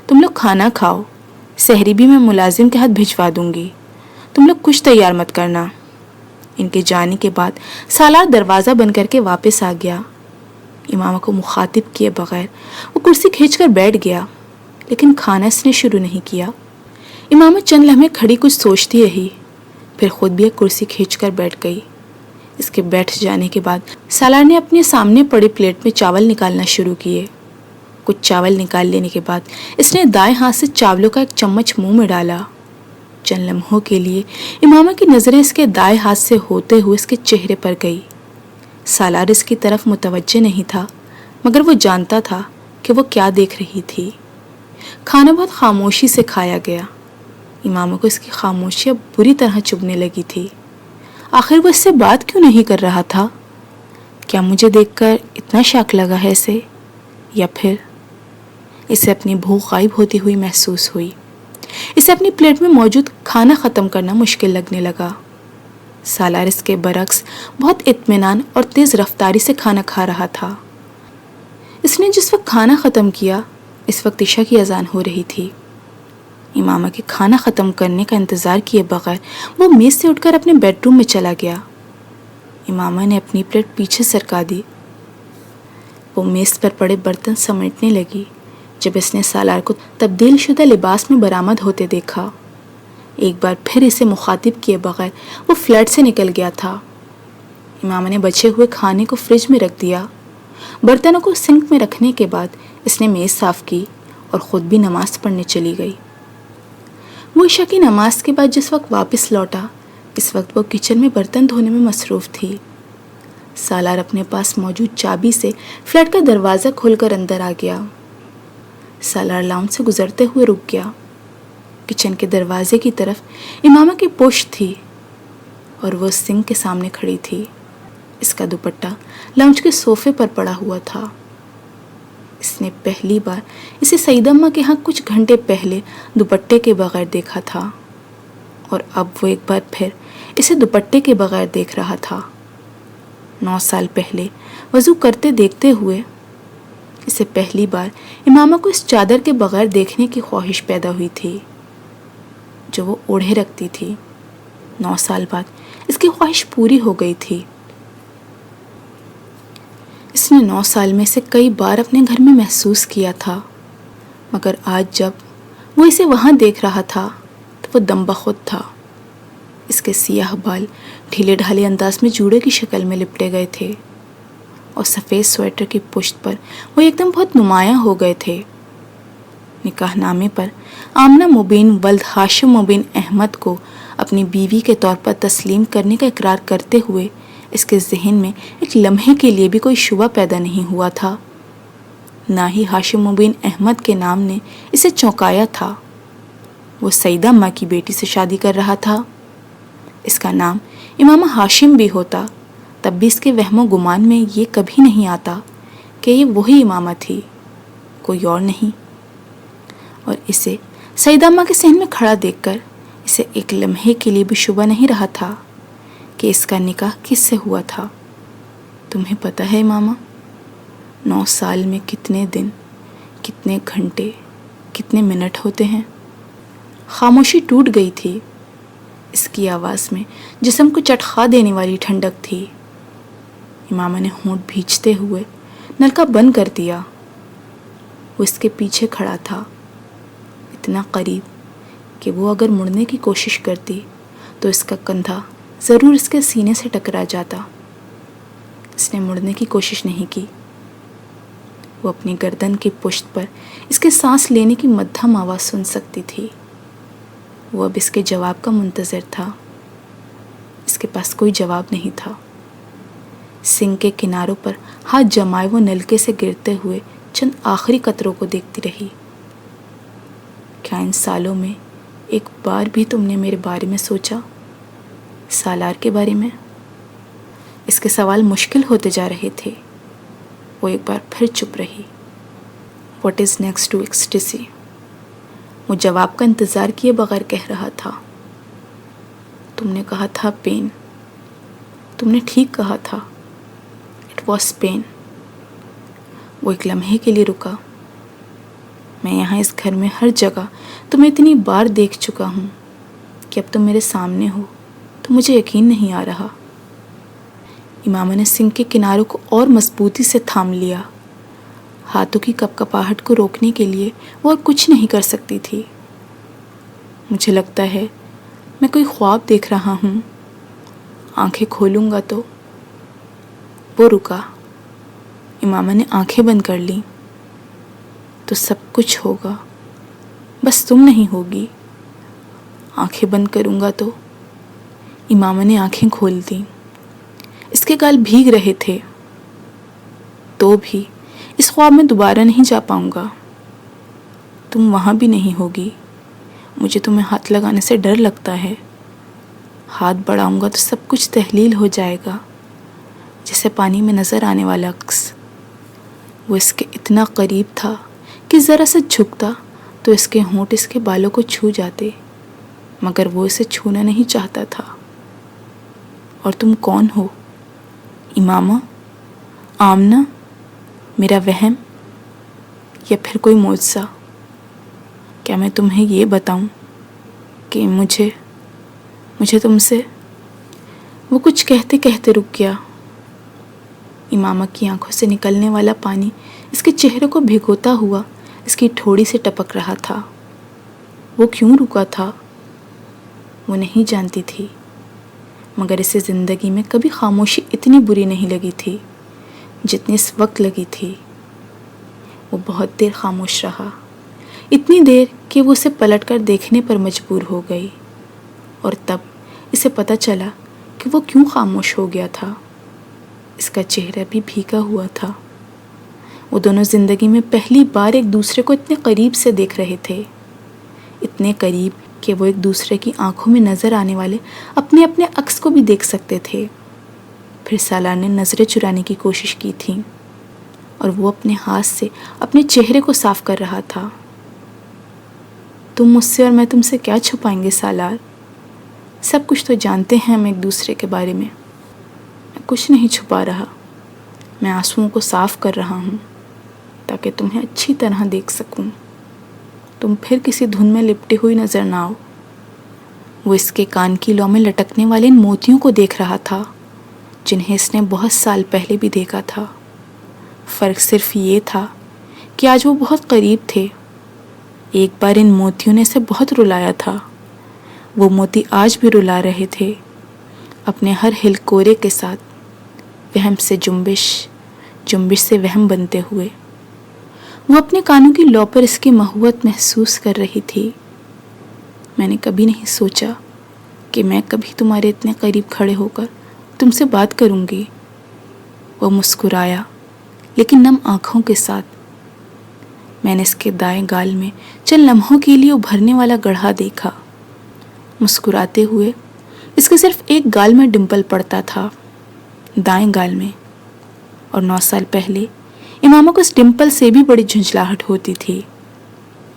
Speaker 1: تم لوگ کھانا کھاؤ، سحری بھی میں ملازم کے ہاتھ بھجوا دوں گی، تم لوگ کچھ تیار مت کرنا۔ ان کے جانے کے بعد سالار دروازہ بند کر کے واپس آ گیا۔ امامہ کو مخاطب کیے بغیر وہ کرسی کھینچ کر بیٹھ گیا، لیکن کھانا اس نے شروع نہیں کیا۔ امامہ چند لمحے کھڑی کچھ سوچتی رہی، پھر خود بھی ایک کرسی کھینچ کر بیٹھ گئی۔ اس کے بیٹھ جانے کے بعد سالار نے اپنے سامنے پڑی پلیٹ میں چاول نکالنا شروع کیے۔ کچھ چاول نکال لینے کے بعد اس نے دائیں ہاتھ سے چاولوں کا ایک چمچ منہ میں ڈالا۔ چند لمحوں کے لیے امامہ کی نظریں اس کے دائیں ہاتھ سے ہوتے ہوئے اس کے چہرے پر گئی۔ سالار اس کی طرف متوجہ نہیں تھا، مگر وہ جانتا تھا کہ وہ کیا دیکھ رہی تھی۔ کھانا بہت خاموشی سے کھایا گیا۔ امامہ کو اس کی خاموشی اب بری طرح چبھنے لگی تھی۔ آخر وہ اس سے بات کیوں نہیں کر رہا تھا؟ کیا مجھے دیکھ کر اتنا شاک لگا ہے اسے، یا پھر اسے اپنی بھوک غائب ہوتی ہوئی محسوس ہوئی؟ اسے اپنی پلیٹ میں موجود کھانا ختم کرنا مشکل لگنے لگا۔ سالار اس کے برعکس بہت اطمینان اور تیز رفتاری سے کھانا کھا رہا تھا۔ اس نے جس وقت کھانا ختم کیا، اس وقت عشاء کی اذان ہو رہی تھی۔ امامہ کے کھانا ختم کرنے کا انتظار کیے بغیر وہ میز سے اٹھ کر اپنے بیڈ روم میں چلا گیا۔ امامہ نے اپنی پلیٹ پیچھے سرکا دی۔ وہ میز پر پڑے برتن سمیٹنے لگی جب اس نے سالار کو تبدیل شدہ لباس میں برآمد ہوتے دیکھا۔ ایک بار پھر اسے مخاطب کیے بغیر وہ فلیٹ سے نکل گیا تھا۔ امامہ نے بچے ہوئے کھانے کو فریج میں رکھ دیا۔ برتنوں کو سنک میں رکھنے کے بعد اس نے میز صاف کی اور خود بھی نماز پڑھنے چلی گئی۔ وہ عشاء کی نماز کے بعد جس وقت واپس لوٹا، اس وقت وہ کچن میں برتن دھونے میں مصروف تھی۔ سالار اپنے پاس موجود چابی سے فلیٹ کا دروازہ کھول کر اندر آ گیا۔ سالار لاؤنج سے گزرتے ہوئے رک گیا۔ کچن کے دروازے کی طرف امامہ کی پشت تھی اور وہ سنک کے سامنے کھڑی تھی۔ اس کا دوپٹہ لاؤنج کے صوفے پر پڑا ہوا تھا۔ اس نے پہلی بار اسے سعیدہ اماں کے ہاں کچھ گھنٹے پہلے دوپٹے کے بغیر دیکھا تھا، اور اب وہ ایک بار پھر اسے دوپٹے کے بغیر دیکھ رہا تھا۔ 9 سال پہلے وضو کرتے دیکھتے ہوئے اسے پہلی بار امامہ کو اس چادر کے بغیر دیکھنے کی خواہش پیدا ہوئی تھی جو وہ اوڑھے رکھتی تھی۔ 9 سال بعد اس کی خواہش پوری ہو گئی تھی۔ اس نے 9 سال میں سے کئی بار اپنے گھر میں محسوس کیا تھا، مگر آج جب وہ اسے وہاں دیکھ رہا تھا تو وہ دم بخود تھا۔ اس کے سیاہ بال ڈھیلے ڈھالے انداز میں جوڑے کی شکل میں لپٹے گئے تھے اور سفید سویٹر کی پشت پر وہ ایک دم بہت نمایاں ہو گئے تھے۔ نکاح نامے پر آمنہ مبین ولد ہاشم مبین احمد کو اپنی بیوی کے طور پر تسلیم کرنے کا اقرار کرتے ہوئے اس کے ذہن میں ایک لمحے کے لیے بھی کوئی شبہ پیدا نہیں ہوا تھا۔ نہ ہی ہاشم مبین احمد کے نام نے اسے چونکایا تھا۔ وہ سعیدہ اماں کی بیٹی سے شادی کر رہا تھا۔ اس کا نام امامہ ہاشم بھی ہوتا تب بھی اس کے وہم و گمان میں یہ کبھی نہیں آتا کہ یہ وہی امامہ تھی، کوئی اور نہیں۔ اور اسے سعیدہ اماں کے صحن میں کھڑا دیکھ کر اسے ایک لمحے کے لیے بھی شبہ نہیں رہا تھا کہ اس کا نکاح کس سے ہوا تھا۔ تمہیں پتہ ہے امامہ، 9 سال میں کتنے دن، کتنے گھنٹے، کتنے منٹ ہوتے ہیں؟ خاموشی ٹوٹ گئی تھی۔ اس کی آواز میں جسم کو چٹخا دینے والی ٹھنڈک تھی۔ امامہ نے ہونٹ بھینچتے ہوئے نل کا بند کر دیا۔ وہ اس کے پیچھے کھڑا تھا، اتنا قریب کہ وہ اگر مڑنے کی کوشش کرتی تو اس کا کندھا ضرور اس کے سینے سے ٹکرا جاتا۔ اس نے مڑنے کی کوشش نہیں کی۔ وہ اپنی گردن کی پشت پر اس کے سانس لینے کی مدھم آواز سن سکتی تھی۔ وہ اب اس کے جواب کا منتظر تھا۔ اس کے پاس کوئی جواب نہیں تھا۔ سنک کے کناروں پر ہاتھ جمائے وہ نلکے سے گرتے ہوئے چند آخری قطروں کو دیکھتی رہی۔ کیا ان سالوں میں ایک بار بھی تم نے میرے بارے میں سوچا، سالار کے بارے میں؟ اس کے سوال مشکل ہوتے جا رہے تھے۔ وہ ایک بار پھر چپ رہی۔ What is next to ecstasy؟ وہ جواب کا انتظار کیے بغیر کہہ رہا تھا۔ تم نے کہا تھا پین، تم نے ٹھیک کہا تھا، اٹ واز پین۔ وہ ایک لمحے کے لیے رکا۔ میں یہاں اس گھر میں ہر جگہ تمہیں اتنی بار دیکھ چکا ہوں کہ اب تم میرے سامنے ہو تو مجھے یقین نہیں آ رہا۔ امامہ نے سنک کے کناروں کو اور مضبوطی سے تھام لیا۔ ہاتھوں کی کپکپاہٹ کو روکنے کے لیے وہ اور کچھ نہیں کر سکتی تھی۔ مجھے لگتا ہے میں کوئی خواب دیکھ رہا ہوں، آنکھیں کھولوں گا تو۔ وہ رکا۔ امامہ نے آنکھیں بند کر لیں۔ تو سب کچھ ہوگا، بس تم نہیں ہوگی۔ آنکھیں بند کروں گا تو۔ امامہ نے آنکھیں کھول دیں۔ اس کے گال بھیگ رہے تھے۔ تو بھی اس خواب میں دوبارہ نہیں جا پاؤں گا۔ تم وہاں بھی نہیں ہوگی۔ مجھے تمہیں ہاتھ لگانے سے ڈر لگتا ہے۔ ہاتھ بڑھاؤں گا تو سب کچھ تحلیل ہو جائے گا، جیسے پانی میں نظر آنے والا عکس۔ وہ اس کے اتنا قریب تھا کہ ذرا سا جھکتا تو اس کے ہونٹ اس کے بالوں کو چھو جاتے، مگر وہ اسے چھونا نہیں چاہتا تھا۔ اور تم کون ہو؟ امامہ؟ آمنہ؟ میرا وہم؟ یا پھر کوئی معجزہ؟ کیا میں تمہیں یہ بتاؤں کہ مجھے تم سے وہ کچھ کہتے کہتے رک گیا۔ امامہ کی آنکھوں سے نکلنے والا پانی اس کے چہرے کو بھگوتا ہوا اس کی ٹھوڑی سے ٹپک رہا تھا۔ وہ کیوں رکا تھا وہ نہیں جانتی تھی، مگر اسے زندگی میں کبھی خاموشی اتنی بری نہیں لگی تھی جتنی اس وقت لگی تھی۔ وہ بہت دیر خاموش رہا، اتنی دیر کہ وہ اسے پلٹ کر دیکھنے پر مجبور ہو گئی، اور تب اسے پتہ چلا کہ وہ کیوں خاموش ہو گیا تھا۔ اس کا چہرہ بھی بھیگا ہوا تھا۔ وہ دونوں زندگی میں پہلی بار ایک دوسرے کو اتنے قریب سے دیکھ رہے تھے، اتنے قریب کہ وہ ایک دوسرے کی آنکھوں میں نظر آنے والے اپنے اپنے عکس کو بھی دیکھ سکتے تھے۔ پھر سالار نے نظریں چرانے کی کوشش کی تھی اور وہ اپنے ہاتھ سے اپنے چہرے کو صاف کر رہا تھا۔ تم مجھ سے اور میں تم سے کیا چھپائیں گے سالار؟ سب کچھ تو جانتے ہیں ہم ایک دوسرے کے بارے میں۔ میں کچھ نہیں چھپا رہا، میں آنسوؤں کو صاف کر رہا ہوں تاکہ تمہیں اچھی طرح دیکھ سکوں، تم پھر کسی دھن میں لپٹی ہوئی نظر نہ آؤ۔ وہ اس کے کان کی لو میں لٹکنے والے ان موتیوں کو دیکھ رہا تھا جنہیں اس نے بہت سال پہلے بھی دیکھا تھا۔ فرق صرف یہ تھا کہ آج وہ بہت قریب تھے۔ ایک بار ان موتیوں نے اسے بہت رلایا تھا، وہ موتی آج بھی رلا رہے تھے، اپنے ہر ہلکورے کے ساتھ، وہم سے جنبش، جنبش سے وہم بنتے ہوئے۔ وہ اپنے کانوں کی لو پر اس کی محبت محسوس کر رہی تھی۔ میں نے کبھی نہیں سوچا کہ میں کبھی تمہارے اتنے قریب کھڑے ہو کر تم سے بات کروں گی۔ وہ مسکرایا لیکن نم آنکھوں کے ساتھ۔ میں نے اس کے دائیں گال میں چند لمحوں کے لیے ابھرنے والا گڑھا دیکھا۔ مسکراتے ہوئے اس کے صرف ایک گال میں ڈمپل پڑتا تھا، دائیں گال میں، اور 9 سال پہلے امامہ کو اس ڈمپل سے بھی بڑی جھنجھلاہٹ ہوتی تھی۔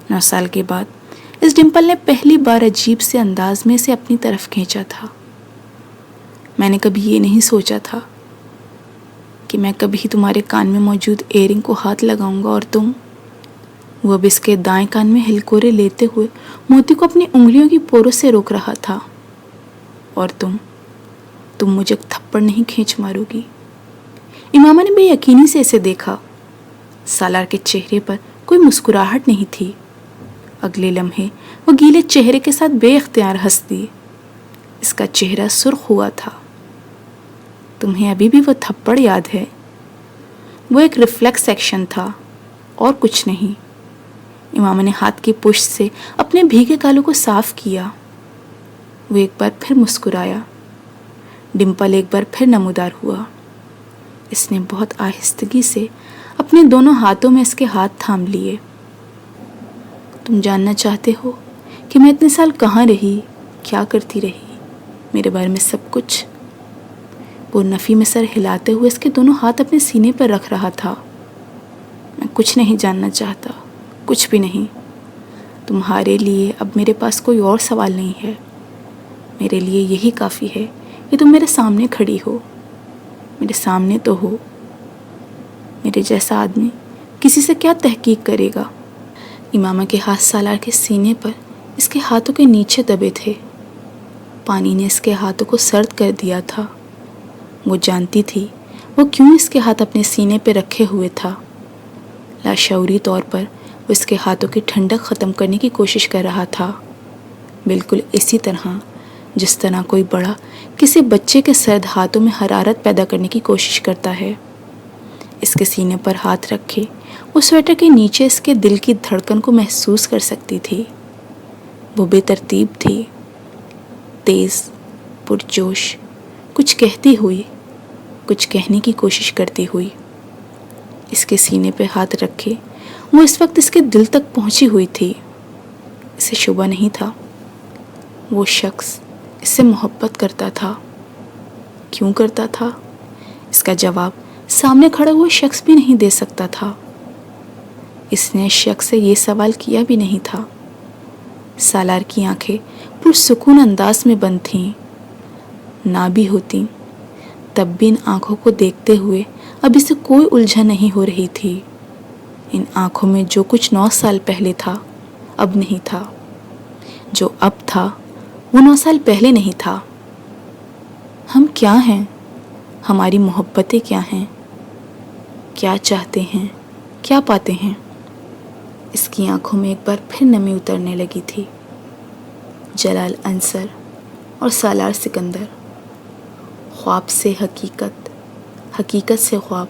Speaker 1: 9 سال کے بعد اس ڈمپل نے پہلی بار عجیب سے انداز میں اسے اپنی طرف کھینچا تھا۔ میں نے کبھی یہ نہیں سوچا تھا کہ میں کبھی تمہارے کان میں موجود ایئرنگ کو ہاتھ لگاؤں گا اور تم۔ وہ اب اس کے دائیں کان میں ہلکورے لیتے ہوئے موتی کو اپنی انگلیوں کی پوروں سے روک رہا تھا۔ اور تم مجھے تھپڑ نہیں کھینچ مارو گی؟ امامہ نے بے یقینی سے اسے دیکھا۔ سالار کے چہرے پر کوئی مسکراہٹ نہیں تھی۔ اگلے لمحے وہ گیلے چہرے کے ساتھ بے اختیار ہنس دی۔ اس کا چہرہ سرخ ہوا تھا۔ تمہیں ابھی بھی وہ تھپڑ یاد ہے؟ وہ ایک ریفلیکس ایکشن تھا اور کچھ نہیں۔ امامہ نے ہاتھ کی پشت سے اپنے بھیگے گالوں کو صاف کیا۔ وہ ایک بار پھر مسکرایا۔ ڈمپل ایک بار پھر نمودار ہوا۔ اس نے بہت آہستگی سے اپنے دونوں ہاتھوں میں اس کے ہاتھ تھام لیے۔ تم جاننا چاہتے ہو کہ میں اتنے سال کہاں رہی، کیا کرتی رہی، میرے بارے میں سب کچھ؟ وہ نفی میں سر ہلاتے ہوئے اس کے دونوں ہاتھ اپنے سینے پر رکھ رہا تھا۔ میں کچھ نہیں جاننا چاہتا، کچھ بھی نہیں۔ تمہارے لیے اب میرے پاس کوئی اور سوال نہیں ہے۔ میرے لیے یہی کافی ہے کہ تم میرے سامنے کھڑی ہو، میرے سامنے تو ہو۔ میرے جیسا آدمی کسی سے کیا تحقیق کرے گا؟ امامہ کے ہاتھ سالار کے سینے پر اس کے ہاتھوں کے نیچے دبے تھے۔ پانی نے اس کے ہاتھوں کو سرد کر دیا تھا۔ وہ جانتی تھی وہ کیوں اس کے ہاتھ اپنے سینے پہ رکھے ہوئے تھا۔ لاشعوری طور پر وہ اس کے ہاتھوں کی ٹھنڈک ختم کرنے کی کوشش کر رہا تھا، بالکل اسی طرح جس طرح کوئی بڑا کسی بچے کے سرد ہاتھوں میں حرارت پیدا کرنے کی کوشش کرتا ہے۔ اس کے سینے پر ہاتھ رکھے وہ سویٹر کے نیچے اس کے دل کی دھڑکن کو محسوس کر سکتی تھی۔ وہ بے ترتیب تھی، تیز، پرجوش، کچھ کہتی ہوئی، کچھ کہنے کی کوشش کرتی ہوئی۔ اس کے سینے پہ ہاتھ رکھے وہ اس وقت اس کے دل تک پہنچی ہوئی تھی۔ اسے شبہ نہیں تھا وہ شخص اس سے محبت کرتا تھا۔ کیوں کرتا تھا؟ اس کا جواب سامنے کھڑا ہوا شخص بھی نہیں دے سکتا تھا۔ اس نے اس شخص سے یہ سوال کیا بھی نہیں تھا۔ سالار کی آنکھیں پرسکون انداز میں بند تھیں۔ نہ بھی ہوتی تب بھی ان آنکھوں کو دیکھتے ہوئے اب اسے کوئی الجھن نہیں ہو رہی تھی۔ ان آنکھوں میں جو کچھ 9 سال پہلے تھا اب نہیں تھا، جو اب تھا وہ 9 سال پہلے نہیں تھا۔ ہم کیا ہیں؟ ہماری محبتیں کیا ہیں؟ کیا چاہتے ہیں؟ کیا پاتے ہیں؟ اس کی آنکھوں میں ایک بار پھر نمی اترنے لگی تھی۔ جلال انصر اور سالار سکندر، خواب سے حقیقت، حقیقت سے خواب،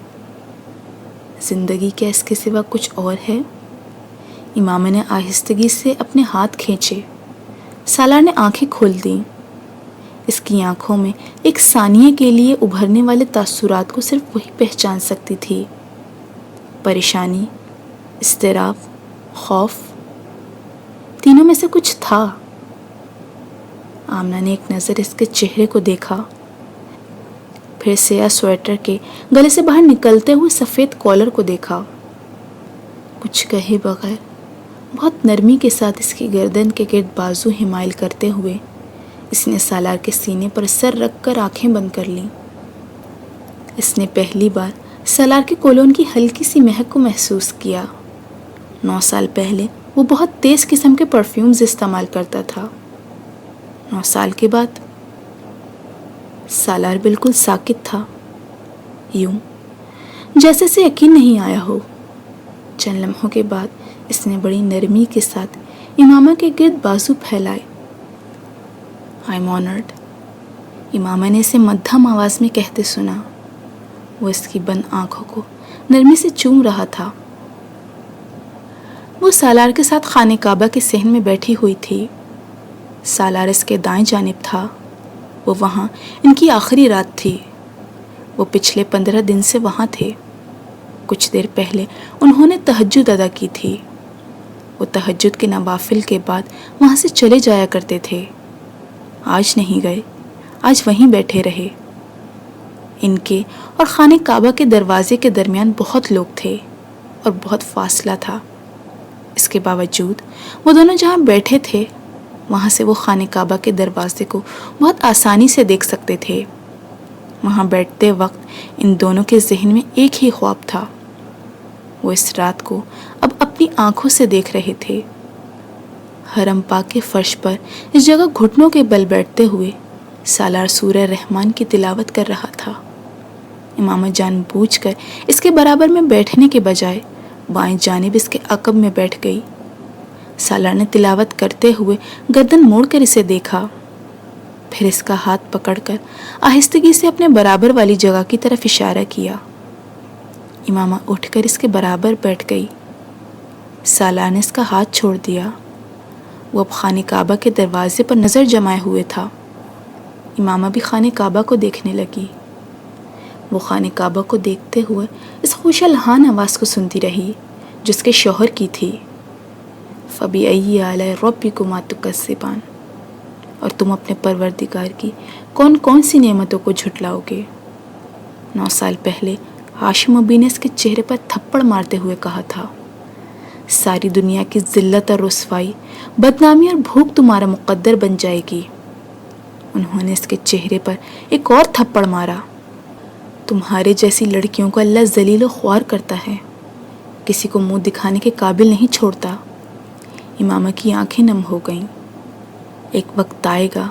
Speaker 1: زندگی کیا اس کے سوا کچھ اور ہے؟ امامہ نے آہستگی سے اپنے ہاتھ کھینچے۔ سالار نے آنکھیں کھول دیں۔ اس کی آنکھوں میں ایک ثانیے کے لیے ابھرنے والے تاثرات کو صرف وہی پہچان سکتی تھی، پریشانی، اضطراب، خوف، تینوں میں سے کچھ تھا۔ آمنہ نے ایک نظر اس کے چہرے کو دیکھا، پھر سیاہ سویٹر کے گلے سے باہر نکلتے ہوئے سفید کالر کو دیکھا۔ کچھ کہے بغیر بہت نرمی کے ساتھ اس کی گردن کے گرد بازو حمائل کرتے ہوئے اس نے سالار کے سینے پر سر رکھ کر آنکھیں بند کر لیں۔ اس نے پہلی بار سالار کے کولون کی ہلکی سی مہک کو محسوس کیا۔ 9 سال پہلے وہ بہت تیز قسم کے پرفیومز استعمال کرتا تھا۔ 9 سال کے بعد سالار بالکل ساکت تھا، یوں جیسے اسے یقین نہیں آیا ہو۔ چند لمحوں کے بعد اس نے بڑی نرمی کے ساتھ امامہ کے گرد بازو پھیلائے۔ I'm honored، امامہ نے اسے مدھم آواز میں کہتے سنا۔ وہ اس کی بند آنکھوں کو نرمی سے چوم رہا تھا۔ وہ سالار کے ساتھ خانہ کعبہ کے صحن میں بیٹھی ہوئی تھی۔ سالار اس کے دائیں جانب تھا۔ وہ وہاں ان کی آخری رات تھی۔ وہ پچھلے 15 دن سے وہاں تھے۔ کچھ دیر پہلے انہوں نے تہجد ادا کی تھی۔ وہ تہجد کے نوافل کے بعد وہاں سے چلے جایا کرتے تھے۔ آج نہیں گئے، آج وہیں بیٹھے رہے۔ ان کے اور خانہ کعبہ کے دروازے کے درمیان بہت لوگ تھے اور بہت فاصلہ تھا۔ اس کے باوجود وہ دونوں جہاں بیٹھے تھے وہاں سے وہ خانہ کعبہ کے دروازے کو بہت آسانی سے دیکھ سکتے تھے۔ وہاں بیٹھتے وقت ان دونوں کے ذہن میں ایک ہی خواب تھا۔ وہ اس رات کو اب اپنی آنکھوں سے دیکھ رہے تھے۔ حرم پاک کے فرش پر اس جگہ گھٹنوں کے بل بیٹھتے ہوئے سالار سورہ رحمان کی تلاوت کر رہا تھا۔ امامہ جان بوجھ کر اس کے برابر میں بیٹھنے کے بجائے بائیں جانب اس کے عقب میں بیٹھ گئی۔ سالار نے تلاوت کرتے ہوئے گردن موڑ کر اسے دیکھا، پھر اس کا ہاتھ پکڑ کر آہستگی سے اپنے برابر والی جگہ کی طرف اشارہ کیا۔ امامہ اٹھ کر اس کے برابر بیٹھ گئی۔ سالار نے اس کا ہاتھ چھوڑ دیا۔ وہ اب خانہ کعبہ کے دروازے پر نظر جمائے ہوئے تھا۔ امامہ بھی خانہ کعبہ کو دیکھنے لگی۔ وہ خانہ کعبہ کو دیکھتے ہوئے اس خوش الحان آواز کو سنتی رہی جو اس کے شوہر کی تھی، فَبِأَيِّ آلَاءِ رَبِّكُمَا تُكَذِّبَانِ، اور تم اپنے پروردگار کی کون کون سی نعمتوں کو جھٹلاؤ گے۔ 9 سال پہلے ہاشم ابی نے اس کے چہرے پر تھپڑ مارتے ہوئے کہا تھا، ساری دنیا کی ذلت اور رسوائی، بدنامی اور بھوک تمہارا مقدر بن جائے گی۔ انہوں نے اس کے چہرے پر ایک اور تھپڑ مارا، تمہارے جیسی لڑکیوں کو اللہ ذلیل و خوار کرتا ہے، کسی کو منہ دکھانے کے قابل نہیں چھوڑتا۔ امامہ کی آنکھیں نم ہو گئیں۔ ایک وقت آئے گا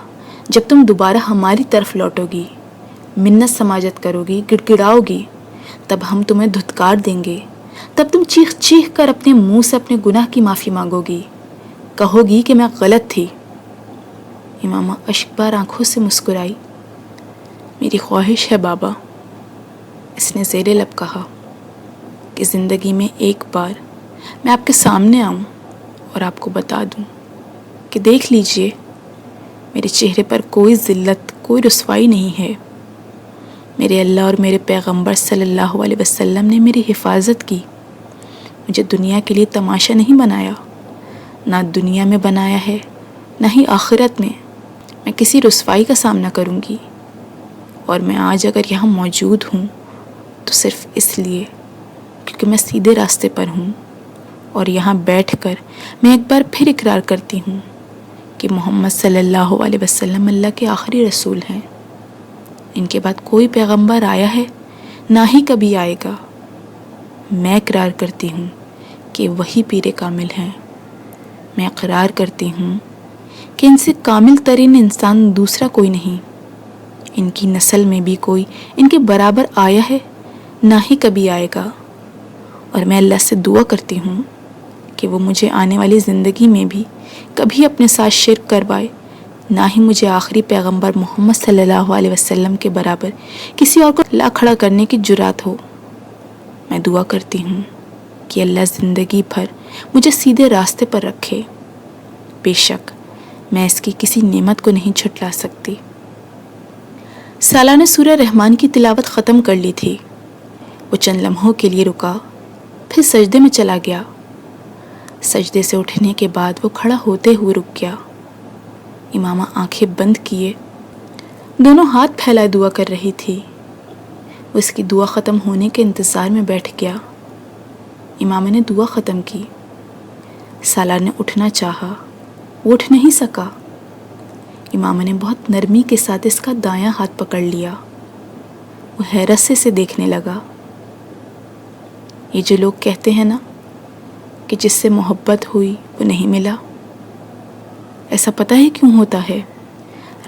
Speaker 1: جب تم دوبارہ ہماری طرف لوٹو گی، منت سماجت کرو گی، گڑ گڑاؤ گی، تب ہم تمہیں دھتکار دیں گے، تب تم چیخ چیخ کر اپنے منہ سے اپنے گناہ کی معافی مانگو گی، کہو گی کہ میں غلط تھی۔ امامہ اشک بار آنکھوں سے مسکرائی، میری خواہش ہے بابا، اس نے زیر لب کہا، کہ زندگی میں ایک بار میں آپ کے سامنے آؤں اور آپ کو بتا دوں کہ دیکھ لیجئے میرے چہرے پر کوئی ذلت، کوئی رسوائی نہیں ہے۔ میرے اللہ اور میرے پیغمبر صلی اللہ علیہ وسلم نے میری حفاظت کی، مجھے دنیا کے لیے تماشا نہیں بنایا، نہ دنیا میں بنایا ہے نہ ہی آخرت میں کسی رسوائی کا سامنا کروں گی۔ اور میں آج اگر یہاں موجود ہوں تو صرف اس لیے کیونکہ میں سیدھے راستے پر ہوں، اور یہاں بیٹھ کر میں ایک بار پھر اقرار کرتی ہوں کہ محمد صلی اللہ علیہ وسلم اللہ کے آخری رسول ہیں۔ ان کے بعد کوئی پیغمبر آیا ہے نہ ہی کبھی آئے گا۔ میں اقرار کرتی ہوں کہ وہی پیر کامل ہیں۔ میں اقرار کرتی ہوں کہ ان سے کامل ترین انسان دوسرا کوئی نہیں۔ ان کی نسل میں بھی کوئی ان کے برابر آیا ہے، نہ ہی کبھی آئے گا، اور میں اللہ سے دعا کرتی ہوں کہ وہ مجھے آنے والی زندگی میں بھی کبھی اپنے ساتھ شرک کروائے، نہ ہی مجھے آخری پیغمبر محمد صلی اللہ علیہ وسلم کے برابر کسی اور کو لا کھڑا کرنے کی جرات ہو۔ میں دعا کرتی ہوں کہ اللہ زندگی بھر مجھے سیدھے راستے پر رکھے۔ بے شک میں اس کی کسی نعمت کو نہیں جھٹلا سکتی۔ سالہ نے سورہ رحمان کی تلاوت ختم کر لی تھی۔ وہ چند لمحوں کے لیے رکا، پھر سجدے میں چلا گیا۔ سجدے سے اٹھنے کے بعد وہ کھڑا ہوتے ہوئے رک گیا۔ امامہ آنکھیں بند کیے دونوں ہاتھ پھیلائے دعا کر رہی تھی۔ وہ اس کی دعا ختم ہونے کے انتظار میں بیٹھ گیا۔ امامہ نے دعا ختم کی۔ سالار نے اٹھنا چاہا، وہ اٹھ نہیں سکا۔ امامہ نے بہت نرمی کے ساتھ اس کا دایاں ہاتھ پکڑ لیا۔ وہ حیرت سے اسے دیکھنے لگا۔ یہ جو لوگ کہتے ہیں نا کہ جس سے محبت ہوئی وہ نہیں ملا، ایسا پتہ ہے کیوں ہوتا ہے؟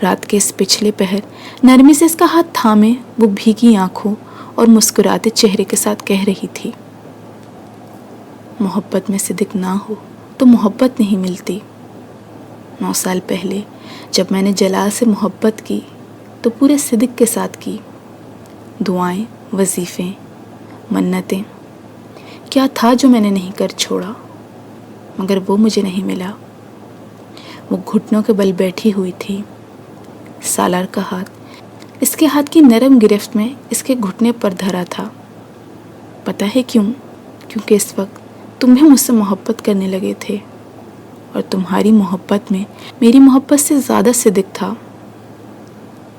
Speaker 1: رات کے اس پچھلے پہر نرمی سے اس کا ہاتھ تھامے وہ بھیگی آنکھوں اور مسکراتے چہرے کے ساتھ کہہ رہی تھی، محبت میں صدق نہ ہو تو محبت نہیں ملتی۔ 9 سال پہلے جب میں نے جلال سے محبت کی تو پورے صدق کے ساتھ کی۔ دعائیں، وظیفے، منتیں، کیا تھا جو میں نے نہیں کر چھوڑا، مگر وہ مجھے نہیں ملا۔ وہ گھٹنوں کے بل بیٹھی ہوئی تھی۔ سالار کا ہاتھ اس کے ہاتھ کی نرم گرفت میں اس کے گھٹنے پر دھرا تھا۔ پتہ ہے کیوں؟ کیونکہ اس وقت تم بھی مجھ سے محبت کرنے لگے تھے، اور تمہاری محبت میں میری محبت سے زیادہ صدق تھا۔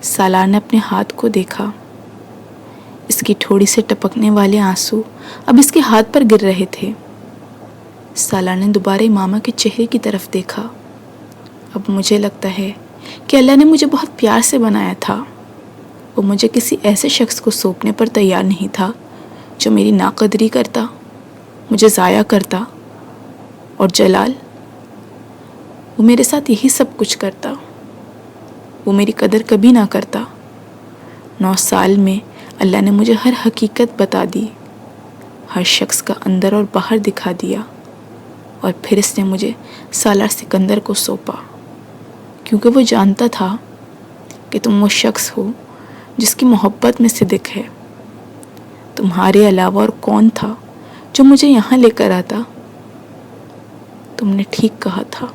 Speaker 1: سالار نے اپنے ہاتھ کو دیکھا۔ اس کی ٹھوڑی سے ٹپکنے والے آنسو اب اس کے ہاتھ پر گر رہے تھے۔ سالار نے دوبارہ امامہ کے چہرے کی طرف دیکھا۔ اب مجھے لگتا ہے کہ اللہ نے مجھے بہت پیار سے بنایا تھا۔ وہ مجھے کسی ایسے شخص کو سونپنے پر تیار نہیں تھا جو میری ناقدری کرتا، مجھے ضائع کرتا، اور جلال، وہ میرے ساتھ یہی سب کچھ کرتا۔ وہ میری قدر کبھی نہ کرتا۔ 9 سال میں اللہ نے مجھے ہر حقیقت بتا دی، ہر شخص کا اندر اور باہر دکھا دیا، اور پھر اس نے مجھے سالار سکندر کو سونپا، کیونکہ وہ جانتا تھا کہ تم وہ شخص ہو جس کی محبت میں صدق ہے۔ تمہارے علاوہ اور کون تھا جو مجھے یہاں لے کر آتا؟ تم نے ٹھیک کہا تھا،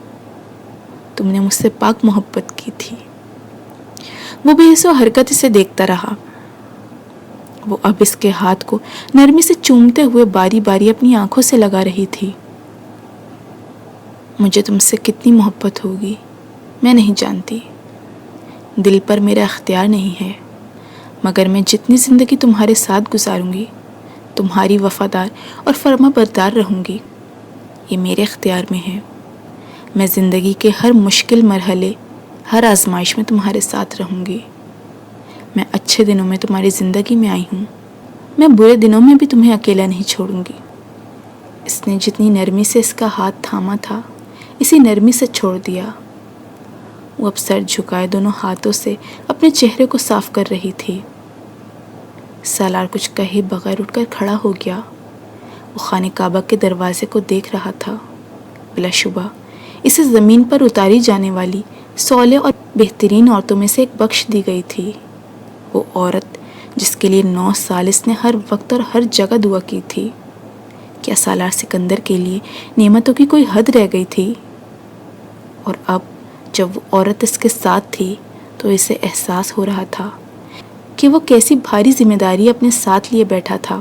Speaker 1: تم نے مجھ سے پاک محبت کی تھی۔ وہ بے حس و حرکت اسے دیکھتا رہا۔ وہ اب اس کے ہاتھ کو نرمی سے چومتے ہوئے باری باری اپنی آنکھوں سے لگا رہی تھی۔ مجھے تم سے کتنی محبت ہوگی میں نہیں جانتی، دل پر میرا اختیار نہیں ہے، مگر میں جتنی زندگی تمہارے ساتھ گزاروں گی تمہاری وفادار اور فرما بردار رہوں گی، یہ میرے اختیار میں ہے۔ میں زندگی کے ہر مشکل مرحلے، ہر آزمائش میں تمہارے ساتھ رہوں گی۔ میں اچھے دنوں میں تمہاری زندگی میں آئی ہوں، میں برے دنوں میں بھی تمہیں اکیلا نہیں چھوڑوں گی۔ اس نے جتنی نرمی سے اس کا ہاتھ تھاما تھا اسی نرمی سے چھوڑ دیا۔ وہ اب سر جھکائے دونوں ہاتھوں سے اپنے چہرے کو صاف کر رہی تھی۔ سالار کچھ کہے بغیر اٹھ کر کھڑا ہو گیا۔ وہ خانہ کعبہ کے دروازے کو دیکھ رہا تھا۔ بلا شبہ اسے زمین پر اتاری جانے والی صالح اور بہترین عورتوں میں سے ایک بخش دی گئی تھی۔ وہ عورت جس کے لیے 9 سال اس نے ہر وقت اور ہر جگہ دعا کی تھی۔ کیا سالار سکندر کے لیے نعمتوں کی کوئی حد رہ گئی تھی؟ اور اب جب وہ عورت اس کے ساتھ تھی تو اسے احساس ہو رہا تھا کہ وہ کیسی بھاری ذمہ داری اپنے ساتھ لیے بیٹھا تھا۔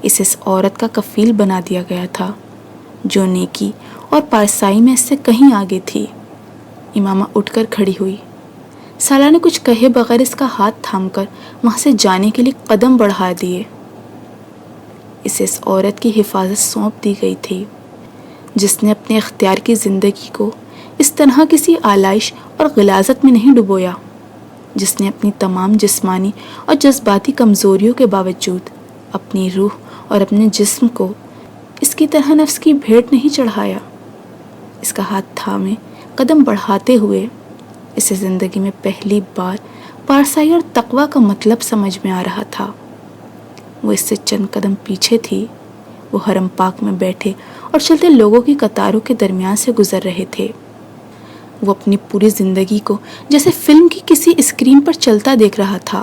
Speaker 1: اسے اس عورت کا کفیل بنا دیا گیا تھا جو نیکی اور پارسائی میں اس سے کہیں آگے تھی۔ امامہ اٹھ کر کھڑی ہوئی۔ سالار نے کچھ کہے بغیر اس کا ہاتھ تھام کر وہاں سے جانے کے لیے قدم بڑھا دیے۔ اسے اس عورت کی حفاظت سونپ دی گئی تھی جس نے اپنے اختیار کی زندگی کو اس طرح کسی آلائش اور غلاظت میں نہیں ڈبویا، جس نے اپنی تمام جسمانی اور جذباتی کمزوریوں کے باوجود اپنی روح اور اپنے جسم کو اس کی طرح نفس کی بھیٹ نہیں چڑھایا۔ اس کا ہاتھ تھامے قدم بڑھاتے ہوئے اسے زندگی میں پہلی بار پارسائی اور تقویٰ کا مطلب سمجھ میں آ رہا تھا۔ وہ اس سے چند قدم پیچھے تھی۔ وہ حرم پاک میں بیٹھے اور چلتے لوگوں کی قطاروں کے درمیان سے گزر رہے تھے۔ وہ اپنی پوری زندگی کو جیسے فلم کی کسی اسکرین پر چلتا دیکھ رہا تھا،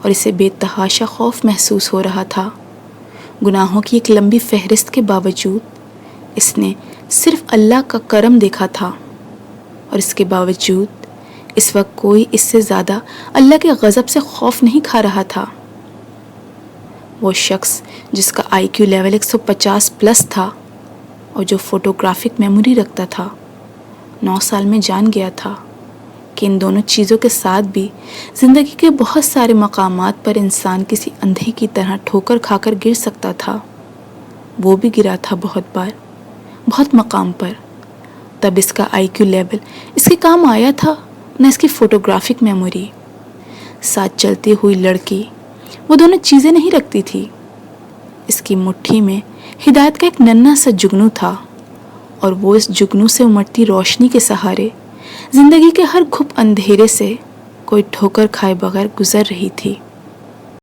Speaker 1: اور اسے بے تحاشا خوف محسوس ہو رہا تھا۔ گناہوں کی ایک لمبی فہرست کے باوجود اس نے صرف اللہ کا کرم دیکھا تھا، اور اس کے باوجود اس وقت کوئی اس سے زیادہ اللہ کے غضب سے خوف نہیں کھا رہا تھا۔ وہ شخص جس کا IQ لیول 150+ تھا اور جو فوٹوگرافک میموری رکھتا تھا، 9 سال میں جان گیا تھا کہ ان دونوں چیزوں کے ساتھ بھی زندگی کے بہت سارے مقامات پر انسان کسی اندھے کی طرح ٹھوکر کھا کر گر سکتا تھا۔ وہ بھی گرا تھا بہت بار، بہت مقام پر۔ تب اس کا IQ لیول اس کے کام آیا تھا، نہ اس کی فوٹوگرافک میموری۔ ساتھ چلتی ہوئی لڑکی وہ دونوں چیزیں نہیں رکھتی تھی۔ اس کی مٹھی میں ہدایت کا ایک ننھا سا جگنو تھا، اور وہ اس جگنو سے امڑتی روشنی کے سہارے زندگی کے ہر گھپ اندھیرے سے کوئی ٹھوکر کھائے بغیر گزر رہی تھی۔